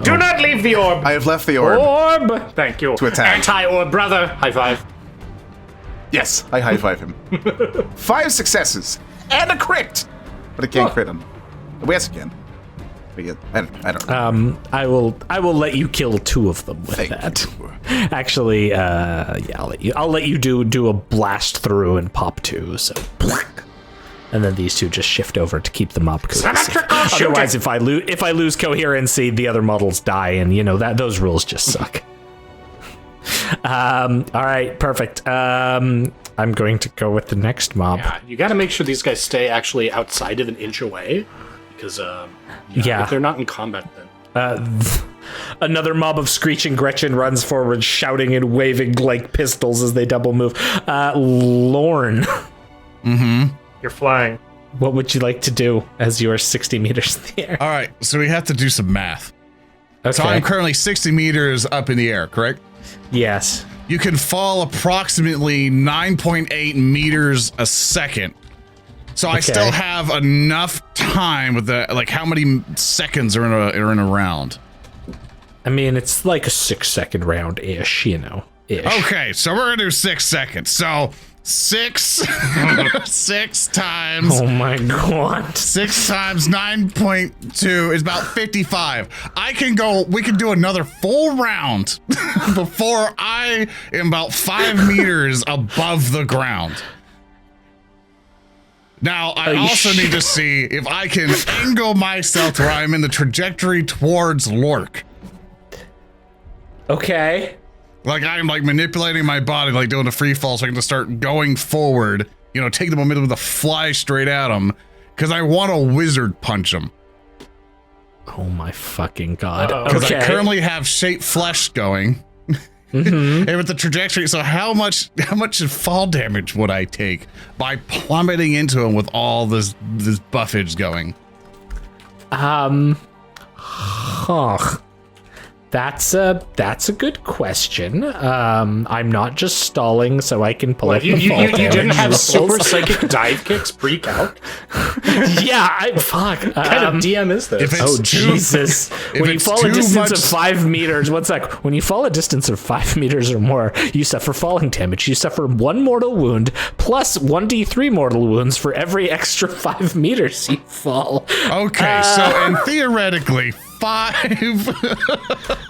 Do not leave the orb. I have left the orb Orb! Thank you. to attack. Anti-orb, brother. High five. Yes, I high five him. 5 successes and a crit, but it can't crit him. Yes, it can. I don't know. I will let you kill 2 of them with Thank that. you. Actually, I'll let you do a blast through and pop 2. So, and then these 2 just shift over to keep the mob cohesive. Symmetrical shooting. Otherwise, if I lose coherency, the other models die, and those rules just suck. All right, perfect. I'm going to go with the next mob. Yeah, you gotta make sure these guys stay actually outside of an inch away. Because, if they're not in combat then. Another mob of Screeching Gretchen runs forward, shouting and waving like pistols as they double move. Lorn, You're flying. what would you like to do as you are 60 meters in the air? All right, so we have to do some math. So Okay. I'm currently 60 meters up in the air, correct? Yes. You can fall approximately 9.8 meters a second. So I still have enough time with the, like, how many seconds are in a round? I mean, it's like a 6-second round-ish, ish. Okay, so we're gonna do 6 seconds. So 6 times Oh my god. 6 times 9.2 is about 55. We can do another full round before I am about 5 meters above the ground. Now, I also need to see if I can angle myself where I'm in the trajectory towards Lork. Okay. Like I'm like manipulating my body, like doing a free fall, so I can just start going forward. You know, take the momentum to fly straight at him, because I want to wizard punch him. Oh my fucking god. Because I currently have shape flesh going. And with the trajectory, so how much fall damage would I take by plummeting into him with all this buffage going? That's a good question. I'm not just stalling so I can pull up the fall You damage didn't have rolls. super psychic dive kicks pre-calc? Yeah, fuck. What kind of DM is this? Jesus. When you it's fall a too distance much- of 5 meters, one sec. When you fall a distance of 5 meters or more, you suffer falling damage. You suffer 1 mortal wound plus 1d3 mortal wounds for every extra 5 meters you fall. Okay, so and theoretically, 5.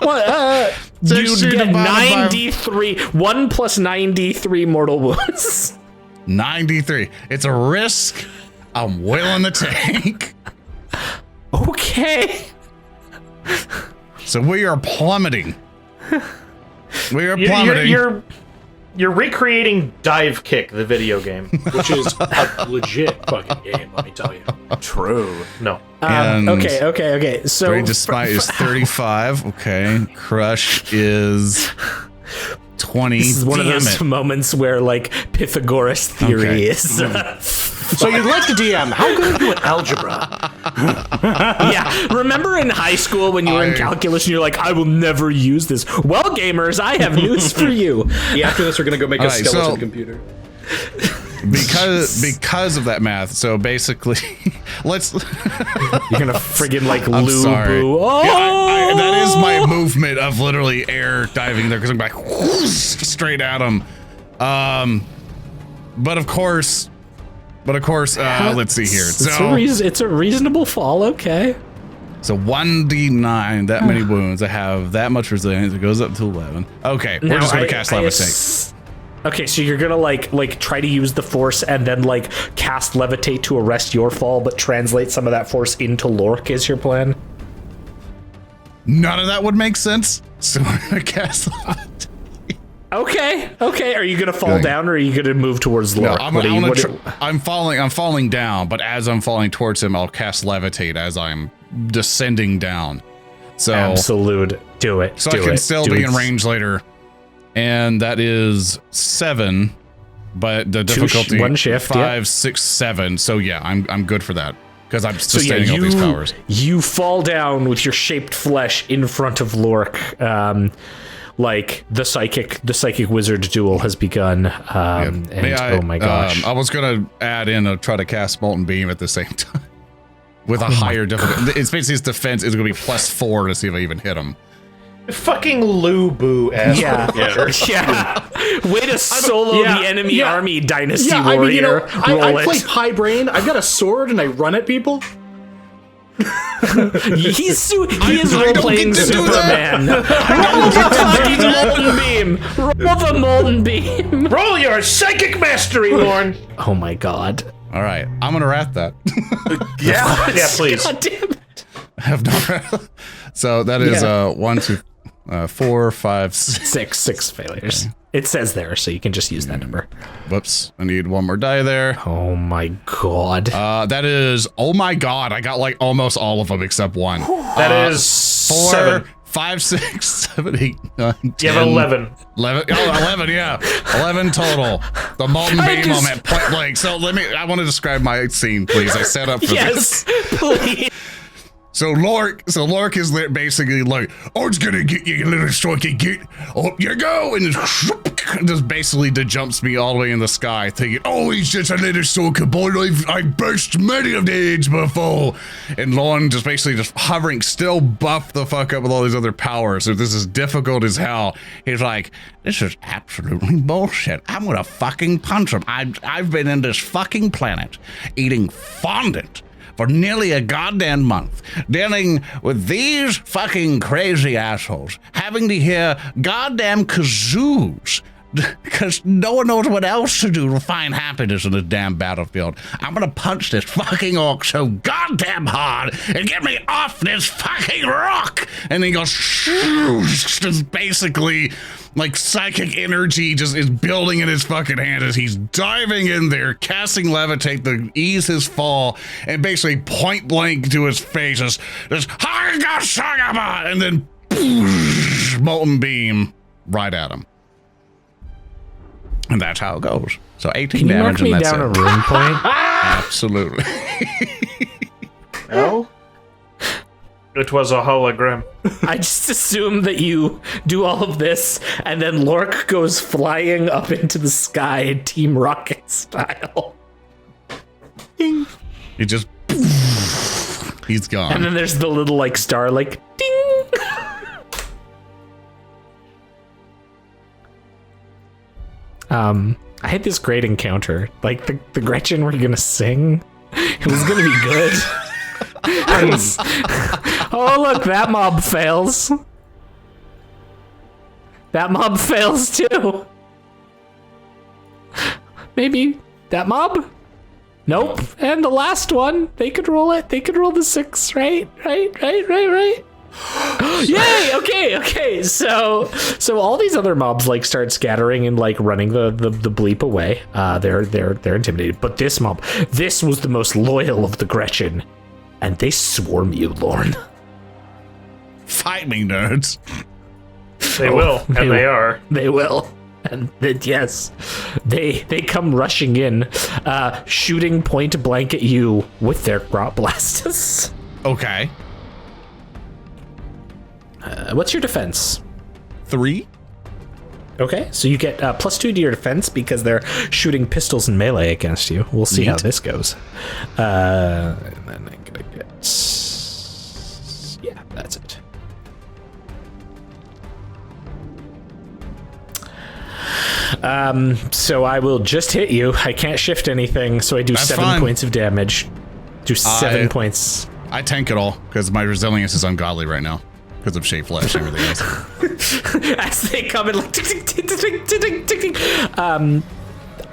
Well, So you shoot get divided by- 9d3, 1 plus 9d3 mortal wounds. 93. It's a risk I'm willing to take. Okay. So we are plummeting. We are plummeting. You're recreating Dive Kick, the video game. Which is a legit fucking game, let me tell you. True. No. And Okay. So Braine Despite is 35. Okay. Crush is 20. this is one of those moments where like Pythagoras theory Okay. is. So you'd like to DM, how good are you at algebra? Yeah. Remember in high school when you were in calculus and you're like, I will never use this. Well, gamers, I have news for you. Yeah, after this we're gonna go make a Alright, skeleton so- computer. Because of that math. So basically, let's. You're gonna friggin' like I'm Lou sorry. Boo. Oh! Yeah, that is my movement of literally air diving there because I'm like whoosh, straight at him. But of course, let's see here. It's a reasonable fall. Okay. So 1d9, that many wounds. I have that much resilience. It goes up to 11. Okay, we're just gonna cast levitate. Okay, so you're gonna like try to use the force and then like cast levitate to arrest your fall, but translate some of that force into Lork is your plan? None of that would make sense. So we're gonna cast levitate. Okay. Are you gonna fall down or are you gonna move towards No, Lork? I'm falling down, but as I'm falling towards him, I'll cast levitate as I'm descending down. So Absolute. Do it. So do I can it. still do be it. in range later. And that is 7, but the difficulty one shift, 5, 6, 7. So yeah, I'm good for that because I'm sustaining all these powers. You fall down with your shaped flesh in front of Lork. Like the psychic wizard duel has begun. And oh my gosh. I was gonna add in try to cast Molten Beam at the same time with a higher difficulty. It's basically his defense is gonna be +4 to see if I even hit him. Fucking Lou Boo ass. Yeah. Way to solo the enemy army, Dynasty I Warrior. mean, you know, I Roll play it. Pie Braine, I've got a sword and I run at people. He is I role don't playing get to do Superman. Roll the fucking molten beam. Roll the molten beam. Roll your psychic mastery, Lorn. Oh my god. All right, I'm gonna rat that. Yeah. Yeah, please. God damn it. I have no. So that is 1, 2, 4, 5, 6. Six failures. It says there, so you can just use that number. Whoops! I need one more die there. Oh my god. That is. Oh my god! I got like almost all of them except one. That is 4, 7. 5, 6, 7, 8, 9, 10. You have 11. 11. Oh, 11. Yeah, 11 total. The molten beam on at point blank. So I want to describe my scene, please. I set up for Yes, this. please. So Lork is basically like, oh, it's gonna get you, you little stroky git. Up you go, and just basically jumps me all the way in the sky, thinking, oh, he's just a little stroker boy. I've burst many of the age before. And Lorn just basically just hovering, still buffed the fuck up with all these other powers. So this is difficult as hell. He's like, this is absolutely bullshit. I'm gonna fucking punch him. I've been in this fucking planet eating fondant for nearly a goddamn month, dealing with these fucking crazy assholes, having to hear goddamn kazoos because no one knows what else to do to find happiness in this damn battlefield. I'm gonna punch this fucking orc so goddamn hard and get me off this fucking rock. And then he goes, just basically like psychic energy just is building in his fucking hand as he's diving in there, casting levitate to ease his fall, and basically point blank to his face just and then molten beam right at him. And that's how it goes. So 18 damage and that's down it. a rune point? Absolutely. No? It was a hologram. I just assume that you do all of this, and then Lork goes flying up into the sky, Team Rocket style. Ding. He just... He's gone. And then there's the little, like, star, like, ding! I had this great encounter. Like, the Gretchen we're gonna sing, it was gonna be good. Oh, look, that mob fails. That mob fails, too. Maybe that mob? Nope. And the last one, they could roll it. They could roll the 6, right? Right. Yay! Okay. So all these other mobs like start scattering and like running the bleep away. They're intimidated. But this mob, this was the most loyal of the Gretchen, and they swarm you, Lorn. Fight me, nerds. They will, and they are. They will. And yes, they come rushing in, shooting point blank at you with their Grot Blastus. Okay. What's your defense? 3. Okay, so you get +2 to your defense because they're shooting pistols and melee against you. We'll see how this goes. And then I'm gonna get... Yeah, that's it. So I will just hit you. I can't shift anything, so I do That's 7 fine. points of damage. Do 7 points. I tank it all because my resilience is ungodly right now because of Shape Flesh and everything else. As they come in, like, tick, tick, tick, tick, tick, tick, tick.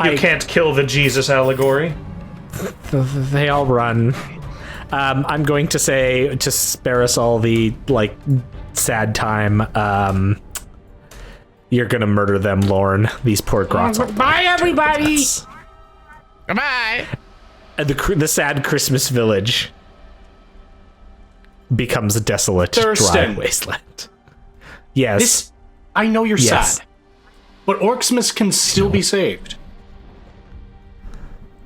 You can't kill the Jesus allegory. They all run. I'm going to say, to spare us all the, like, sad time, you're gonna murder them, Lorn. These poor grots. Bye, everybody. Goodbye. And the sad Christmas village becomes a desolate, dry Thurston. wasteland. Yes. I know you're Yes. sad, but Orcsmith can still be saved.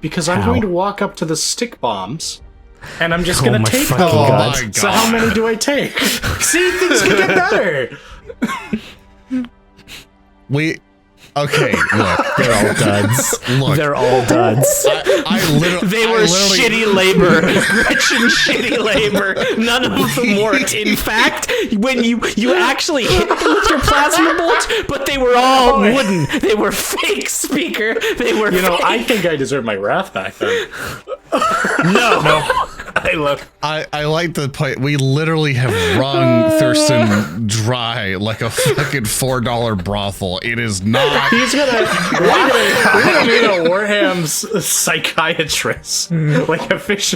Because I'm How? going to walk up to the stick bombs, and I'm just Oh going my to take them. fucking Oh God. my god. So how many do I take? See, things can get better. Okay, look. They're all duds. Look. They're all duds. I literally... They were shitty labor. Gretchen shitty labor. None of them worked. In fact, when you actually hit them with your plasma bolt, but they were all wooden. They were fake, Speaker. They were fake. I think I deserve my wrath back then. No. Hey, look. I like the point. We literally have wrung Thurston dry like a fucking $4 brothel. It is not. We're gonna need a WarHams psychiatrist, like a fish.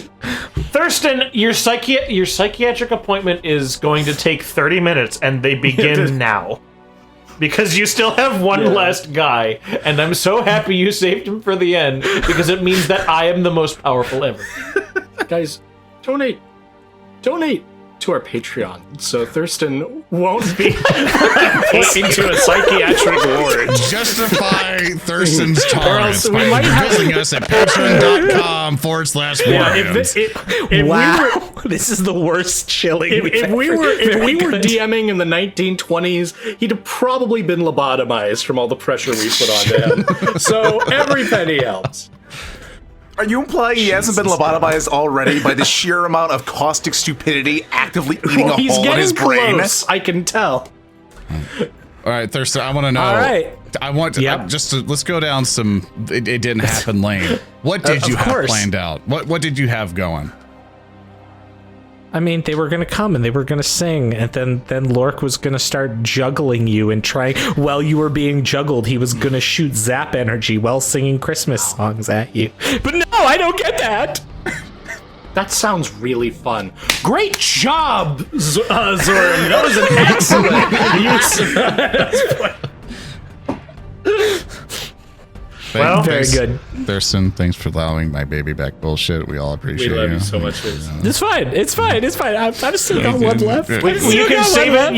Thurston, your psychiatric appointment is going to take 30 minutes, and they begin now. Because you still have one last guy, and I'm so happy you saved him for the end, because it means that I am the most powerful ever. Guys, donate to our Patreon, so Thurston won't be put into a psychiatric ward. Justify Thurston's tolerance else we by might have- visiting us at patreon.com/warhams. If Wow. This is the worst chilling. if we were DMing in the 1920s, he'd have probably been lobotomized from all the pressure we put onto him. So every penny helps. Are you implying he hasn't been lobotomized already by the sheer amount of caustic stupidity actively eating a He's hole in getting his brain? close, I can tell. All right, Thurston, I want to know. All right. I want to let's go down some. It didn't happen lane. What did you have course. planned out? What did you have going? I mean, they were going to come and they were going to sing, and then Lork was going to start juggling you and try. While you were being juggled, he was going to shoot zap energy while singing Christmas songs at you. But no, I don't get that. That sounds really fun. Great job, Zoran. That was an excellent use. Well, very good. Thurston, thanks for allowing my baby back bullshit. We all appreciate We love you you so much. Fizz. It's fine. It's fine. It's fine. I've still got one left. You You can save it.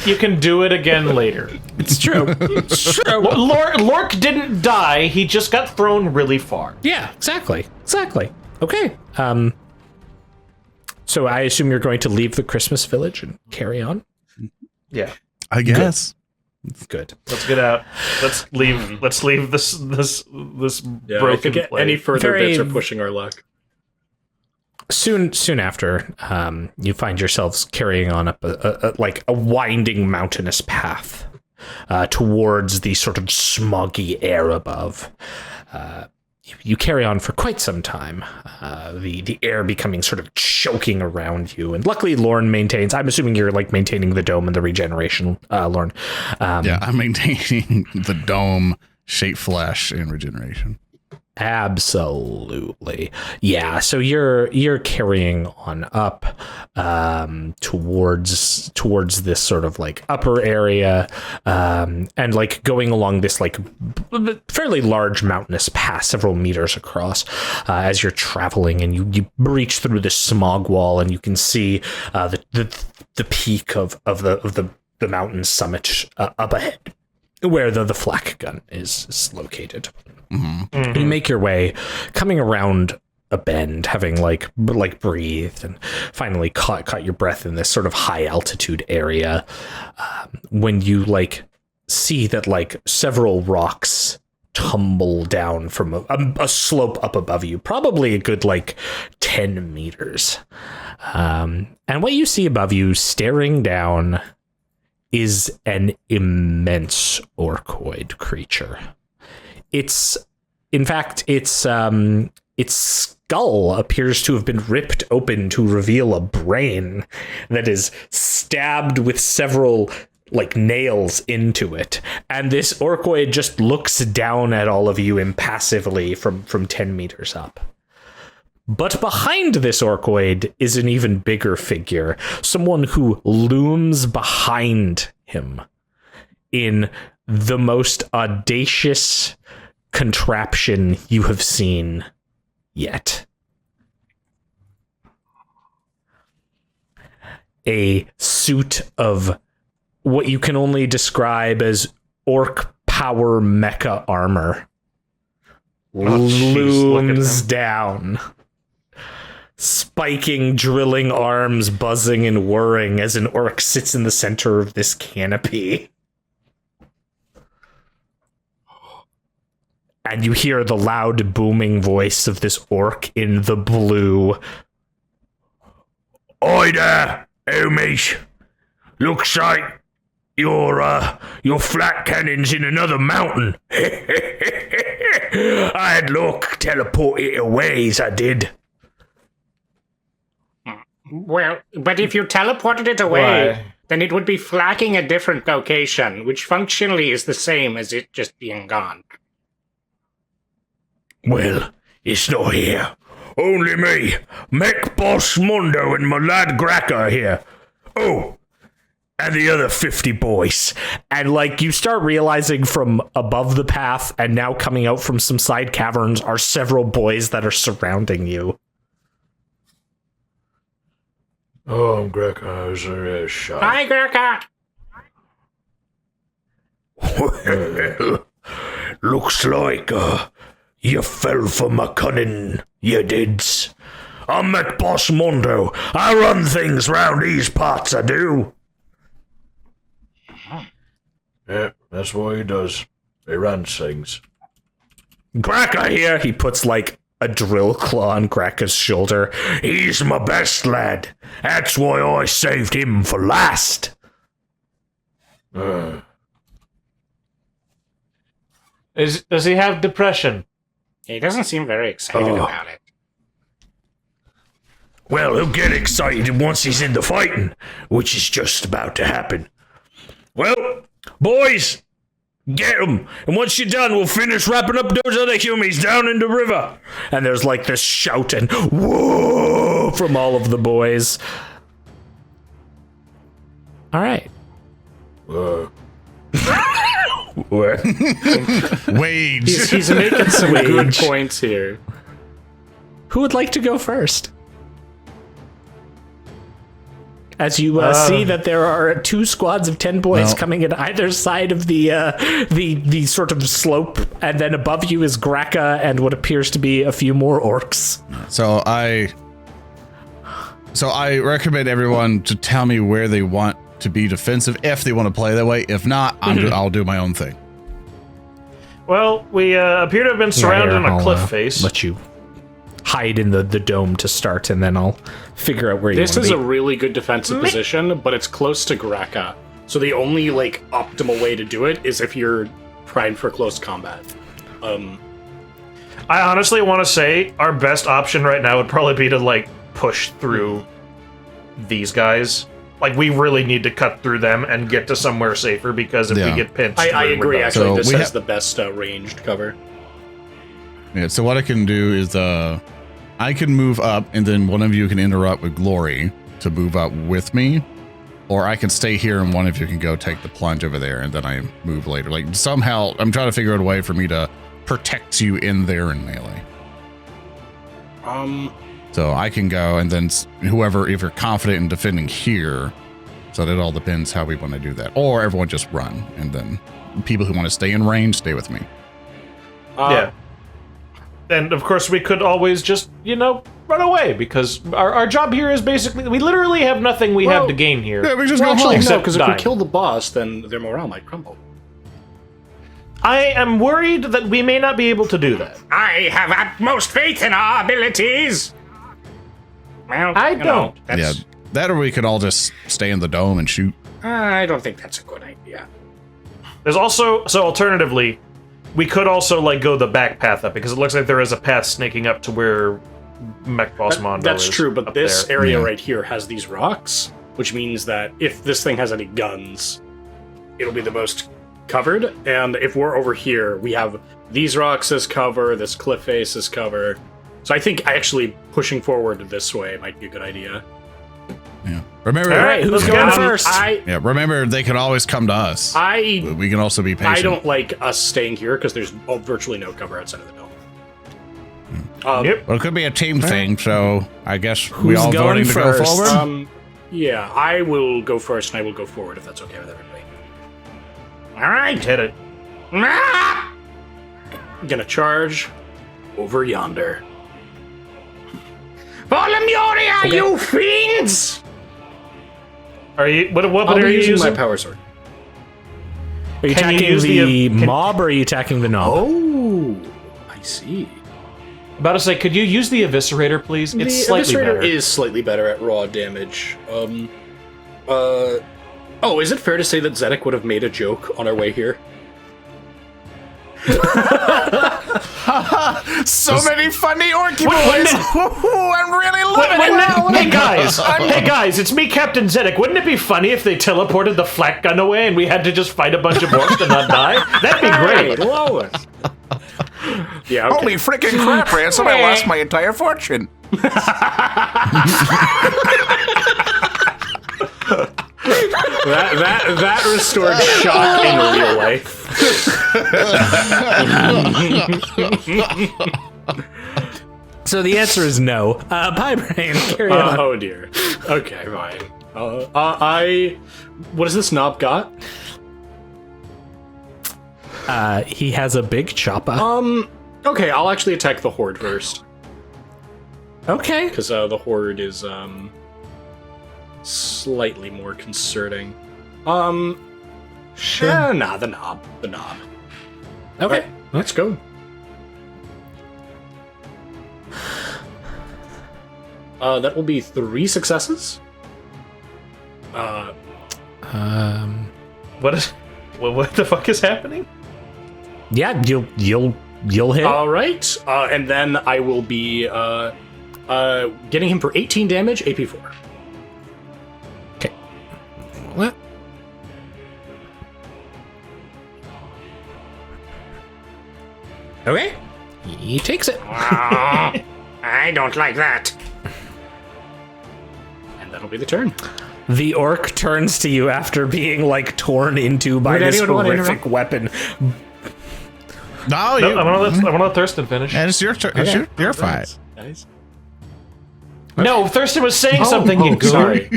You can do it again later. It's true. It's true. Lork didn't die. He just got thrown really far. Yeah, exactly. Okay. So I assume you're going to leave the Christmas village and carry on? Yeah. I guess. Good. Let's get out. Let's leave. Let's leave this Yeah, I broken think place. any further Very- bits are pushing our luck. Soon after, you find yourselves carrying on up a winding mountainous path towards the sort of smoggy air above. You carry on for quite some time, the air becoming sort of choking around you. And luckily, Lorn maintains, I'm assuming you're like maintaining the dome and the regeneration, Lorn. Yeah, I'm maintaining the dome, shape flash, and regeneration. Absolutely. Yeah, so you're carrying on up towards this sort of like upper area and like going along this like fairly large mountainous pass several meters across as you're traveling, and you breach through the smog wall and you can see the peak of the mountain summit up ahead where the flak gun is located. Mm-hmm. You make your way, coming around a bend, having like breathed and finally caught your breath in this sort of high altitude area. When you like see that like several rocks tumble down from a slope up above you, probably a good like 10 meters. And what you see above you staring down is an immense orcoid creature. Its skull appears to have been ripped open to reveal a brain that is stabbed with several like nails into it. And this orcoid just looks down at all of you impassively from 10 meters up. But behind this orcoid is an even bigger figure, someone who looms behind him in the most audacious contraption you have seen yet. A suit of what you can only describe as orc power mecha armor looms down. Spiking, drilling arms buzzing and whirring as an orc sits in the center of this canopy. And you hear the loud booming voice of this orc in the blue. Oi there, homies. Looks like your flat cannon's in another mountain. I had luck teleport it away as I did. Well, but if you teleported it away, then it would be flagging a different location, which functionally is the same as it just being gone. Well, it's not here. Only me, Mech Boss Mundo, and my lad Gracker here. Oh, and the other 50 boys. And like you start realizing from above the path and now coming out from some side caverns are several boys that are surrounding you. Oh, I'm Gracker. Is there a shot? Hi, Gurkha! Well, looks like you fell for my cunning, you dids. I'm Mech Boss Mundo. I run things round these parts, I do. Yeah, that's what he does. He runs things. Gracker here. He puts like a drill claw on Gracker's shoulder. He's my best lad. That's why I saved him for last. Does he have depression? He doesn't seem very excited about it. Well, he'll get excited once he's in the fighting, which is just about to happen. Well, boys, get him. And once you're done, we'll finish wrapping up those other humans down in the river. And there's like this shout and whoa from all of the boys. All right. Wage. He's making some good points here. Who would like to go first? As you see that there are 2 squads of 10 boys coming in either side of the sort of slope, and then above you is Graka and what appears to be a few more orcs. So I recommend everyone to tell me where they want to be defensive if they want to play that way. If not, I'll do my own thing. Well, we appear to have been surrounded in a cliff face. Let you hide in the dome to start, and then I'll figure out where you want to be. This is a really good defensive position, but it's close to Graka. So the only, like, optimal way to do it is if you're primed for close combat. I honestly want to say our best option right now would probably be to, like, push through these guys. Like, we really need to cut through them and get to somewhere safer, because if we get pinched... I agree, done. actually. So this we has the best ranged cover. Yeah, so what I can do is I can move up, and then one of you can interrupt with Glory to move up with me, or I can stay here and one of you can go take the plunge over there, and then I move later. Like, somehow, I'm trying to figure out a way for me to protect you in there in melee. So I can go, and then whoever, if you're confident in defending here, so that it all depends how we want to do that. Or everyone just run, and then people who want to stay in range, stay with me. Yeah. And of course we could always just, run away, because our job here is basically, we literally have nothing we have to gain here. Yeah, we just Well, go home. actually, no, because if we dying. kill the boss, then their morale might crumble. I am worried that we may not be able to do that. I have utmost faith in our abilities. Well, I don't. Yeah, that or we could all just stay in the dome and shoot. I don't think that's a good idea. There's also, so alternatively, we could also, like, go the back path up, because it looks like there is a path snaking up to where Mech Boss Mondo That's is. true, but up this there. area Yeah. right here has these rocks, which means that if this thing has any guns, it'll be the most covered. And if we're over here, we have these rocks as cover, this cliff face as cover. So I think actually pushing forward this way might be a good idea. Yeah. Remember, All right, who's going first? remember, they can always come to us. We can also be patient. I don't like us staying here because there's virtually no cover outside of the dome. Yep. Well, it could be a team thing, so I guess we all going voting to go first? forward. Yeah, I will go first and I will go forward if that's okay with everybody. All right. Hit it. Ah! I'm gonna charge over yonder. Volumeria, you fiends! Are you, what I'll are be you using using? my power sword. Are you Can you attacking use the the- mob, or are you attacking the knob? Oh, I see. About to say, could you use the Eviscerator, please? It's The slightly Eviscerator better. is slightly better at raw damage. Oh, is it fair to say that Zedek would have made a joke on our way here? So many funny orky boys. I'm really loving it. Hey guys, it's me, Captain Zedek. Wouldn't it be funny if they teleported the flak gun away and we had to just fight a bunch of orcs and not die? That'd be great. Lois. Yeah, okay. Holy freaking crap, Ransom! I lost my entire fortune. That restored shock in real life. So the answer is no. Bye, Braine. Carry on. Oh dear. Okay, fine. What has this knob got? He has a big chopper. Okay, I'll actually attack the horde first. Okay. Because the horde is slightly more concerning. Sure. Nah, the knob. Okay. Right, let's go. That will be 3 successes. What the fuck is happening? Yeah, you'll hit. All right, and then I will be Getting him for 18 damage, AP 4. Okay. What? Okay. He takes it. I don't like that. And that'll be the turn. The orc turns to you after being like torn into by Would this anyone want to horrific weapon. No, No, you. I'm gonna let Thurston finish. And it's your turn. Okay. It's your fight. Nice. No, Thurston was saying something. You Sorry.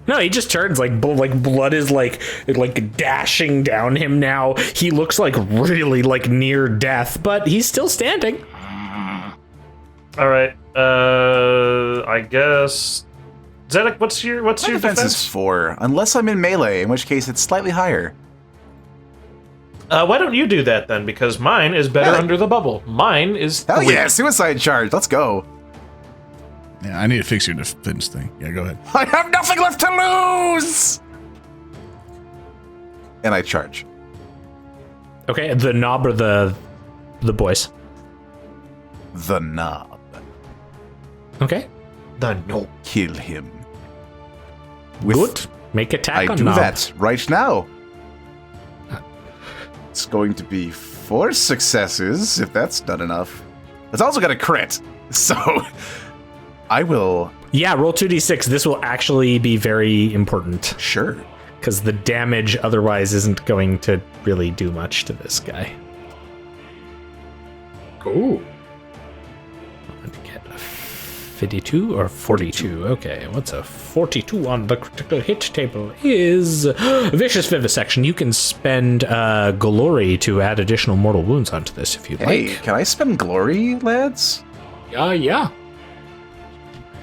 No, he just turns like blood is like dashing down him now. He looks like really like near death, but he's still standing. All right. I guess. Zedek, what's your My defense? defense is 4, unless I'm in melee, in which case it's slightly higher. Why don't you do that then? Because mine is better Yeah. under the bubble. Mine is. Hell 3. yeah, suicide charge. Let's go. Yeah, I need to fix your defense thing. Yeah, go ahead. I have nothing left to lose. And I charge. Okay, the knob or the boys. The knob. Okay, The no. Kill him. With good. Make attack I on do knob. that right now. It's going to be 4 successes, if that's not enough. It's also got a crit, so I will. Yeah, roll 2d6. This will actually be very important Sure. because the damage otherwise isn't going to really do much to this guy. Ooh. Get a 52 or 42. Okay, what's a 42 on the critical hit table is vicious vivisection. You can spend glory to add additional mortal wounds onto this if you'd Hey, like. can I spend glory, lads? Yeah.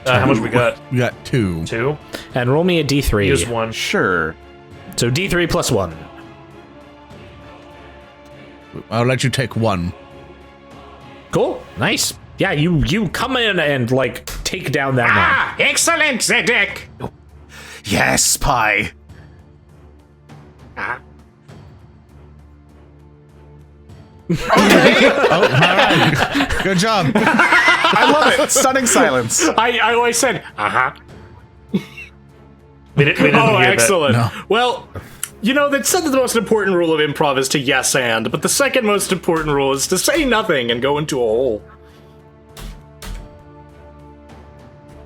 How much we got? We got 2. 2. And roll me a d3. Use 1. Sure. So d3 plus 1. I'll let you take 1. Cool. Nice. Yeah, you come in and like take down that knob. Ah, excellent, Zedek. Yes, Pie. Ah, Oh, all right. Good job. I love it. Stunning silence. I always said, uh-huh. We didn't Oh, hear excellent. No. Well, you know, they said that the most important rule of improv is to yes and, but the second most important rule is to say nothing and go into a hole.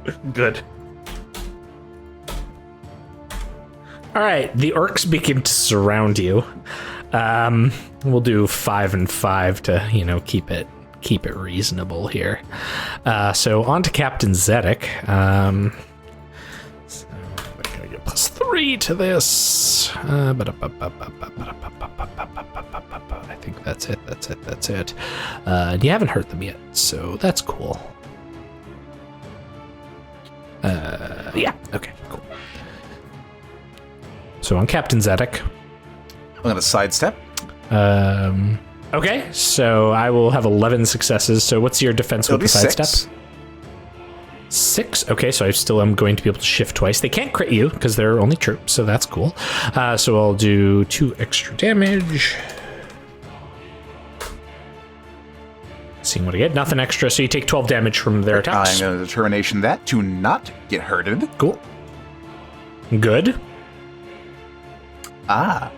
that. Good. All right, the orcs begin to surround you. We'll do 5 and 5 to keep it reasonable here. So on to Captain Zedek. So we're gonna get +3 to this. I think that's it. You haven't hurt them yet, so that's cool. Yeah. Okay. Cool. So on Captain Zedek. I'm going to sidestep. Okay, so I will have 11 successes. So what's your defense It'll with the be sidestep? 6. 6. Okay, so I still am going to be able to shift twice. They can't crit you because they're only troops, so that's cool. So I'll do 2 extra damage. Seeing what I get. Nothing extra, so you take 12 damage from their attacks. I'm going to determination that to not get hurted. Cool. Good. Ah,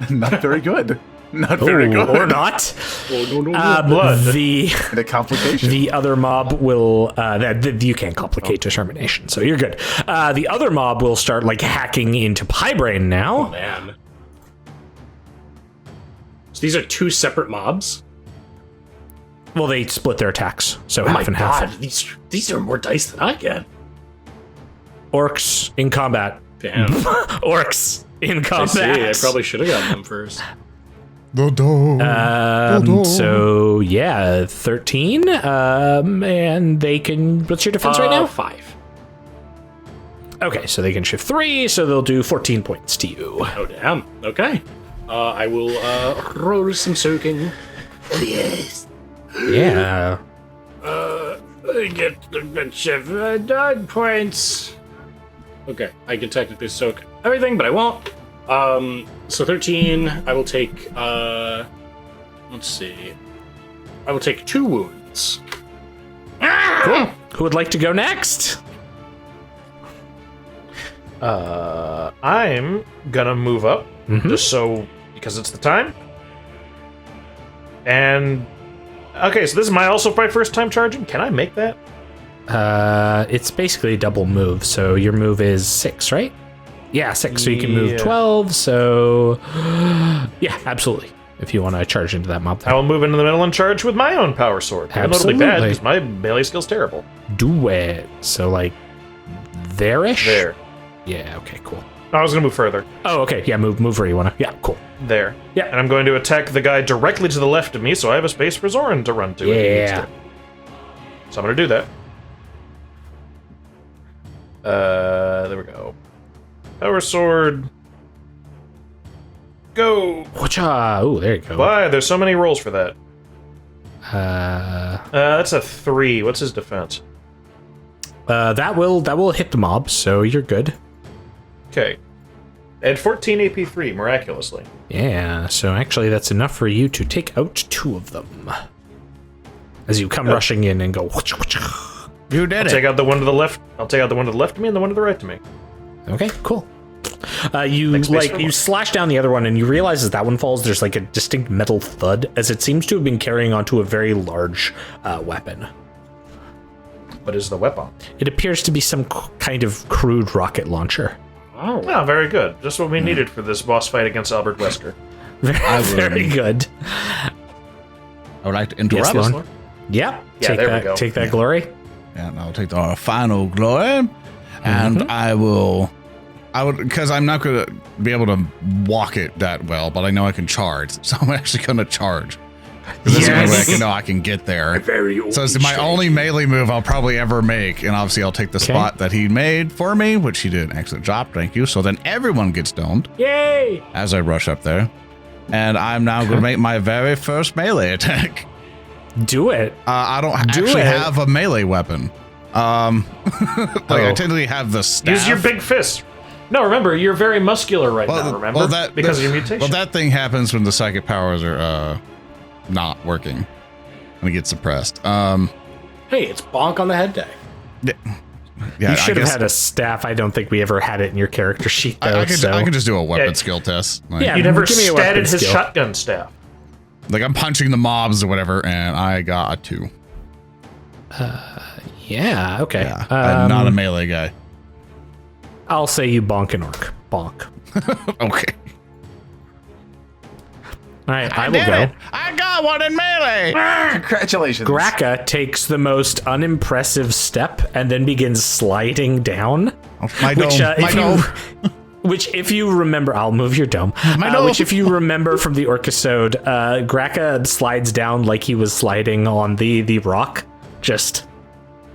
not very good. Not very Ooh, good. or not. Blood. And a complication. The other mob will that you can't complicate determination, so you're good. The other mob will start like hacking into Braine now. Man. So these are 2 separate mobs? Well, they split their attacks, so Oh half my and god, half. these are more dice than I get. Orcs in combat. Damn. Orcs in I combat. see, I probably should have gotten them first. So yeah, 13. And they can. What's your defense right now? 5. Okay, so they can shift 3, so they'll do 14 points to you. Oh, damn. Okay. I will roll some soaking. Yes. Yeah. I get a bunch of 9 points. Okay, I can technically soak everything, but I won't. So 13, I will take, let's see. I will take 2 wounds. Cool. Who would like to go next? I'm gonna move up just because it's the time. And okay, so this is also my first time charging. Can I make that? It's basically a double move, so your move is 6, right? Yeah, 6, so you can move 12, so... Yeah, absolutely. If you want to charge into that mob. I will move into the middle and charge with my own power sword. Absolutely. I'm notably bad, because my melee skill's terrible. Do it. So, like, there-ish? There. Yeah, okay, cool. I was gonna move further. Oh, okay, yeah, move where you want to. Yeah, cool. There. Yeah. And I'm going to attack the guy directly to the left of me, so I have a space for Zoran to run to if he needs Yeah. to. So I'm gonna do that. There we go. Power sword. Go! Whatcha? Oh, there you go. Why? There's so many rolls for that. Uh, That's a 3. What's his defense? that will hit the mob, so you're good. Okay. And 14 AP3, miraculously. Yeah, so actually that's enough for you to take out 2 of them. As you come rushing in and go... Whatcha, whatcha. You did Take out the one to the left. I'll take out the one to the left of me and the one to the right of me. Okay, cool. You slash down the other one, and you realize as that one falls, there's like a distinct metal thud, as it seems to have been carrying onto a very large weapon. What is the weapon? It appears to be some kind of crude rocket launcher. Oh, very good. Just what we needed for this boss fight against Albert Wesker. Very good. I would like to interrupt. Yes, Lorn? Yep. Yeah, there we go. Take that glory. And I'll take the final glory, and I would, because I'm not going to be able to walk it that well, but I know I can charge, so I'm actually going to charge. Because that's the only way I know I can get there. So it's my only melee move I'll probably ever make, and obviously I'll take the spot that he made for me, which he did an excellent job, thank you. So then everyone gets domed. Yay! As I rush up there. And I'm now going to make my very first melee attack. Do it. I don't actually have a melee weapon. I technically have the staff. Use your big fist. No, remember, you're very muscular right now, remember? Because of your mutation. Well, that thing happens when the psychic powers are not working. When it gets suppressed. Hey, it's bonk on the head day. Yeah, You should have had a staff. I don't think we ever had it in your character sheet, though. I can just do a weapon skill test. Like, Yeah. You never Give me a weapon statted his skill. shotgun staff. like I'm punching the mobs or whatever, and I got a 2. Yeah, okay. Yeah, I'm not a melee guy. I'll say you bonk an orc. Bonk. Okay. All right, I will go. I got one in melee. Congratulations. Graka takes the most unimpressive step and then begins sliding down. My dome. Which, if you remember, I'll move your dome. Which, if you remember from the Orchisode, Graka slides down like he was sliding on the rock. Just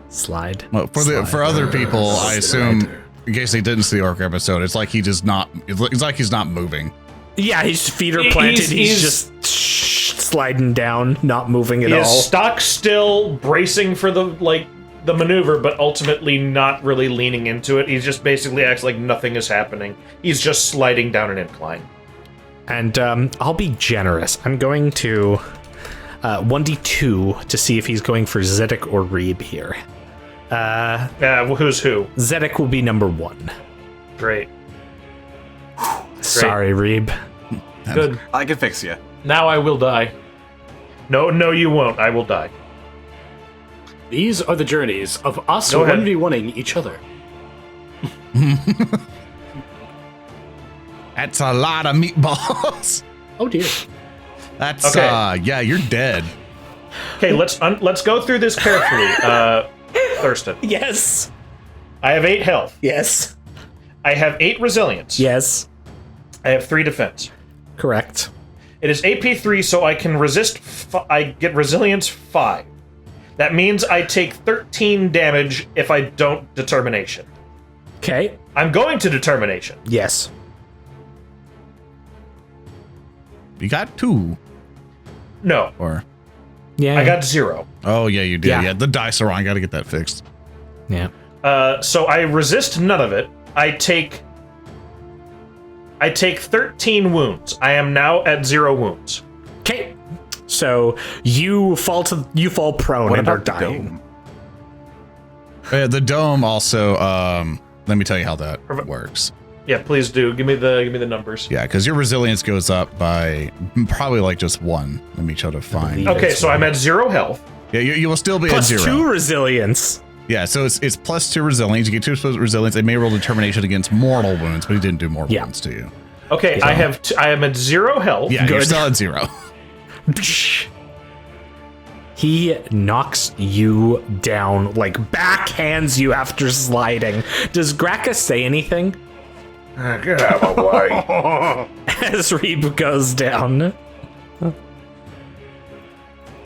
slide. Well, for other people, I assume, in case they didn't see the orc episode, it's like it's like he's not moving. Yeah, his feet are planted. He's just sliding down, not moving at all. He is stock still, bracing for the maneuver, but ultimately not really leaning into it. He just basically acts like nothing is happening. He's just sliding down an incline. And I'll be generous. I'm going to 1d2 to see if he's going for Zedek or Reeb here. Who's who? Zedek will be number 1. Great. Sorry, Reeb. Good. I can fix you. Now I will die. No, you won't. I will die. These are the journeys of us Go ahead. 1v1ing each other. That's a lot of meatballs. Oh dear. That's Okay. yeah, you're dead. Okay, let's go through this carefully. Thurston. Yes. I have 8 health. Yes. I have 8 resilience. Yes. I have 3 defense. Correct. It is AP3, so I can resist. I get resilience 5. That means I take 13 damage if I don't determination. Okay. I'm going to determination. Yes. You got 2, No, or Yeah. I got 0. oh yeah, you did. Yeah. Yeah, the dice are wrong. I got to get that fixed. Yeah. So I resist none of it. I take 13 wounds. I am now at 0 wounds. Okay. So you fall prone What and are about the dying. dome? The dome also, let me tell you how that works. Yeah, please do. Give me the numbers. Yeah, because your resilience goes up by probably like just 1. Let me try to find. Okay, so I'm at 0 health. Yeah, you will still be Plus at 0. 2 resilience. Yeah, so it's plus 2 resilience. You get 2 resilience. It may roll determination against mortal wounds, but he didn't do mortal wounds to you. Okay, I am at 0 health. Yeah, you're still at 0. He knocks you down, like backhands you after sliding. Does Graka say anything? Get out of my way. As Reeb goes down. All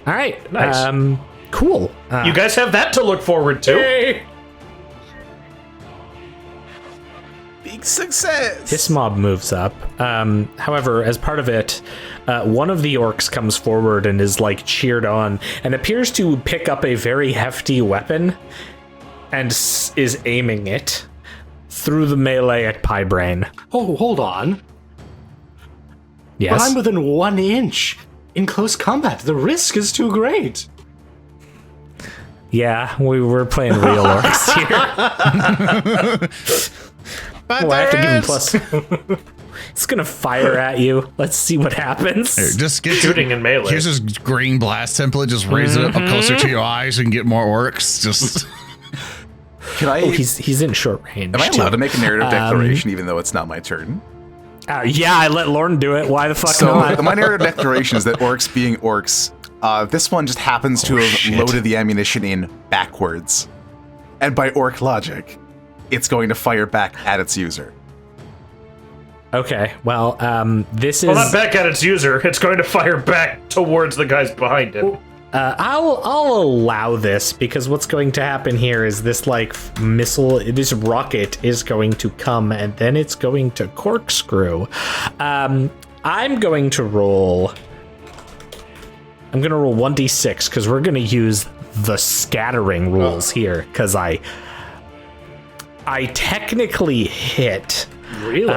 right. Nice. Cool. You guys have that to look forward to. Big success. This mob moves up. However, as part of it, one of the orcs comes forward and is like cheered on and appears to pick up a very hefty weapon and is aiming it through the melee at Braine. Oh, hold on. Yes. But I'm within 1 inch. In close combat, the risk is too great. Yeah, we were playing real orcs here. But I have to give him plus. It's gonna fire at you. Let's see what happens. Here, just get Shooting in melee. Here's this green blast template. Just raise it up closer to your eyes and get more orcs. Just. Can I? Oh, he's in short range. Am I allowed too. to make a narrative declaration even though it's not my turn? Yeah, I let Lorn do it. Why the fuck So not? my narrative declaration is that orcs being orcs, this one just happens to have loaded the ammunition in backwards. And by orc logic, it's going to fire back at its user. Okay, well, this is. Well, not back at its user. It's going to fire back towards the guys behind him. I'll allow this because what's going to happen here is this like missile, this rocket is going to come and then it's going to corkscrew. I'm going to roll 1d6 because we're going to use the scattering rules here because I technically hit. Really?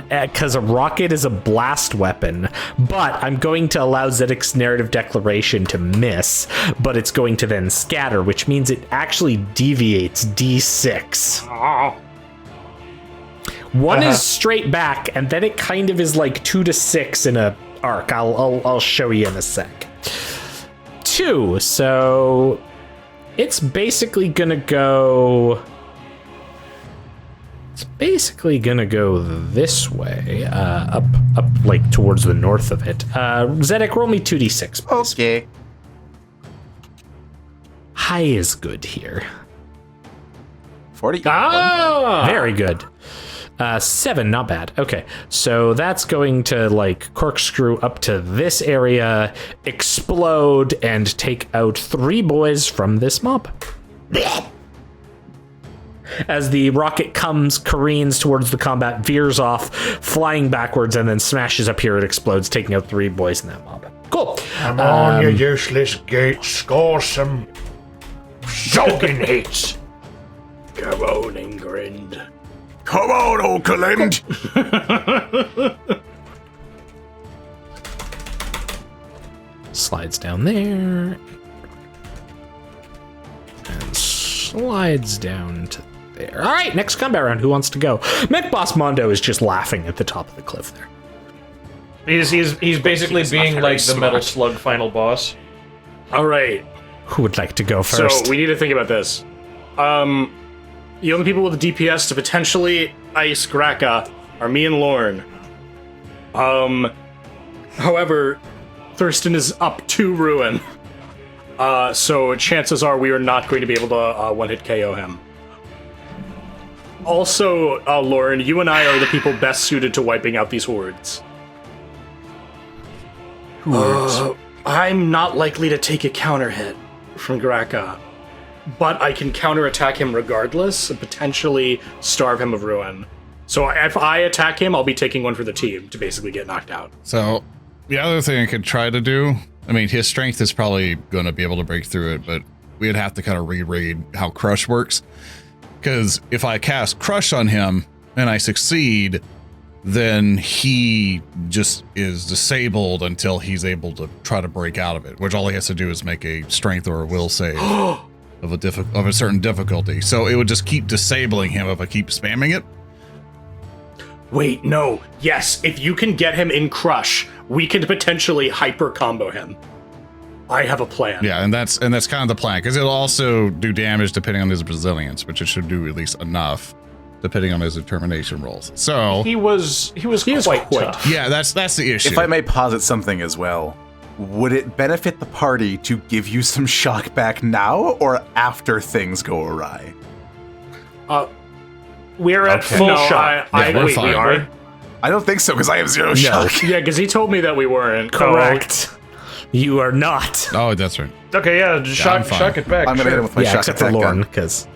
Because a rocket is a blast weapon, but I'm going to allow Zedek's narrative declaration to miss, but it's going to then scatter, which means it actually deviates d6. Oh. One is straight back, and then it kind of is like 2 to 6 in a arc. I'll show you in a sec. 2, so it's basically gonna go. It's basically gonna go this way, up like towards the north of it. Zedek, roll me 2d6, please. Okay. High is good here. 40. Very good. 7, not bad. Okay, so that's going to like corkscrew up to this area, explode, and take out 3 boys from this mob. As the rocket careens towards the combat, veers off, flying backwards, and then smashes up here. It explodes, taking out 3 boys in that mob. Cool. Come on, you useless gate. Score some jogging hits. Come on, Ingrid. Come on, Oakland. Slides down there. And slides down to there. All right, next combat round. Who wants to go? Mech Boss Mondo is just laughing at the top of the cliff there. He's basically being like the Metal Slug final boss. All right. Who would like to go first? So we need to think about this. The only people with the DPS to potentially ice Graka are me and Lorn. However, Thurston is up to Ruin. So chances are we are not going to be able to one-hit KO him. Also, Lorn, you and I are the people best suited to wiping out these hordes. I'm not likely to take a counter hit from Graka, but I can counterattack him regardless and potentially starve him of Ruin. So if I attack him, I'll be taking one for the team to basically get knocked out. So the other thing I could try to do, I mean, his strength is probably going to be able to break through it, but we'd have to kind of reread how Crush works. Because if I cast Crush on him and I succeed, then he just is disabled until he's able to try to break out of it, which all he has to do is make a strength or a will save of of a certain difficulty. So it would just keep disabling him if I keep spamming it. Wait, no. Yes, if you can get him in Crush, we can potentially hyper combo him. I have a plan. Yeah, and that's kind of the plan, because it'll also do damage depending on his resilience, which it should do at least enough, depending on his determination rolls. So he was quite tough. Yeah, that's the issue. If I may posit something as well, would it benefit the party to give you some shock back now or after things go awry? We're at full shock. we're fine. We are. I don't think so, because I have 0 shock. Yeah, because he told me that we weren't. Correct. You are not. Oh, that's right. Okay, yeah, just I'm shock it back. I'm gonna hit him with my Yeah, shock except for attack Lorn, gun. because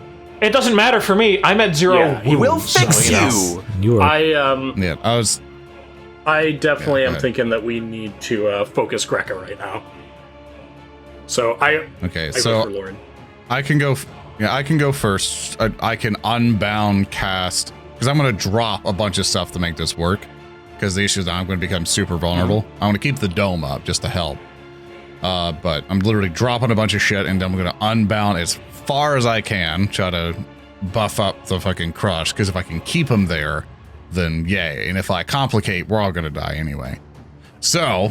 It doesn't matter for me. I'm at 0 Yeah, wounds. We'll fix so, you. you are. I definitely am right. thinking that we need to focus Greca right now. So I Okay, I so go for Lorn. I can go. I can go first. I can unbound cast, because I'm going to drop a bunch of stuff to make this work. Because the issue is I'm going to become super vulnerable. I want to keep the dome up just to help. But I'm literally dropping a bunch of shit, and then I'm going to unbound as far as I can, try to buff up the fucking Crush. Because if I can keep him there, then yay. And if I complicate, we're all going to die anyway. So,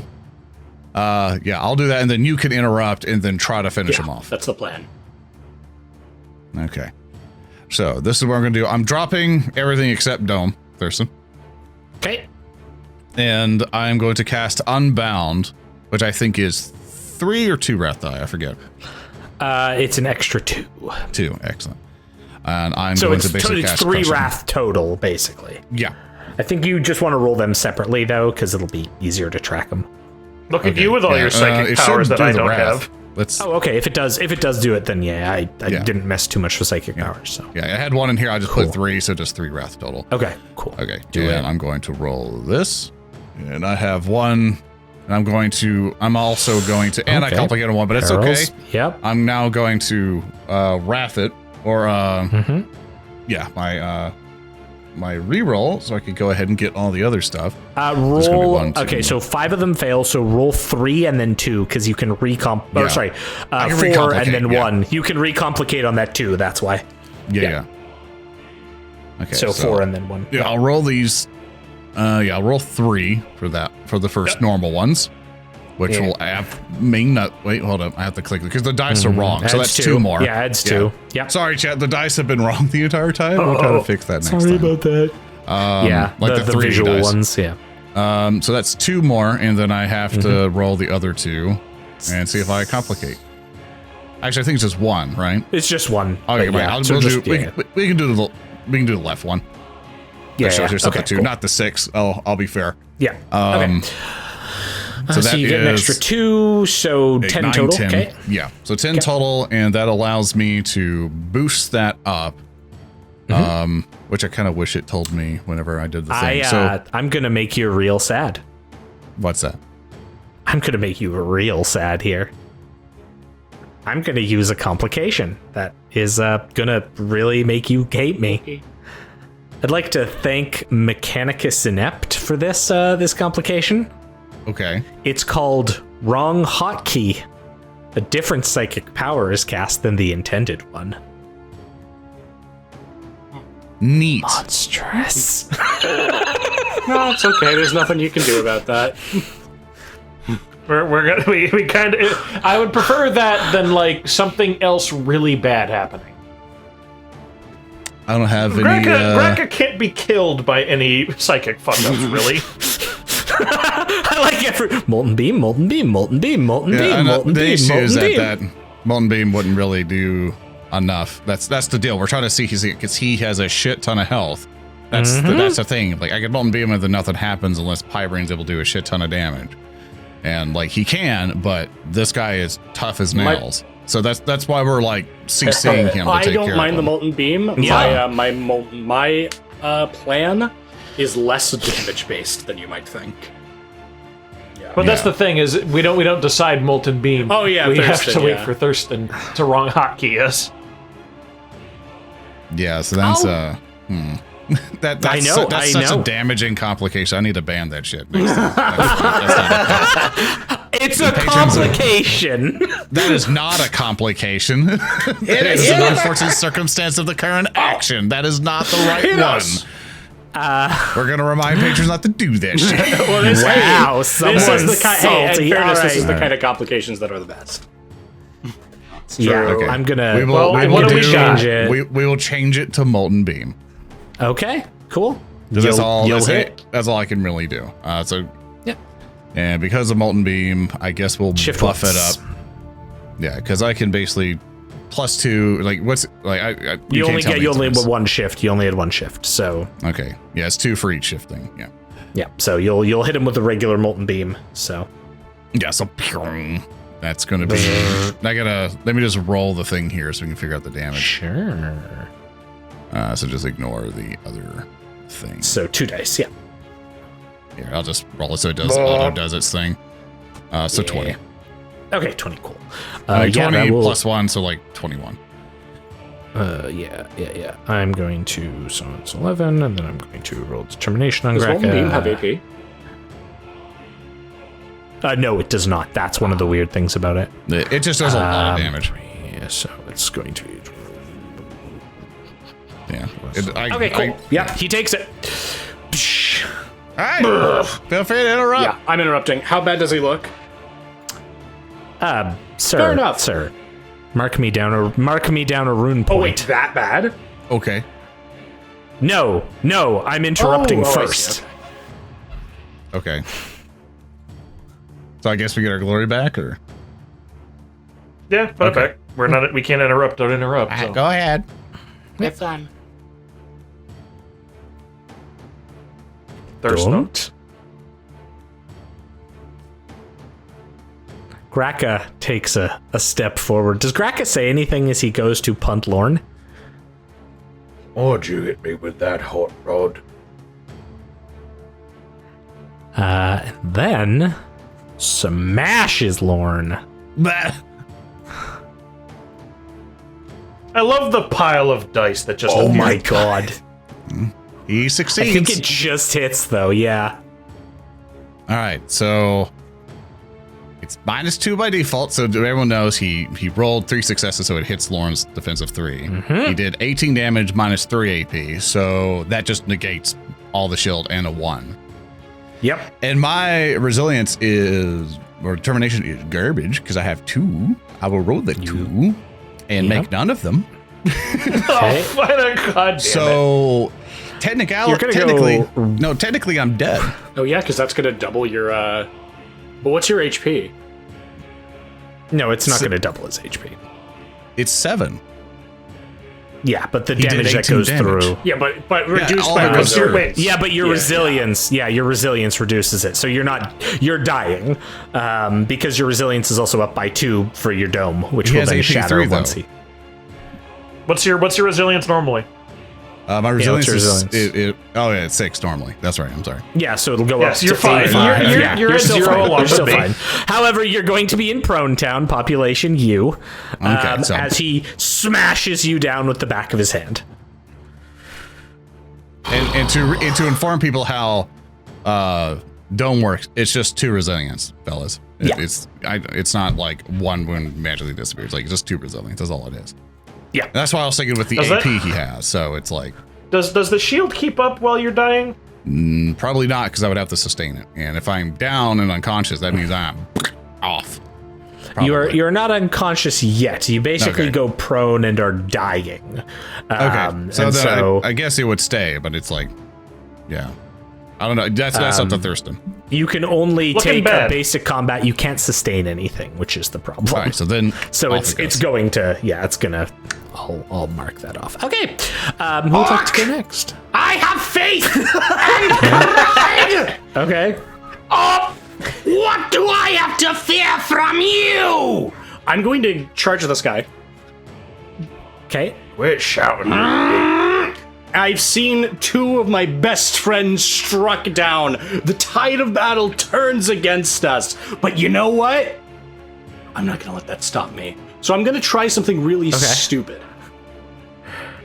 yeah, I'll do that, and then you can interrupt and then try to finish him off. That's the plan. Okay. So this is what I'm going to do. I'm dropping everything except Dome, Thurston. Okay. And I'm going to cast Unbound, which I think is 3 or 2 Wrath Die. I forget. It's an extra 2. 2. Excellent. And I'm So going it's, to basically it's cast 3 Crushing. wrath total, basically. Yeah. I think you just want to roll them separately, though, because it'll be easier to track them. Look at Okay. you with all Yeah, your psychic it should powers that do I the don't Wrath. have. Let's. Oh, okay. If it does do it, then yeah, I Yeah. didn't mess too much with psychic powers. So Yeah, I had 1 in here. I just put 3, so just 3 Wrath total. okay, cool. Okay. Do and it. I'm going to roll this. And I have 1. And I'm also going to, and I Okay. complicated 1, but it's Barrels. okay. Yep. I'm now going to Wrath it, or Mm-hmm. yeah, my reroll, so I could go ahead and get all the other stuff. There's gonna be Roll. 1, 2. Okay, so 5 of them fail. So roll 3 and then 2 because you can recomp. Yeah. Or sorry, I can 4 and recomplicate, then yeah. 1. You can recomplicate on that too. That's why. Yeah. Okay. So 4 and then 1. Yeah, I'll roll these. Yeah, I'll roll 3 for the first normal ones, which will add wait, hold up. I have to click because the dice are wrong. So Adds that's 2 more. Yeah, adds 2. Yeah. Sorry, chat. The dice have been wrong the entire time. We'll try to fix that next time. that. Yeah, like the 3D visual dice. ones. Yeah. So that's 2 more, and then I have to roll the other 2 and see if I complicate. Actually, I think it's just 1, right? It's just 1. Okay, but right. yeah, I'll so we'll just- do, yeah. we can do the left one. Yeah, That shows yeah. yourself Okay, a 2, cool. not the 6. I'll be fair. Yeah. Okay. So So that you get an is extra 2, so 10 9, total. 10. Okay. Yeah, so 10 total, and that allows me to boost that up. Which I kind of wish it told me whenever I did the thing. So I'm gonna make you real sad. what's that? I'm gonna make you real sad here. I'm gonna use a complication that is gonna really make you hate me. I'd like to thank Mechanicus Inept for this complication. Okay. It's called Wrong Hotkey. A different psychic power is cast than the intended one. Neat. Monstrous. No, it's okay. There's nothing you can do about that. We kind of. I would prefer that than like something else really bad happening. I don't have any. Greca can't be killed by any psychic fuck-ups, really. I like it. Molten Beam, Molten Beam, Molten Beam, Molten Yeah, Beam, I know, Molten the Beam, issue is Molten that Beam. Molten Beam wouldn't really do enough. That's the deal. We're trying to see because he has a shit ton of health. That's the thing. Like I get Molten Beam and then nothing happens unless Pybraine's able to do a shit ton of damage. And like he can, but this guy is tough as nails. So that's why we're like CCing him to I take don't care mind of the him. molten beam. Yeah. My plan is less damage based than you might think. But that's the thing is we don't decide molten beam. Oh, yeah, we have Thurston, to wait yeah. for Thurston to wrong hotkey us. Yeah, so that's that's I know, that's I such know. a damaging complication. I need to ban that shit next time. That's not It's a complication. That is not a complication. It is an unfortunate circumstance of the current action. That is not the right one. We're gonna remind patrons not to do that shit. Well, Wow, this is the kind. Hey, in salty. fairness, All this is the right. kind of complications that are the best. Yeah, Okay. I'm gonna. We will, Well, we what will do we change it? We will change it to Molten Beam. Okay, cool. 'Cause that's all. You'll hit. That's all I can really do. So Yeah. and because of Molten Beam, I guess we'll Shift buff once. it up. Yeah, because I can basically +2. Like what's like I You can't only tell get me you it's only this. had one shift. You only had one shift, so Okay, yeah, it's 2 for each shifting. Yeah, yeah. So you'll hit him with a regular molten beam. So yeah. So that's gonna be. Let me just roll the thing here so we can figure out the damage. sure. So just ignore the other thing. So 2 dice. Yeah. Here, I'll just roll it so it does auto does its thing. So 20. Okay, 20. Cool. 20 that will- plus 1, so like 21. Yeah. I'm going to. So it's 11, and then I'm going to roll determination on Does Molten Beam Graka. have AP? No, it does not. That's one of the weird things about it. It just does a lot of damage. Yeah, so it's going to be. Yeah. Okay, cool. Yeah, he takes it. All right. Feel free to interrupt. Yeah, I'm interrupting. How bad does he look? Sir, Fair enough. sir. Mark me down a rune point. Oh wait, that bad? Okay. No, I'm interrupting Oh, I see, first. Okay. So I guess we get our glory back, or Yeah, put it back. We're not. We can't interrupt. Don't interrupt. So. go ahead. It's on. Thirst Don't. Graka takes a step forward. Does Graka say anything as he goes to punt Lorn? Why'd you hit me with that hot rod? And then smashes Lorn. I love the pile of dice that just. Oh my god. He I succeeds. think it just hits though, yeah. All right, so it's -2 by default. So everyone knows he rolled 3 successes, so it hits Lorn's defensive 3. He did 18 damage -3 AP, so that just negates all the shield and a 1. Yep. And my resilience or determination is garbage because I have 2. I will roll the 2 and make none of them. Oh, what a goddamn it. So technically I'm dead. Oh yeah, because that's gonna double your. But what's your HP? No, it's not going to double his HP. It's 7. Yeah, but the He did damage that 18 goes damage. through. Yeah, but reduced all by the what's your reserve. wait? Yeah, but your resilience, your resilience reduces it. So you're dying, because your resilience is also up by 2 for your dome, which He will has then AP shatter 3 once though. he. What's your resilience normally? My resilience your is resilience? it's 6 normally. That's right. I'm sorry. Yeah, so it'll go Yes, up. you're to fine. 85. You're at still 0 fine. along You're with still me. fine. However, you're going to be in Prone Town, population U, Okay, so- as he smashes you down with the back of his hand. And to inform people how dome works, it's just 2 resilience, fellas. It's not like 1 wound magically disappears. Like just 2 resilience. That's all it is. Yeah. And that's why I was thinking with the Does AP that- he has. So it's like Does the shield keep up while you're dying? probably not because I would have to sustain it. And if I'm down and unconscious, that means I'm off. Probably. You're not unconscious yet. You basically Okay. go prone and are dying. Okay, so and then I guess it would stay, but it's like, yeah, I don't know. That's up to Thurston. you can only Looking take bad. a basic combat. You can't sustain anything, which is the problem. All right, so then So off it's it goes. going to it's gonna. I'll mark that off. Okay, who would like to go next? I have faith and pride! Okay, What do I have to fear from you? I'm going to charge this guy. okay. Quit shouting. I've seen 2 of my best friends struck down. The tide of battle turns against us. But you know what? I'm not going to let that stop me. So I'm going to try something really stupid.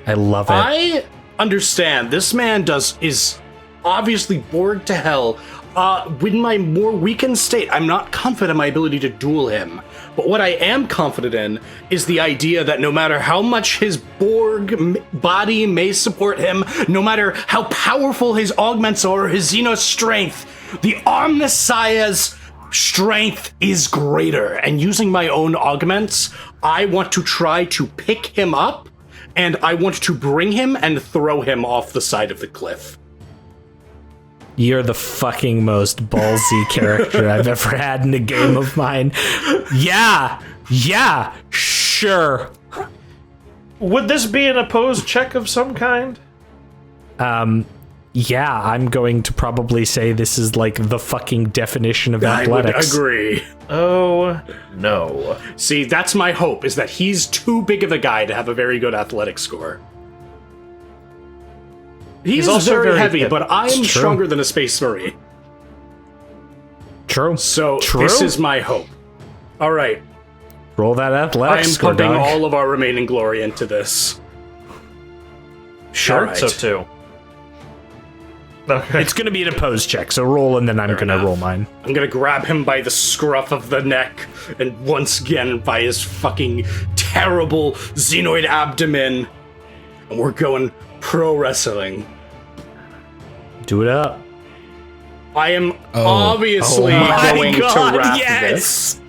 I love it. I understand this man is obviously bored to hell. In my more weakened state, I'm not confident in my ability to duel him. But what I am confident in is the idea that no matter how much his Borg body may support him, no matter how powerful his augments are, his Xenos strength, the Omnissiah's strength is greater. And using my own augments, I want to try to pick him up, and I want to bring him and throw him off the side of the cliff. You're the fucking most ballsy character I've ever had in a game of mine. Yeah, sure. Would this be an opposed check of some kind? Yeah, I'm going to probably say this is like the fucking definition of athletics. I would agree. Oh, no. See, that's my hope, is that he's too big of a guy to have a very good athletic score. He's also very heavy, but I am stronger than a Space Marine. True. So this is my hope. All right. Roll that I athletics am score, pumping dog. all of our remaining glory into this. Sure. All right. So 2. Okay. It's going to be an opposed check, so roll and then I'm going to roll mine. I'm going to grab him by the scruff of the neck and once again by his fucking terrible xenoid abdomen. And we're going pro wrestling. Do it up. I am obviously going to wrap yes!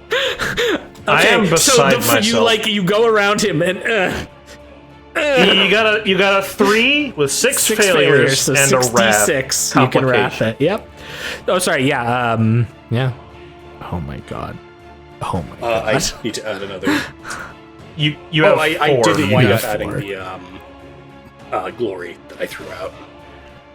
this. I am beside myself. You go around him and You got a 3 with 6 failures so and a wrath. 66. You can wrath it. Yep. Oh, sorry. Yeah. Yeah. Oh my god. Oh my god. I need to add another. You have 4. I did wind up have adding 4. the glory that I threw out.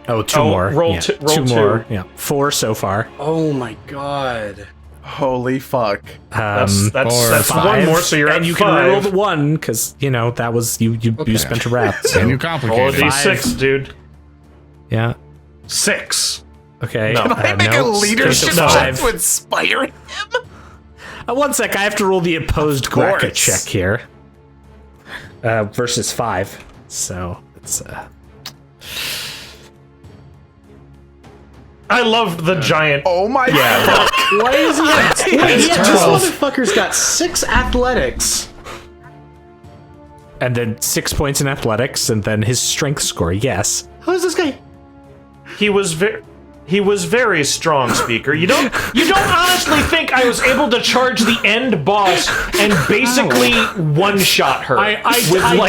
Oh, 2 more. Roll yeah. 2 more. Yeah. 4 so far. Oh my god. Holy fuck. That's 5, 1 more, so you're and at you 5. can roll the 1 because that was you spent a wrath. So. And you Roll a complicated. d6, dude. Yeah. 6. Okay. No. Can I make a leadership check 5. to inspire him? 1 sec. I have to roll the opposed course. bracket check here. Versus 5. So it's I love the giant. Oh my god. Why is he this motherfucker's got 6 athletics. and then 6 points in athletics, and then his strength score. Yes. How is this guy? He was very strong, speaker. You don't honestly think I was able to charge the end boss and basically one-shot her? I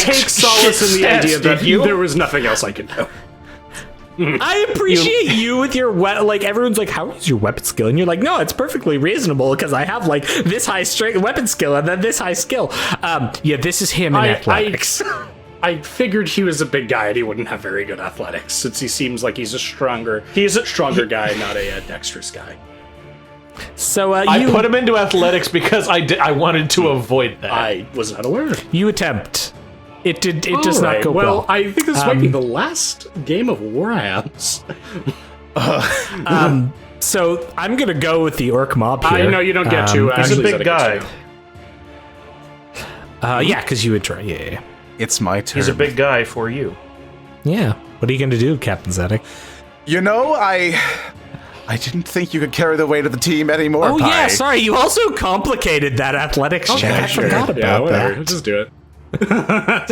take solace in the idea that there was nothing else I could do. I appreciate you with your everyone's like, how is your weapon skill? And you're like, no, it's perfectly reasonable because I have like this high strength weapon skill and then this high skill. Yeah, this is him in athletics. I figured he was a big guy and he wouldn't have very good athletics since he seems like he's a stronger guy, not a dexterous guy. So I put him into athletics because I wanted to avoid that. I was not aware. You attempt. It does not go well. I think this might be the last game of WarHams. So I'm gonna go with the orc mob here. I know you don't get to. He's a big guy. Yeah, because you would try. Yeah. It's my turn. He's a big guy for you. Yeah. What are you gonna do, Captain Zedek? You know, I didn't think you could carry the weight of the team anymore. Oh yeah, sorry. You also complicated that athletics check. I forgot about that. Let's just do it. Guys,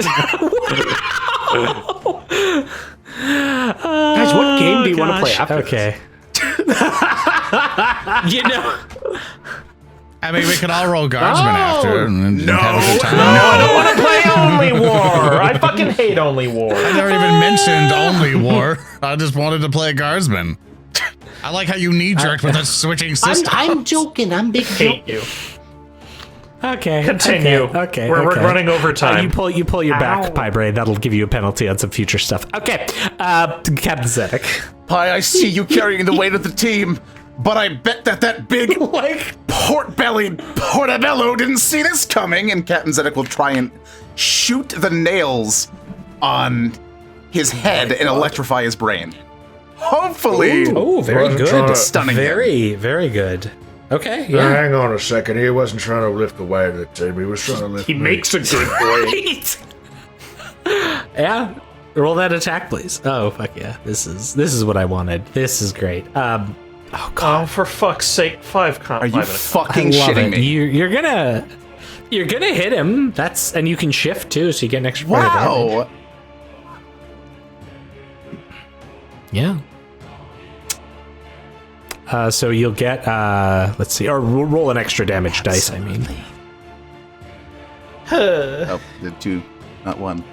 what game do you want to play after? Okay. I mean, we could all roll guardsmen after and have a good time. No, I don't want to play Only War. I fucking hate Only War. I never even mentioned Only War. I just wanted to play guardsmen. I like how you knee-jerked with that switching system. I'm joking. I'm big joking. Hate you. Okay. Continue. Okay. We're running over time. You pull your back, Pie Braine. That'll give you a penalty on some future stuff. Okay. Captain Zedek. Pie, I see you carrying the weight of the team, but I bet that big port-bellied Portobello didn't see this coming, and Captain Zedek will try and shoot the nails on his head and electrify his brain. Hopefully. Oh, very good. Stunning. Very good. Okay. Now, hang on a second. He wasn't trying to lift the weight of the team. He was trying to lift He me. makes a good point. Yeah. Roll that attack, please. Oh, fuck yeah. This is what I wanted. This is great. Oh Oh, for fuck's sake, 5 comp. Are you fucking I love shitting it. me? You're gonna hit him. And you can shift too, so you get an extra point of damage. Wow. Yeah. So you'll get let's see, or roll an extra damage dice. I mean, Oh, the 2, not 1.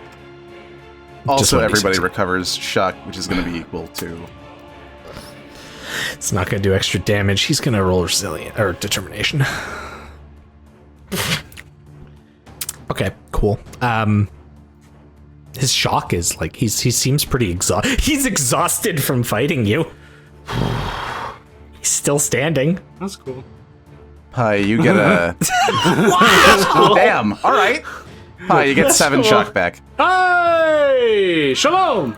Also, 1d6. everybody recovers shock, which is going to be equal to. it's not gonna do extra damage. He's gonna roll resilient or determination. Okay, cool. His shock is like he seems pretty exhausted. He's exhausted from fighting you. He's still standing. That's cool. Hi, you get a. Damn. All right. Hi, you get 7 shock back. Hey, shalom.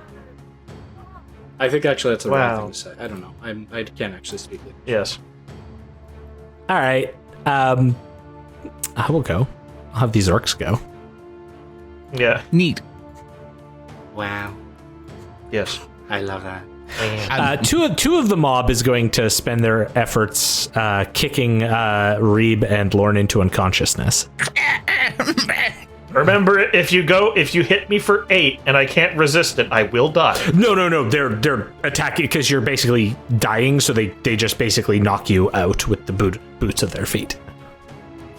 I think actually that's the right Wow. thing to say. I don't know. I can't actually speak it. Yes. All right. I will go. I'll have these orcs go. Yeah. Neat. Wow, Yes. I love that. Two of the mob is going to spend their efforts kicking Reeb and Lorn into unconsciousness. Remember, if you hit me for 8 and I can't resist it, I will die. No. They're attacking because you're basically dying, so they just basically knock you out with the boots of their feet.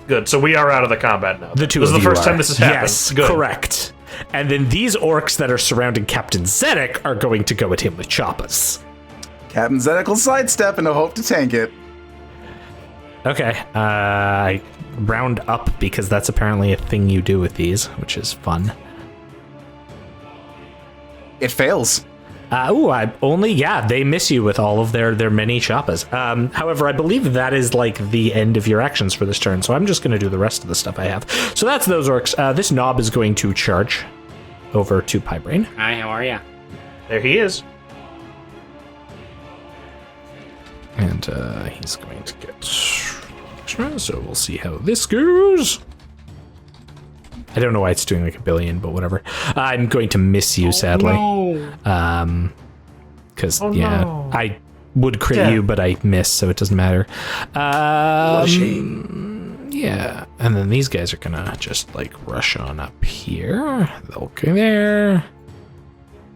Good. So we are out of the combat now. The two This of is the you first are. time this has happened. Yes, Good. correct. And then these orcs that are surrounding Captain Zedek are going to go at him with choppas. Captain Zedek will sidestep and hope to tank it. Okay, I round up because that's apparently a thing you do with these, which is fun. It fails. They miss you with all of their many choppas. However, I believe that is like the end of your actions for this turn, so I'm just going to do the rest of the stuff I have. So that's those orcs. This knob is going to charge over to Braine. Hi, how are ya? There he is. And he's going to get extra, so we'll see how this goes. I don't know why it's doing like a billion, but whatever. I'm going to miss you, sadly. Because, no. I would crit you, but I miss, so it doesn't matter. Yeah, and then these guys are gonna just like rush on up here. They'll go there.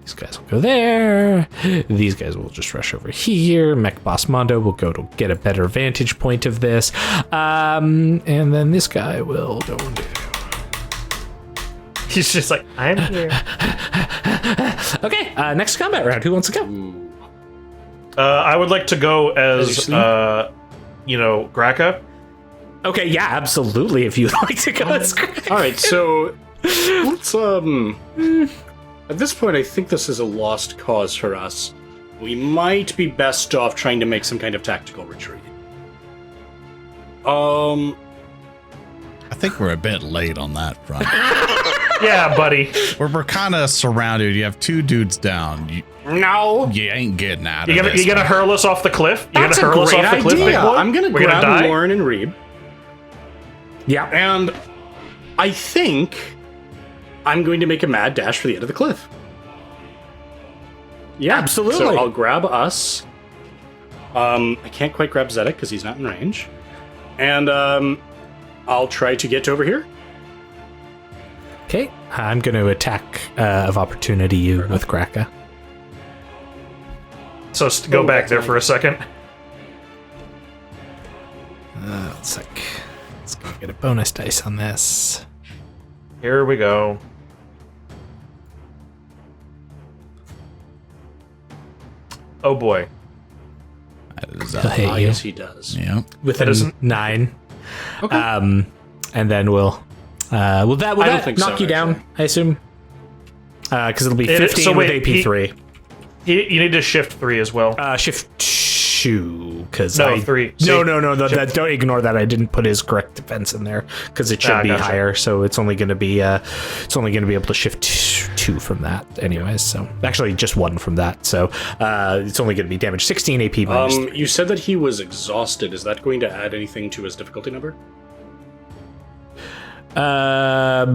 These guys will go there. These guys will just rush over here. Mech Boss Mondo will go to get a better vantage point of this. And then this guy will go and do. He's just like, I'm here. Okay, next combat round. Who wants to go? I would like to go as, Graka. Okay, yeah, absolutely. If you'd like to go as All right, so let's at this point, I think this is a lost cause for us. We might be best off trying to make some kind of tactical retreat. I think we're a bit late on that front. Yeah, buddy. we're kind of surrounded. You have 2 dudes down. No, You ain't getting out of You this. gonna hurl us off the cliff? You that's a gonna hurl us great off the cliff, big idea. boy? I'm gonna We're grab die? Lorn and Reeb. Yeah. And I think I'm going to make a mad dash for the end of the cliff. Yeah, Absolutely. So I'll grab us. I can't quite grab Zedek because he's not in range. And I'll try to get over here. Okay, I'm going to attack of opportunity you with Graka. So go back there for a second. Let's go get a bonus dice on this. Here we go. Oh boy. That is, He'll hit you Yes, he does. yeah. with That a isn't- 9. Okay. And then will that I don't think knock so, you down? actually. I assume. Because it'll be It- 15 so with wait, AP3. You need to shift 3 as well. Shift 2 because No, 3. No. Don't ignore that. I didn't put his correct defense in there because it should be Gotcha. higher. So it's only going to be able to shift 2 from that, anyways. So actually, just 1 from that. So it's only going to be damage 16 AP minus 3. You said that he was exhausted. Is that going to add anything to his difficulty number? Yeah,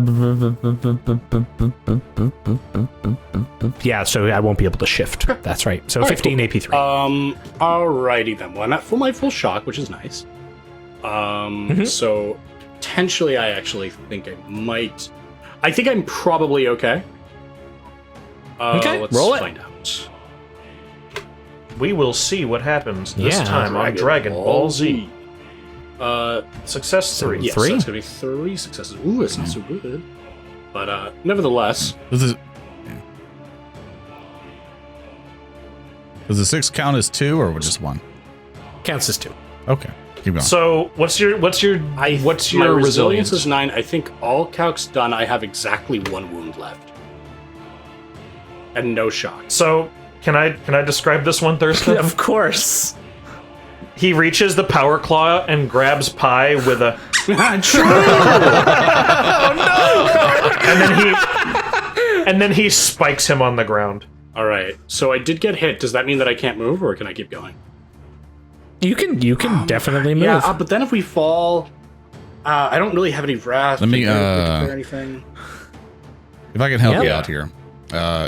so I won't be able to shift. That's right. So 15 AP3. Alrighty then. Well, I'm at my full shock, which is nice. So potentially I actually think I might... I think I'm probably okay. Okay, let's roll it. find out. We will see what happens this Yeah. time on Dragon Ball Z. Success 3. Yes, Three? that's going to be 3 successes. Ooh, it's not so good. But nevertheless... Does the 6 count as 2 or just 1? Counts as 2. Okay, keep going. So what's your my resilience? resilience is 9. I think all calcs done, I have exactly 1 wound left. And no shock. So can I describe this one, Thurston? Of course. He reaches the power claw and grabs Pi with a and then he spikes him on the ground. Alright, so I did get hit. Does that mean that I can't move, or can I keep going? You can definitely move. Yeah, but then if we fall... I don't really have any wrath. Let me, or anything. If I can help you Yeah. out here.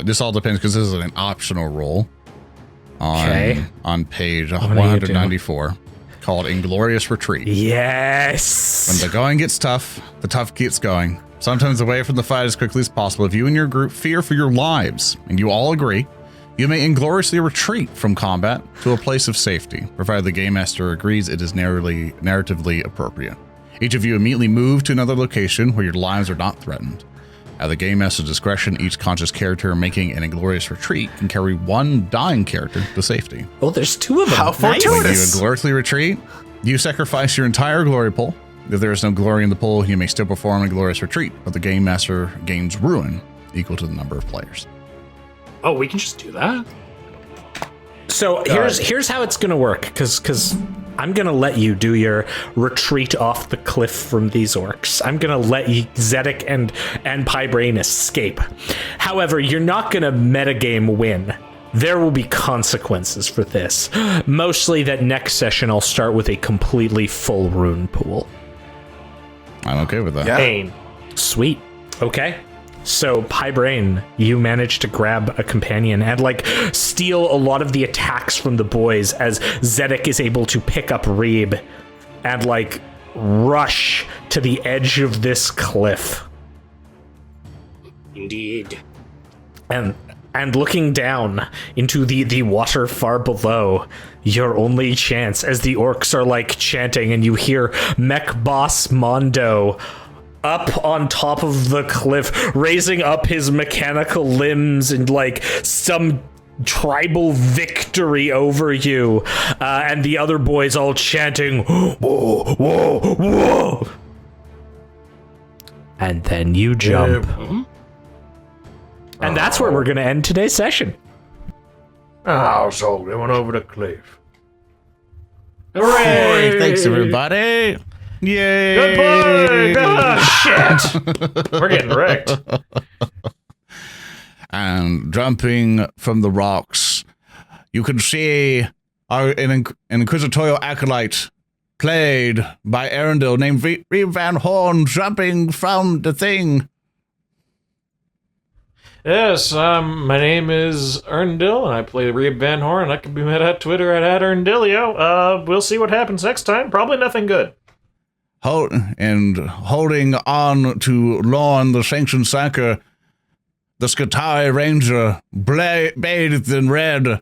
This all depends because this is an optional roll on page gonna 194 called Inglorious Retreat. Yes. When the going gets tough, the tough gets going. Sometimes away from the fight as quickly as possible. If you and your group fear for your lives, and you all agree, you may ingloriously retreat from combat to a place of safety, provided the Game Master agrees it is narratively appropriate. Each of you immediately move to another location where your lives are not threatened. At the Game Master's discretion, each conscious character making an inglorious retreat can carry 1 dying character to safety. Oh, there's 2 of them. How Nice. fortuitous. When you ingloriously retreat, you sacrifice your entire glory pool. If there is no glory in the pool, you may still perform a glorious retreat, but the Game Master gains ruin equal to the number of players. Oh, we can just do that? So here's how it's gonna work, because I'm gonna let you do your retreat off the cliff from these orcs. I'm gonna let you, Zedek and Braine escape. However, you're not gonna metagame win. There will be consequences for this. Mostly that next session I'll start with a completely full rune pool. I'm okay with that. Yeah. Pain. Sweet. Okay. So, Braine, you manage to grab a companion and, steal a lot of the attacks from the boys as Zedek is able to pick up Reeb and, rush to the edge of this cliff. Indeed. And looking down into the water far below, your only chance as the orcs are, chanting, and you hear Mech Boss Mondo up on top of the cliff, raising up his mechanical limbs and some tribal victory over you, and the other boys all chanting, whoa, whoa, whoa. And then you jump. And that's where we're going to end today's session. Oh, so they went over the cliff. Hooray! Thanks, everybody. Yay! Goodbye! Ah, shit! We're getting wrecked. And jumping from the rocks, you can see an inquisitorial acolyte played by Earndil named Reeb Van Horn jumping from the thing. Yes, my name is Earndil, and I play Reeb Van Horn. I can be met at Twitter at @Earndilio. We'll see what happens next time. Probably nothing good. Holding on to Lorn, the Sanctioned Sacker, the Skatai Ranger, bathed in red,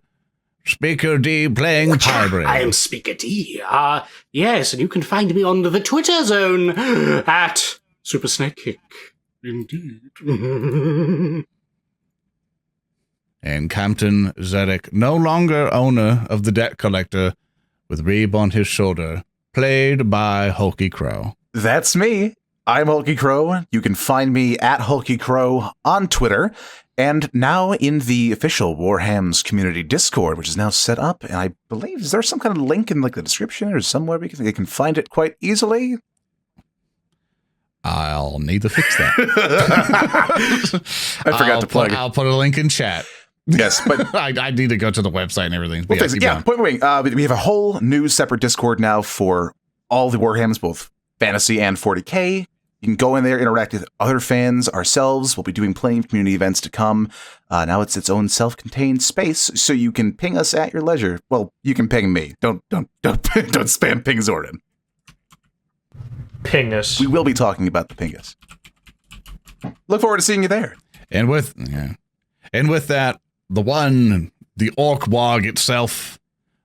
Speaker D playing Braine. I am Speaker D. Yes, and you can find me on the Twitter zone at Super Snake Kick. Indeed. And Captain Zedek, no longer owner of the debt collector, with Reeb on his shoulder, played by HulkyKrow. That's me. I'm HulkyKrow. You can find me at HulkyKrow on Twitter, and now in the official WarHams community Discord, which is now set up. And I believe, is there some kind of link in the description or somewhere we can find it quite easily? I'll need to fix that. I forgot to plug. I'll put a link in chat. Yes, but I need to go to the website and everything. But point. We have a whole new separate Discord now for all the WarHams, both fantasy and 40k. You can go in there, interact with other fans, ourselves. We'll be doing plenty of community events to come. Now it's its own self-contained space, so you can ping us at your leisure. Well, you can ping me. Don't spam ping Zoran. Ping us. We will be talking about the pingus. Look forward to seeing you there. And with that, the Orc Wog itself,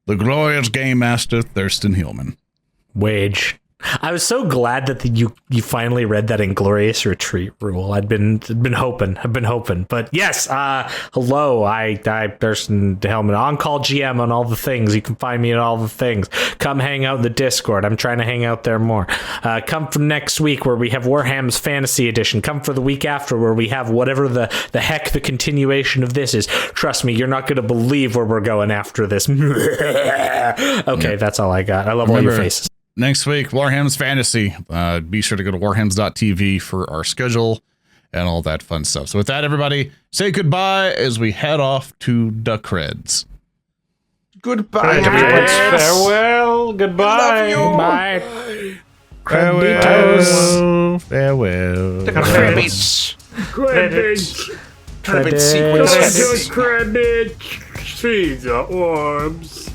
the glorious Game Master Thurston Hillman. Wage. I was so glad that you finally read that Inglorious Retreat rule. I've been hoping. But yes, hello, I Thurston Hillman, on-call GM on all the things. You can find me at all the things. Come hang out in the Discord. I'm trying to hang out there more. Come for next week where we have WarHams Fantasy Edition. Come for the week after where we have whatever the heck the continuation of this is. Trust me, you're not going to believe where we're going after this. Okay, that's all I got. I love all your faces. Next week, WarHams Fantasy. Be sure to go to warhams.tv for our schedule and all that fun stuff. So with that, everybody, say goodbye as we head off to the creds. Goodbye. Farewell. Goodbye. Bye. Farewell. Credits. Credits. Credits. See the orbs.